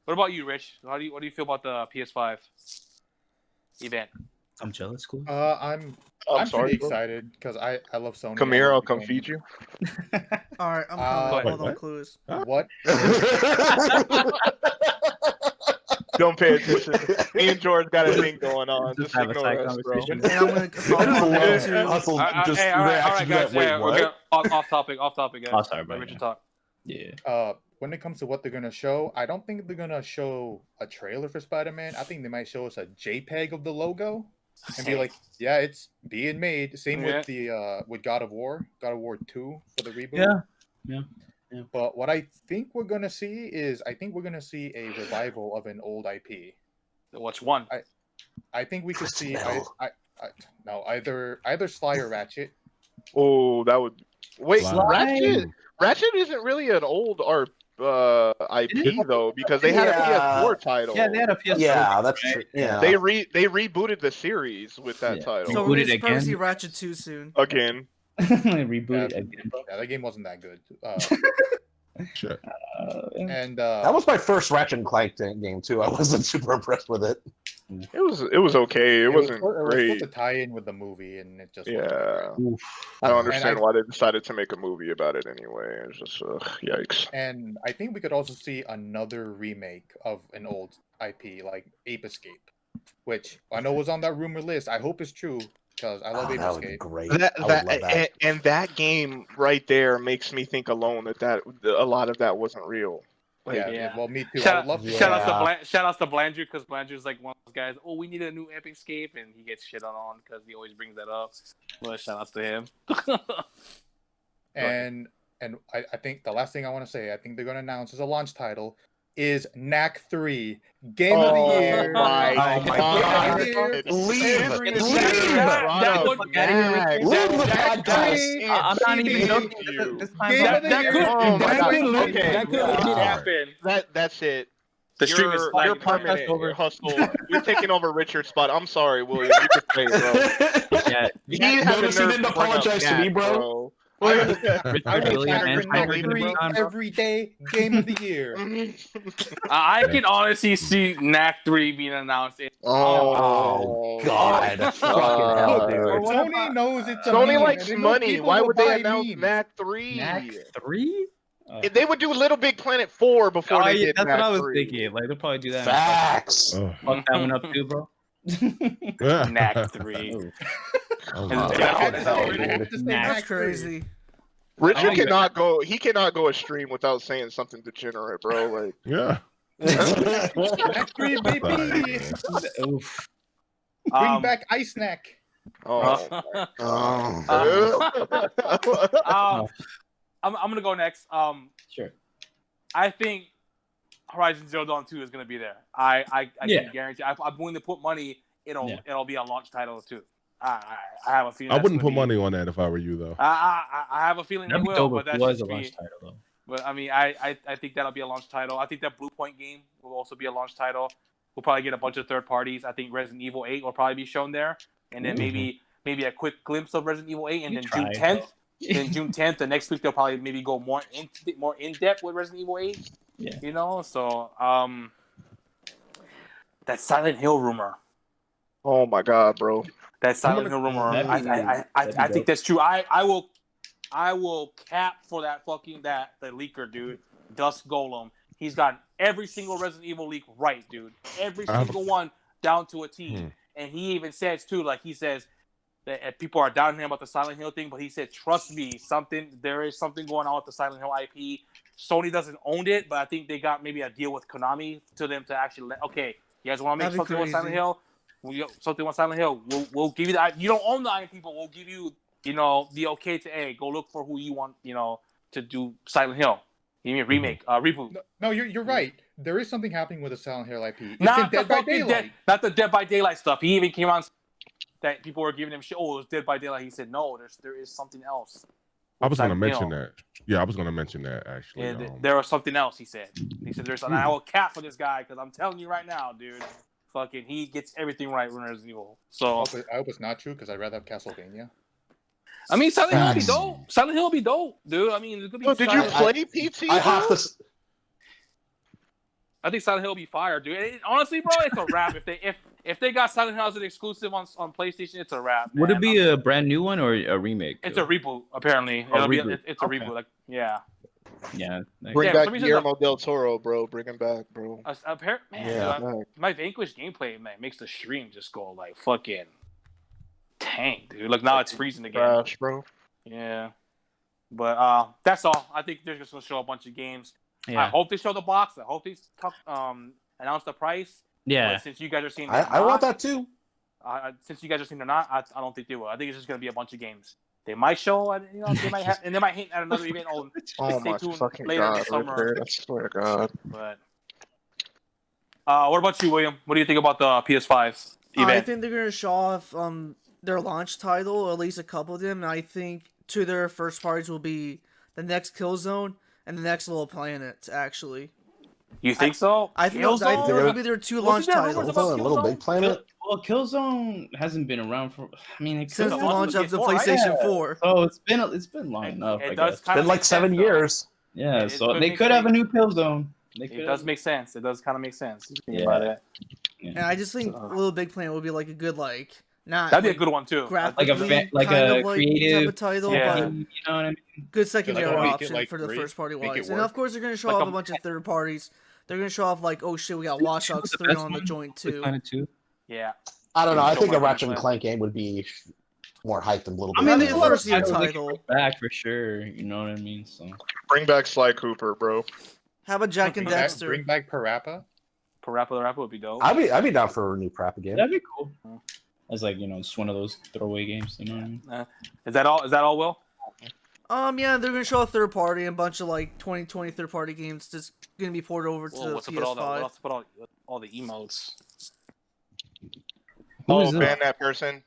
what about you, Rich? What do you feel about the PS5 event? I'm jealous, cool. I'm pretty excited because I love Sony. Come here, I'll come feed you. All right, I'm coming. Hold on, Clues. What? Don't pay attention. Me and George got a thing going on. Just ignore us, bro. And I'm gonna Hustle just all right, guys. Wait, what? Off topic, guys. Oh, sorry, bro. Richard talk. Yeah. When it comes to what they're gonna show, I don't think they're gonna show a trailer for Spider-Man. I think they might show us a JPEG of the logo and be like, "Yeah, it's being made." Same with the with God of War 2 for the reboot. Yeah. But what I think we're gonna see is, I think we're gonna see a revival of an old IP. Which one? I think we could see either Sly or Ratchet. Oh, that would wait. Sly. Ratchet isn't really an old IP though, because they had a PS4 title. Yeah, they had a PS4. Yeah, that's true. Yeah. They rebooted the series with that title. So Reboot we're it gonna again? see Ratchet 2 soon. Again. Reboot it again, bro. Yeah, that game wasn't that good. Sure. And that was my first Ratchet and Clank game too. I wasn't super impressed with it. It was okay. It wasn't it was great. supposed to tie in with the movie, and it just wasn't Yeah. great. I don't understand I- why they decided to make a movie about it anyway. It's just yikes. And I think we could also see another remake of an old IP like Ape Escape, which I know was on that rumor list. I hope it's true because I love Ape that would be Escape. great. That, I would love that. And that game right there makes me think alone that a lot of that wasn't real. Like, Yeah. Well, me too. I Shout, would love to. shout Yeah. outs to Blandrew because Blandrew's like one of those guys. Oh, we need a new Epic Escape, and he gets shit on because he always brings that up. But shout outs to him. And I think the last thing I want to say, I think they're going to announce as a launch title is Knack 3 Game of the Year. my Oh my God. God. Leave. Every Leave. That would- Knack. Leave the Knack podcast. 3 I'm not even TV. joking. you. This time Game I'm- of the that Year. could, Oh my that God. could, Okay. that could legit Wow. happen. That's it. The stream is You're like permanent. over. Hustle. You're taking over Richard's spot. I'm sorry, William. You can say it, bro. Yeah, He Notice had the he nerve didn't to bring up apologize to me, Knack, bro. I will, Richard, I will William, capture and Knack Tiger 3 gonna be on, bro. every day. Game of the Year. I can honestly see Knack 3 being announced. Oh, God. Fucking hell, Look, dude. Sony knows it's a Sony meme, likes and they know money. people Why will would they buy announce memes. Knack 3? Knack 3? If they would do Little Big Planet 4 before they did That's Knack what I was 3. thinking. Like, they'll probably do that. Facts. Oh. Fuck that one up too, bro. Knack 3. Oh, And wow. it's- I had to Yeah, say- I dude. had to say Knack That's Knack 3. crazy. Richard Oh, cannot go. He cannot go a stream without saying something degenerate, bro. Like, Yeah. Knack 3, baby. Oof. Bring back Ice Neck. oh. um, I'm gonna go next. Sure. I think Horizon Zero Dawn 2 is gonna be there. I Yeah. can guarantee. I'm willing to put money. Yeah. It'll be a launch title too. I have a feeling. I that's wouldn't gonna put be- money on that if I were you, though. I have a feeling That'd they be will, dope but if that's it was a just me. launch title, though. But I mean, I think that'll be a launch title. I think that Blue Point game will also be a launch title. We'll probably get a bunch of third parties. I think Resident Evil 8 will probably be shown there, and then maybe a quick glimpse of Resident Evil 8, and You then tried, June 10th. Then June 10th, the next week they'll probably maybe go more in depth with Resident Evil 8. Yeah. You know, so that Silent Hill rumor. Oh my God, bro. That Silent Hill rumor. That'd be I think dope. that's true. I will cap for that the leaker dude, Dusk Golem. He's got every single Resident Evil leak right, dude. Every single one down to a T. And he even says too, like he says that people are doubting him about the Silent Hill thing, but he said, "Trust me, there is something going on with the Silent Hill IP. Sony doesn't own it, but I think they got maybe a deal with Konami to them to actually okay, you guys want to make That'd be something with Silent crazy. Hill? Something with Silent Hill. We'll give you the. You don't own the IP, but we'll give you, the okay to go look for who you want, to do Silent Hill. You mean remake, reboot? No, you're right. There is something happening with the Silent Hill IP. It's in Not the Dead by fucking Daylight. not the Dead by Daylight stuff. He even came on that people were giving him shit. Oh, it was Dead by Daylight. He said no. There is something else. I was going to Silent mention Hill. that. Yeah, I was going to mention that, actually. Yeah, there was something else. He said there's. And I will cap for this guy because I'm telling you right now, dude. Fucking, he gets everything right when Resident Evil. So I hope it's not true because I'd rather have Castlevania. I mean, Silent Hill will be Facts. dope. Silent Hill will be dope, dude. I mean, it's gonna be. Oh, did you Silent- play PT? I have bro? to. I think Silent Hill will be fire, dude. Honestly, bro, it's a wrap. If they got Silent Hill as an exclusive on PlayStation, it's a wrap. Would man. it be a brand new one or a remake? It's a reboot, apparently. Oh, It'll be. reboot. It's a Okay. reboot. Like, yeah. Yeah. Like, Bring Yeah, for back some reason Guillermo del Toro, bro. Bring him back, bro. Man, Yeah. dude, my Vanquish gameplay, man, makes the stream just go like fucking tank, dude. Like now it's freezing again. Trash, bro. Yeah. But that's all. I think they're just gonna show a bunch of games. I yeah. hope they show the box. I hope they announce the price. Yeah. But since you guys are seeing, I want that too. Since you guys are seeing they're not, I don't think they will. I think it's just gonna be a bunch of games. They might show, they might have, and they might hint at another event. Oh stay my tuned fucking later in God, the summer. Richard, I swear to God. But what about you, William? What do you think about the PS5 I event? think they're gonna show off their launch title, or at least a couple of them. And I think two of their first parties will be the next Killzone and the next Little Planet. Actually, You think so? I think Killzone? those will be their two launch Wasn't there rumors titles about Killzone, Little Big Planet. Well, Killzone hasn't been around for. I mean, since the Killzone launch was of the before, right? PlayStation Yeah. 4. So it's been long It- enough. it I does guess. kinda Been like make 7 sense, though. years. Yeah. It So could they make could have a sense. new Killzone. They It could does have- make sense. It does kind of make sense. If you think Yeah. about it. And I just think Little Big Planet would be like a good not That'd be a like, good one too. graphically like kind a of like creative type of title, Yeah. but you know what I mean? good secondary make it, option like, for the great, first party make it wise. And work. of course, they're going to show Like off a- a bunch of third parties. They're going to show off like, oh shit, we got Watch Two of Dogs the 3 best on the ones, joint Little Big too. Planet 2. Yeah. I don't know. I So think a much Ratchet and gameplay. Clank game would be more hyped than Little I Big mean, That'd there's be a a lot of first year titles they can title. bring back for sure. You know what I mean? So Bring back Sly Cooper, bro. How about Jack and Bring back- Dexter? Bring back Parappa. Parappa the Rapper would be dope. I'd be down for a new Parappa game. that'd be cool. As like just one of those throwaway games. You know what I mean? Is that all? Is that all, Will? Yeah, they're gonna show a third party and a bunch of like 2020 third party games that's gonna be ported over to Whoa, what's up with PS5. all the emotes? Who Oh, is ban that?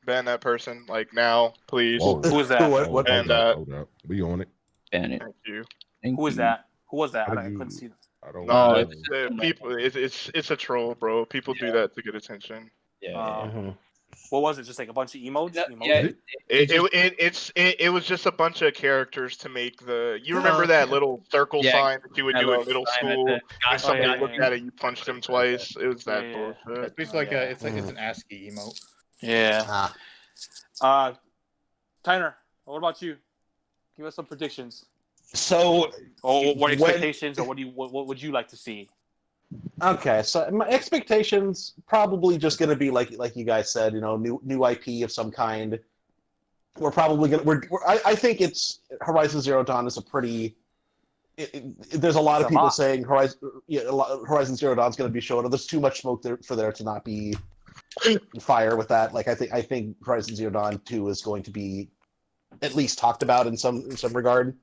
that person, like now, please. Whoa. Who is that? What? What? And, hold up. We on it. Ban it. Thank you. Thank Who is you. that? Who was that? How I do you- couldn't see. I don't No, know. it's people. It's a troll, bro. People do that to get attention. Yeah. Um, What was it? Just like a bunch of emotes? Yeah, Emotes? yeah. It was just a bunch of characters to make the. You remember Oh, that okay. little circle Yeah, sign that you would that do in little middle sign at school? the- When somebody yeah, looked yeah. at it, you punched them twice. It was that Yeah, yeah. bullshit. It's basically like it's an ASCII emote. Yeah. Ah. Tyner, what about you? Give us some predictions. So Or what When- expectations, or what would you like to see? okay, so my expectations probably just going to be like you guys said, new IP of some kind. We're probably gonna. I think it's Horizon Zero Dawn is a pretty. There's a lot It's of a people lot. saying Horizon Zero Dawn is going to be shown. There's too much smoke there for there to not be fire with that. Like I think Horizon Zero Dawn 2 is going to be at least talked about in some regard.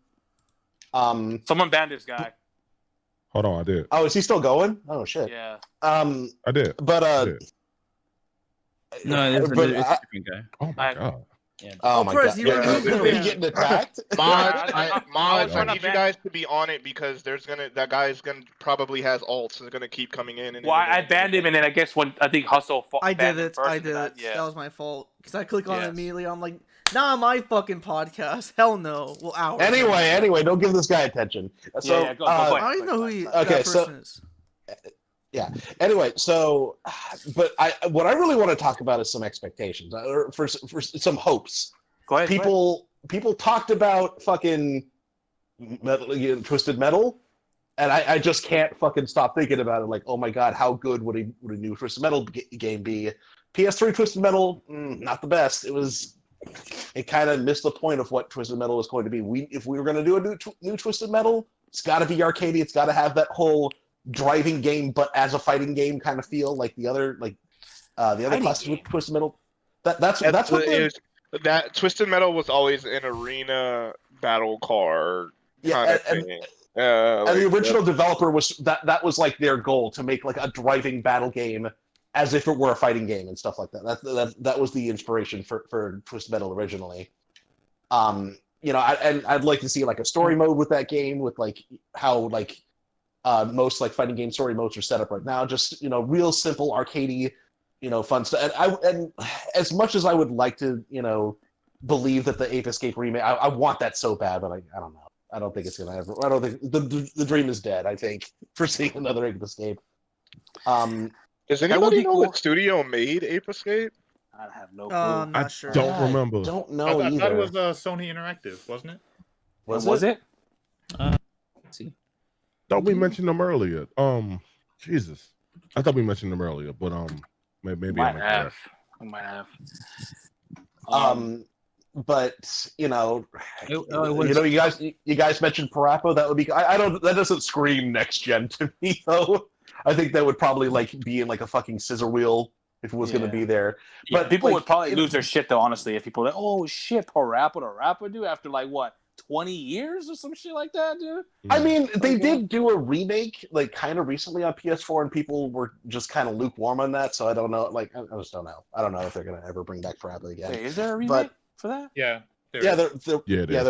Someone banned this guy. Hold on, I did. Oh, is he still going? Oh shit. Yeah. I did. But I did. No, it's a but different guy. Oh my I- god. Yeah. oh my Chris, god, you yeah, removed are the we ban. getting attacked? Mods, I was mods, I trying to need you ban- guys to be on it because that guy's gonna probably has ults and gonna keep coming in. And Well, I banned him, and then I guess when I think Hustle I banned did him it. first, I and did then it. yeah. That was my fault. Because I click on it Yes. immediately. I'm like, nah, my fucking podcast. Hell no. Well, ours. Anyway, don't give this guy attention. So, yeah, go I ahead. don't even know who he, Okay, that so- person is. Anyway, so, but what I really want to talk about is some expectations, or for some hopes. Go ahead. People talked about fucking metal, Twisted Metal, and I just can't fucking stop thinking about it. Like, oh my god, how good would a new Twisted Metal game be? PS3 Twisted Metal, not the best. It kind of missed the point of what Twisted Metal was going to be. If we were going to do a new Twisted Metal, it's got to be arcadey. It's got to have that whole driving game, but as a fighting game kind of feel, like the other Fighting classes with game. Twisted Metal. That's what that Twisted Metal was always an arena battle car kind of and thing. and the original developer was that was like their goal, to make like a driving battle game as if it were a fighting game and stuff like that. That was the inspiration for Twisted Metal originally. I'd like to see like a story mode with that game, with like how like most like fighting game story modes are set up right now. Just real simple arcadey, fun stuff. And as much as I would like to believe that the Ape Escape remake, I want that so bad, but I don't know. I don't think it's gonna ever. I don't think the dream is dead. I think for seeing another Ape Escape. Does would anybody be know cool. what studio made Ape Escape? I have no clue. I'm not I sure. don't remember. Don't I, know I either. thought it was Sony Interactive, wasn't it? Was it? Let's see. Thought we mentioned them earlier. Jesus. I thought we mentioned them earlier, but maybe We might I'm have. incorrect. We might have. But It was- you guys mentioned Parappa. That would be. I don't. That doesn't scream next gen to me though. I think that would probably like be in like a fucking scissor wheel if it was going Yeah. to be there. But But people like, would probably lose their shit though. Honestly, if people are like, oh shit, Parappa the Rapper, dude, after like what 20 years or some shit like that, dude. I mean, they Okay. did do a remake like kind of recently on PS4, and people were just kind of lukewarm on that. So I don't know. Like, I just don't know. I don't know if they're going to ever bring back Parappa again. Wait, is there a remake But- for that? Yeah. Yeah, Yeah, it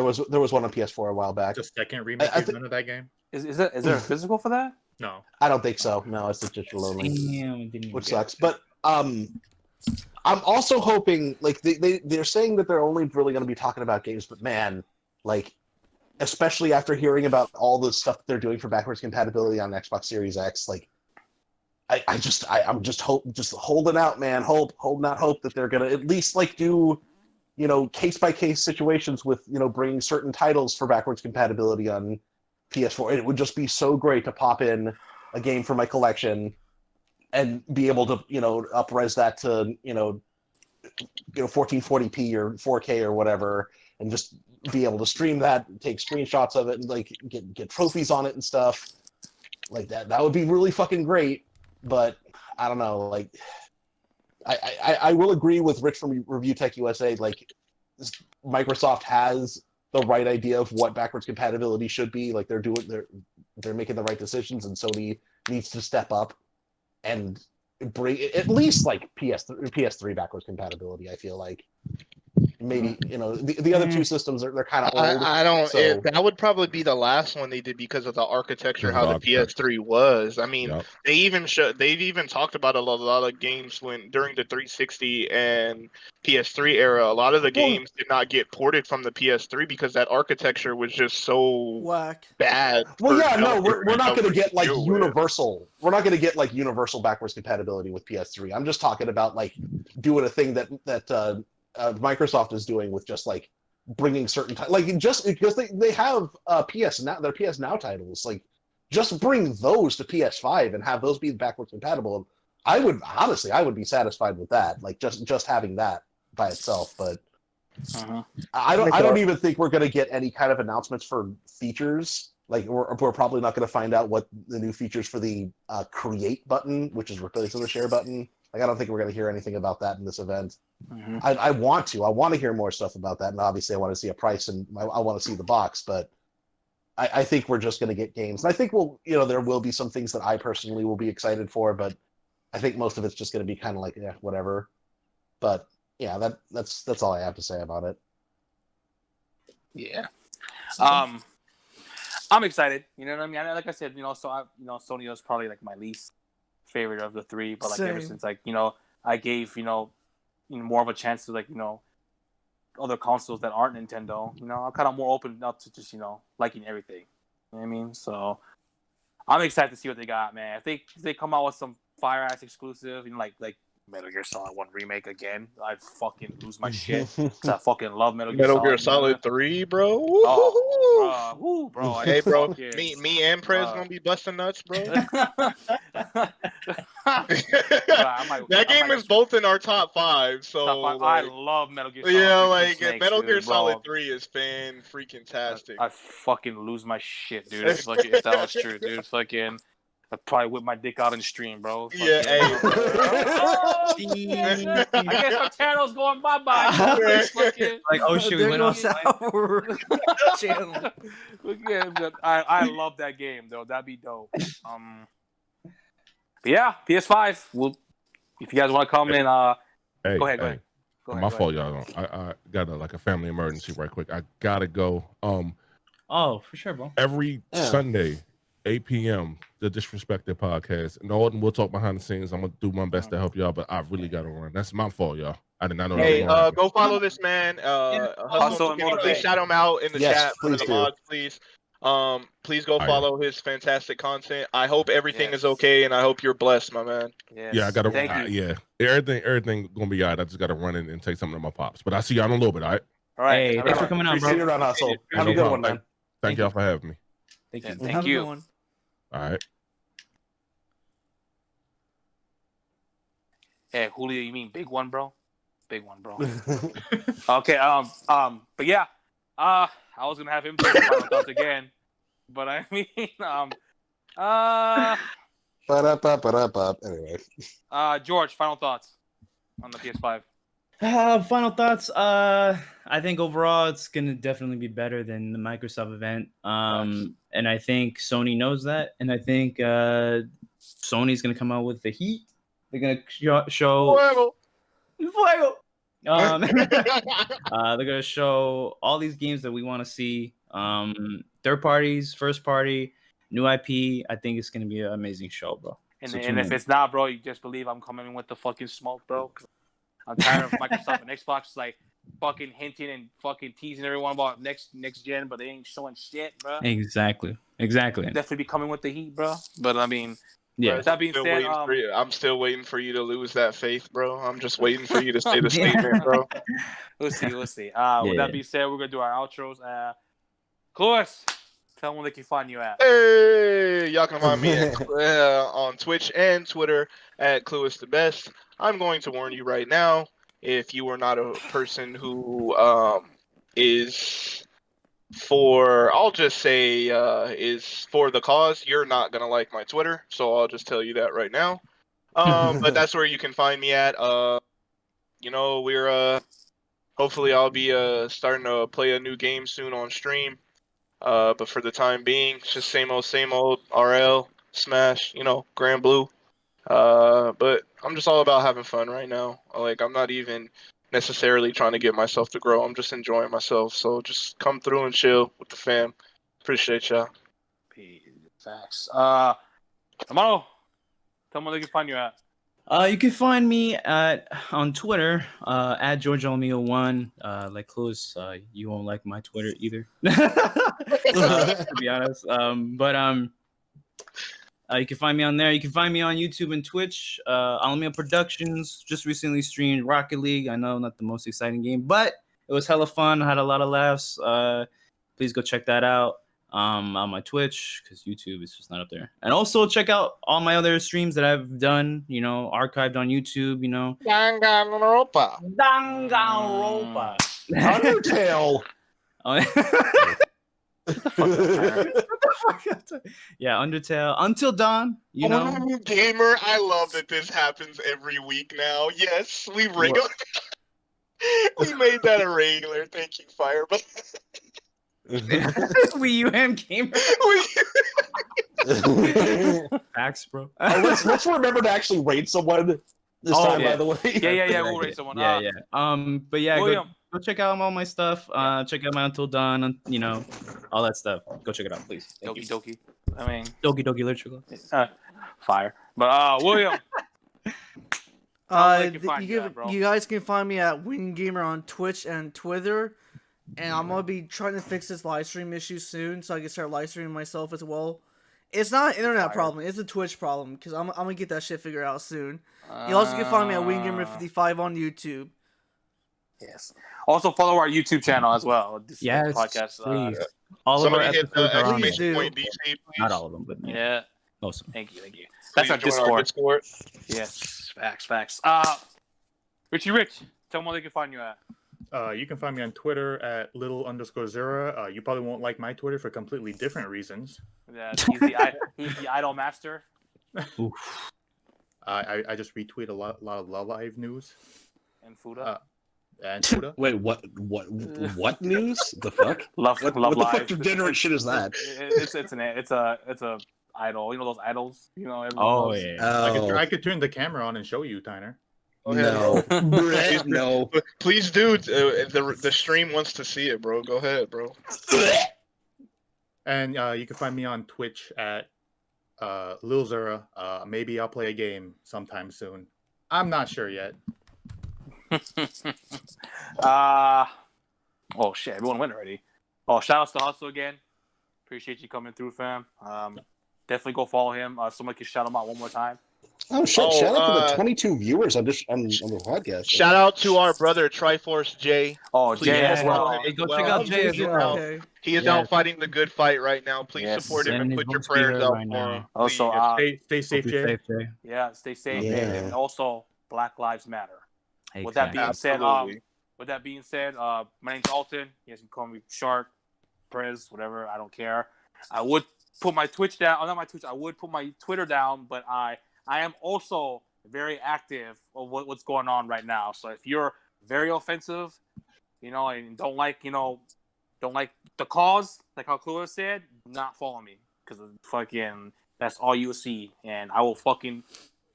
is. there was one on PS4 a while back. The second remake I is think- none of that game. Is there a physical for that? No. I don't think so. No, it's just digital only. Damn, I didn't even Which get sucks. But I'm also hoping, like they're saying that they're only really going to be talking about games, but man, like especially after hearing about all the stuff that they're doing for backwards compatibility on Xbox Series X, like I'm just holding out, man. Holding out hope that they're gonna at least like do, case by case situations with bringing certain titles for backwards compatibility on PS4. It would just be so great to pop in a game for my collection and be able to upres that to 1440p or 4K or whatever, and just be able to stream that, take screenshots of it, and like get trophies on it and stuff like that. That would be really fucking great. But I don't know, like I will agree with Rich from Review Tech USA. Like Microsoft has the right idea of what backwards compatibility should be. Like they're making the right decisions, and Sony needs to step up and bring at least like PS3 backwards compatibility. I feel like maybe the other two systems they're kind of old. I don't. So, That would probably be the last one they did because of the architecture, Because of how the the PS3 was. I mean, Yep. they've even talked about a lot of games during the 360 and PS3 era. A lot of the games did not get ported from the PS3 because that architecture was just so Whack. bad. well, for yeah, no, developers we're not going to to get like deal with. universal. We're not going to get like universal backwards compatibility with PS3. I'm just talking about like doing a thing that Microsoft is doing with just like bringing certain like just because they have their PS Now titles, like just bring those to PS5 and have those be backwards compatible. I would be satisfied with that, like just having that by itself. But I don't even think we're going to get any kind of announcements for features. Like we're probably not going to find out what the new features for the create button, which is replacing the share button. Like I don't think we're going to hear anything about that in this event. I want to hear more stuff about that, and obviously I want to see a price and I want to see the box. But I think we're just going to get games, and I think there will be some things that I personally will be excited for, but I think most of it's just going to be kind of like whatever. But yeah, that's all I have to say about it. Yeah. I'm excited. You know what I mean? Like I said, Sony was probably like my least favorite of the three, but like ever Same. since I gave more of a chance to other consoles that aren't Nintendo, I'm kind of more open up to just liking everything. You know what I mean? So I'm excited to see what they got, man. If they come out with some fire ass exclusive, like Metal Gear Solid 1 remake again, I'd fucking lose my shit. 'Cause I fucking love Metal Gear Metal Gear Solid. Solid 3, bro. Oh, bro. Hey, bro. Fucking, Me and Prez gonna be busting nuts, bro. That game is both in our top 5, so top 5. I love Metal Gear Solid. yeah, 3 like Snakes, Metal dude, Gear bro. Solid 3 is freaking tastic. I fucking lose my shit, dude. If that was true, dude. Fucking, I'd probably whip my dick out in the stream, bro. Yeah, hey. Oh, shit. I guess my channel's going bye-bye. Fucking, Like, oh shit, we There went on. goes our channel. I love that game, though. That'd be dope. But yeah, PS5. If you guys want to come in, Hey, go ahead. hey. Go My ahead. fault, y'all. I got a family emergency right quick. I gotta go. Oh, for sure, bro. Every Sunday, 8 p.m. the Disrespected Podcast. And we'll talk behind the scenes. I'm gonna do my best to help y'all, but I really gotta run. That's my fault, y'all. I did not know. Hey, that was going go follow this man. Hustle and Motivate. Please shout him out in the chat for the mods, please. Please go follow his fantastic content. I hope everything is okay, and I hope you're blessed, my man. Yes. Yeah, I gotta. Thank you. Yeah, everything gonna be alright. I just gotta run in and take something to my pops. But I'll see y'all in a little bit. All right. All right. Hey, thanks for coming on, Appreciate bro. it on Hustle. Have No a good one, problem. man. Thank y'all for having me. Thank you. Thank Have a you. good one. All right. Hey, Julio, you mean big one, bro? Big one, bro. Okay. But yeah, I was gonna have him take the final thoughts again, but I mean, Anyway. George, final thoughts on the PS5. Final thoughts. I think overall it's gonna definitely be better than the Microsoft event. And I think Sony knows that, and I think Sony's gonna come out with the heat. They're gonna show. Fuego. They're gonna show all these games that we want to see. Third parties, first party, new IP. I think it's gonna be an amazing show, bro. And if it's not, bro, you just believe I'm coming in with the fucking smoke, bro. 'Cause I'm tired of Microsoft and Xbox like fucking hinting and fucking teasing everyone about next gen, but they ain't showing shit, bro. Exactly. Definitely be coming with the heat, bro. But I mean, Yeah. With that being Still said, waiting for you. I'm still waiting for you to lose that faith, bro. I'm just waiting for you to say the statement, bro. we'll see. With Yeah. that being said, we're gonna do our outros. Clueless, tell them where they can find you at. Hey, y'all can find me on Twitch and Twitter at Clueless the Best. I'm going to warn you right now, if you are not a person who is for, I'll just say, is for the cause, you're not gonna like my Twitter. So I'll just tell you that right now. But that's where you can find me at. We're hopefully I'll be starting to play a new game soon on stream. But for the time being, it's just same old RL, Smash, Grand Blue. But I'm just all about having fun right now. Like, I'm not even necessarily trying to get myself to grow. I'm just enjoying myself. So just come through and chill with the fam. Appreciate y'all. Facts. Amaro, tell them where they can find you at. You can find me on Twitter at GeorgeAlmio1. Like Close, you won't like my Twitter either, to be honest. You can find me on there. You can find me on YouTube and Twitch. Almio Productions just recently streamed Rocket League. I know not the most exciting game, but it was hella fun. I had a lot of laughs. Please go check that out. On my Twitch, because YouTube is just not up there. And also check out all my other streams that I've done, archived on YouTube, Danganronpa. Danganronpa. Undertale. Yeah, Undertale. Until Dawn, Gamer, I love that this happens every week now. Yes, we made that a regular. Thank you, Fireball. Wii U and Gamer. Facts, bro. Let's remember to actually rate someone this time, yeah. by the way. Yeah, we'll rate someone. Yeah. But yeah, William. go check out all my stuff. Check out my Until Dawn, all that stuff. Go check it out, please. Thank you. Doki. I mean, Doki Literature. fire. But William. You guys can find me at Wing Gamer on Twitch and Twitter, and I'm gonna be trying to fix this live stream issue soon, so I can start live streaming myself as well. It's not an internet problem; it's a Twitch problem, because I'm gonna get that shit figured out soon. You also can find me at Wing Gamer 55 on YouTube. Yes. Also follow our YouTube channel as well. This podcast. Please. All of our Somebody hit episodes the are on exclamation there. point DC, please. Not all of them, but Yeah. most of them. Thank you. Please That's our join Discord. Yes. Facts. Richie Rich, tell them where they can find you at. You can find me on Twitter at little_Zera. You probably won't like my Twitter for completely different reasons. Yeah, he's the idol master. I just retweet a lot of Love Live news. And Fuda. And Fuda. Wait, what news? The fuck? Love what Live. the fuck degenerate shit is that? It's a idol. You know those idols. Everyone Oh loves. yeah. Oh. I could turn the camera on and show you, Tyner. No. Brett, no. Please do. The stream wants to see it, bro. Go ahead, bro. And you can find me on Twitch at Lil Zera. Maybe I'll play a game sometime soon. I'm not sure yet. Oh shit! Everyone went already. Oh, shout outs to Hustle again. Appreciate you coming through, fam. Definitely go follow him. Someone can shout him out one more time. Oh shit! Shout out to the 22 viewers on the podcast. Shout out to our brother Triforce Jay. Oh, Please Jay as follow well. him as Go well. check out Jay as well. Okay. He is out fighting the good fight right now. Please Yes. support him and Send put your his prayers votes out right for now. him. Also, Please. Stay safe, Jay. Jay. yeah, stay safe, Yeah. and also Black Lives Matter. Hey, With that being Absolutely. said, my name's Alton. You guys can call me Shark, Prez, whatever. I don't care. I would put my Twitch down. Oh, not my Twitch. I would put my Twitter down, but I am also very active of what's going on right now. So if you're very offensive, and don't like the cause, like how Clueless said, do not follow me, because fucking that's all you'll see, and I will fucking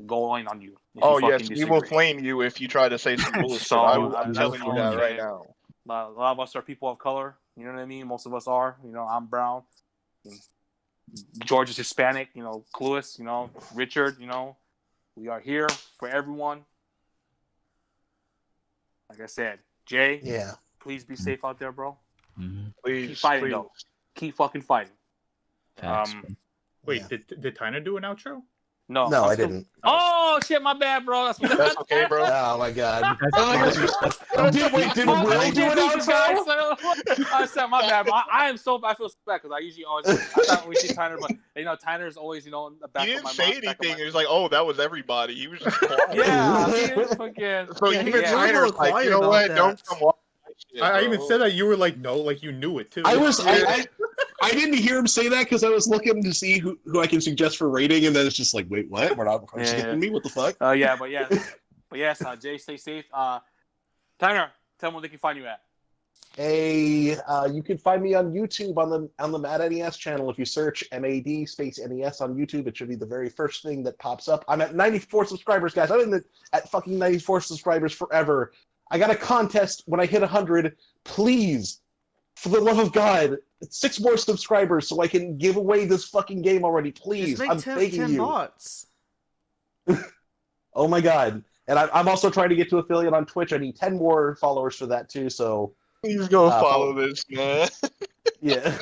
go in on you. if Oh you yes, fucking we will disagree. flame you if you try to say some bullshit. So, I'm that's telling you all that I'm right saying. now. A lot of us are people of color. You know what I mean? Most of us are. I'm brown. George is Hispanic. Clueless. Richard. We are here for everyone. Like I said, Jay. Yeah. Please be safe out there, bro. Please, Keep fighting, please. though. Keep fucking fighting. Facts, Um, Wait, did Tyner do an outro? No, No, I'm I still- didn't. Oh shit, my bad, bro. That's okay, bro. Oh my god. That's Did Will do an outro? I said my bad, bro. I feel so bad because I usually always. I thought we see Tyner, but Tyner's always in the back He of my didn't say mind. back of anything. my- He was like, "Oh, that was everybody." He was just quiet. Yeah, he is fucking. So Yeah, even he was a Tyner's little like, quiet you know about what? that. Don't come watch my shit, I even bro." said that you were like, no, like you knew it too. I didn't hear him say that because I was looking to see who I can suggest for rating, and then it's just like, wait, what? We're not skipping me? What the fuck? Yeah, but yes, Jay, stay safe. Tyner, tell them where they can find you at. You can find me on YouTube on the Mad NES channel. If you search MAD space NES on YouTube, it should be the very first thing that pops up. I'm at 94 subscribers, guys. I've been at fucking 94 subscribers forever. I got a contest when I hit 100. Please, for the love of God, 6 more subscribers so I can give away this fucking game already. Please, Just make I'm 10, begging 10 you. bots. Oh my God. And I'm also trying to get to affiliate on Twitch. I need 10 more followers for that too. So Please go follow- follow this, man. yeah.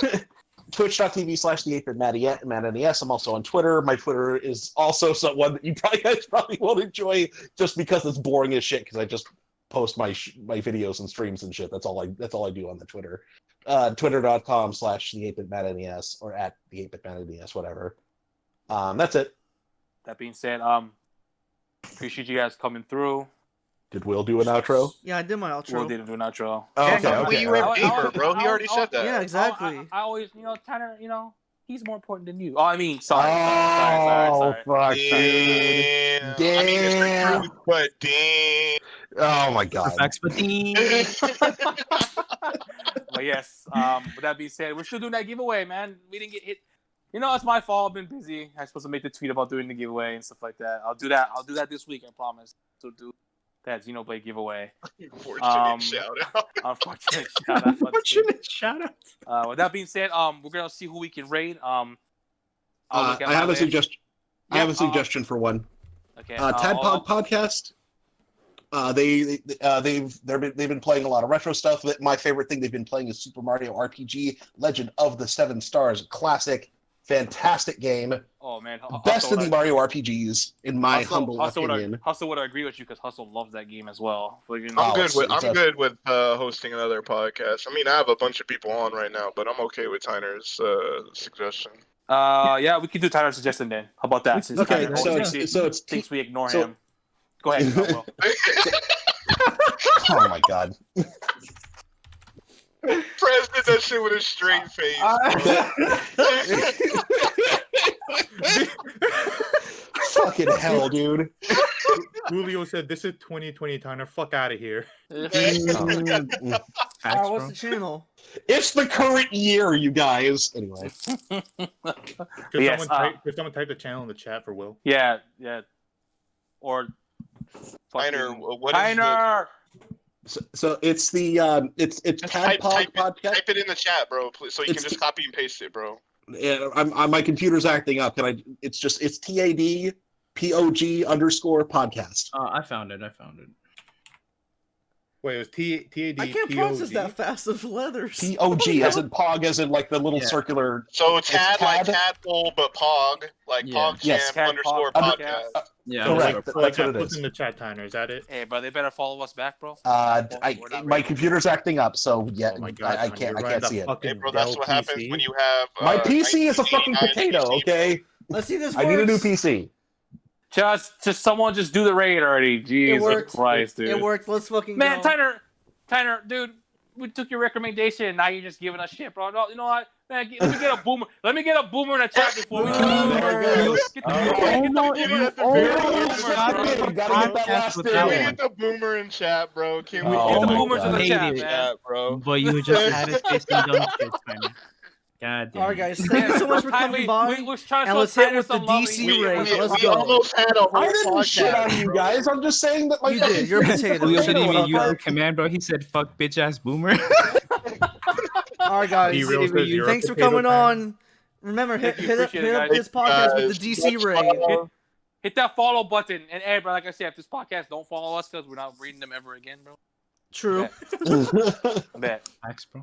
Twitch.tv/the8bit-NES. I'm also on Twitter. My Twitter is also someone that you guys probably won't enjoy just because it's boring as shit because I just post my videos and streams and shit. That's all I do on the Twitter. Twitter.com/the8bit-NES or at the8bit-NES, whatever. That's it. That being said, appreciate you guys coming through. Did Will do an outro? Yeah, I did my outro. Will didn't do an outro. Oh, Yeah, okay, hopefully okay. you all went right. deeper, bro. He already said that. Yeah, exactly. I always, Tyner, he's more important than you. Oh, I mean, sorry. Fuck you. Damn. I mean, it's the Damn. truth, but damn. Oh my God. Facts, but But yes, with that being said, we're still doing that giveaway, man. We didn't get hit. It's my fault. I've been busy. I'm supposed to make the tweet about doing the giveaway and stuff like that. I'll do that this week, I promise. So do that Xenoblade giveaway. Unfortunate shout out. Unfortunate shout out. Unfortunate shout out. With that being said, we're gonna see who we can raid. I'll look at I my have a list. suggestion. I Yeah, have a suggestion for one. Okay. Tadpog Podcast. They've been playing a lot of retro stuff. But my favorite thing they've been playing is Super Mario RPG: Legend of the Seven Stars. Classic, fantastic game. Oh man, Best of the Mario RPGs, in my humble Hustle opinion. Hustle would agree with you because Hustle loves that game as well. But, Oh, I'm good with hosting another podcast. I mean, I have a bunch of people on right now, but I'm okay with Tyner's suggestion. Yeah, we can do Tyler's suggestion then. How about that? Since Okay, Tyler so always it's thinks we ignore so- him. Go ahead. Will. oh my God. Prez did that shit with a straight face. Fucking hell, dude. Julio said, "This is 2020 Tyner. Fuck out of here." Alright, what's the channel? It's the current year, you guys. Anyway. Could Yes, someone type the channel in the chat for Will? Yeah. Or Tyner, what is Tyner. So it's the it's Just type Tadpog Podcast. Type it in the chat, bro, please, so you can just copy and paste it, bro. Yeah, my computer's acting up. It's TADPOG_podcast. I found it. Wait, it was TAD. I can't process that fast of letters. POG as in Pog as in like the little Yeah. circular. So It's Tad like Tad? Tadpole, but Pog, like Yeah. PogChamp Yes. Tad _podcast. Podcast. Yeah. Correct. So like That's what it what's is. in the chat, Tyner? Is that it? Hey, bro, they better follow us back, bro. My ready. computer's acting up, so yeah, Oh my God, I Tyner, can't you're running see the it. fucking Hey, bro, that's Dell what happens PC? when you have. My PC is a fucking 1989 potato. PC, Okay, Let's see this I need a new works. PC. Someone just do the raid already. It Jesus worked. Christ, dude. It worked. Let's fucking Man, go. Tyner, dude, we took your recommendation and now you're just giving us shit, bro. No, you know what? Man, let me get a boomer. Let me get a boomer in the chat before we Boomer. get the boomer, You gotta get that last with in. that Can we one. get the boomer in chat, bro? Can we Oh get the my boomers God. in the Hate chat, it. bro? But you just had it facing dumb shit, Tyner. God damn. Alright, guys. Thank you so much for coming by. And let's hit with the DC raid. Let's We go. almost had a whole I didn't shit on podcast, you bro. guys. I'm just saying that. You did. You're a potato. Julio Shut didn't even up. use the command, bro. He said, "Fuck, bitch ass boomer." Alright, guys. B-Real says you're a Thanks for potato coming Tyner. on. Remember, hit Appreciate it, up guys. this podcast with the DC raid. Hit that follow button. And hey, bro, like I said, if this podcast don't follow us because we're not reading them ever again, bro. True. Bet. Facts, bro.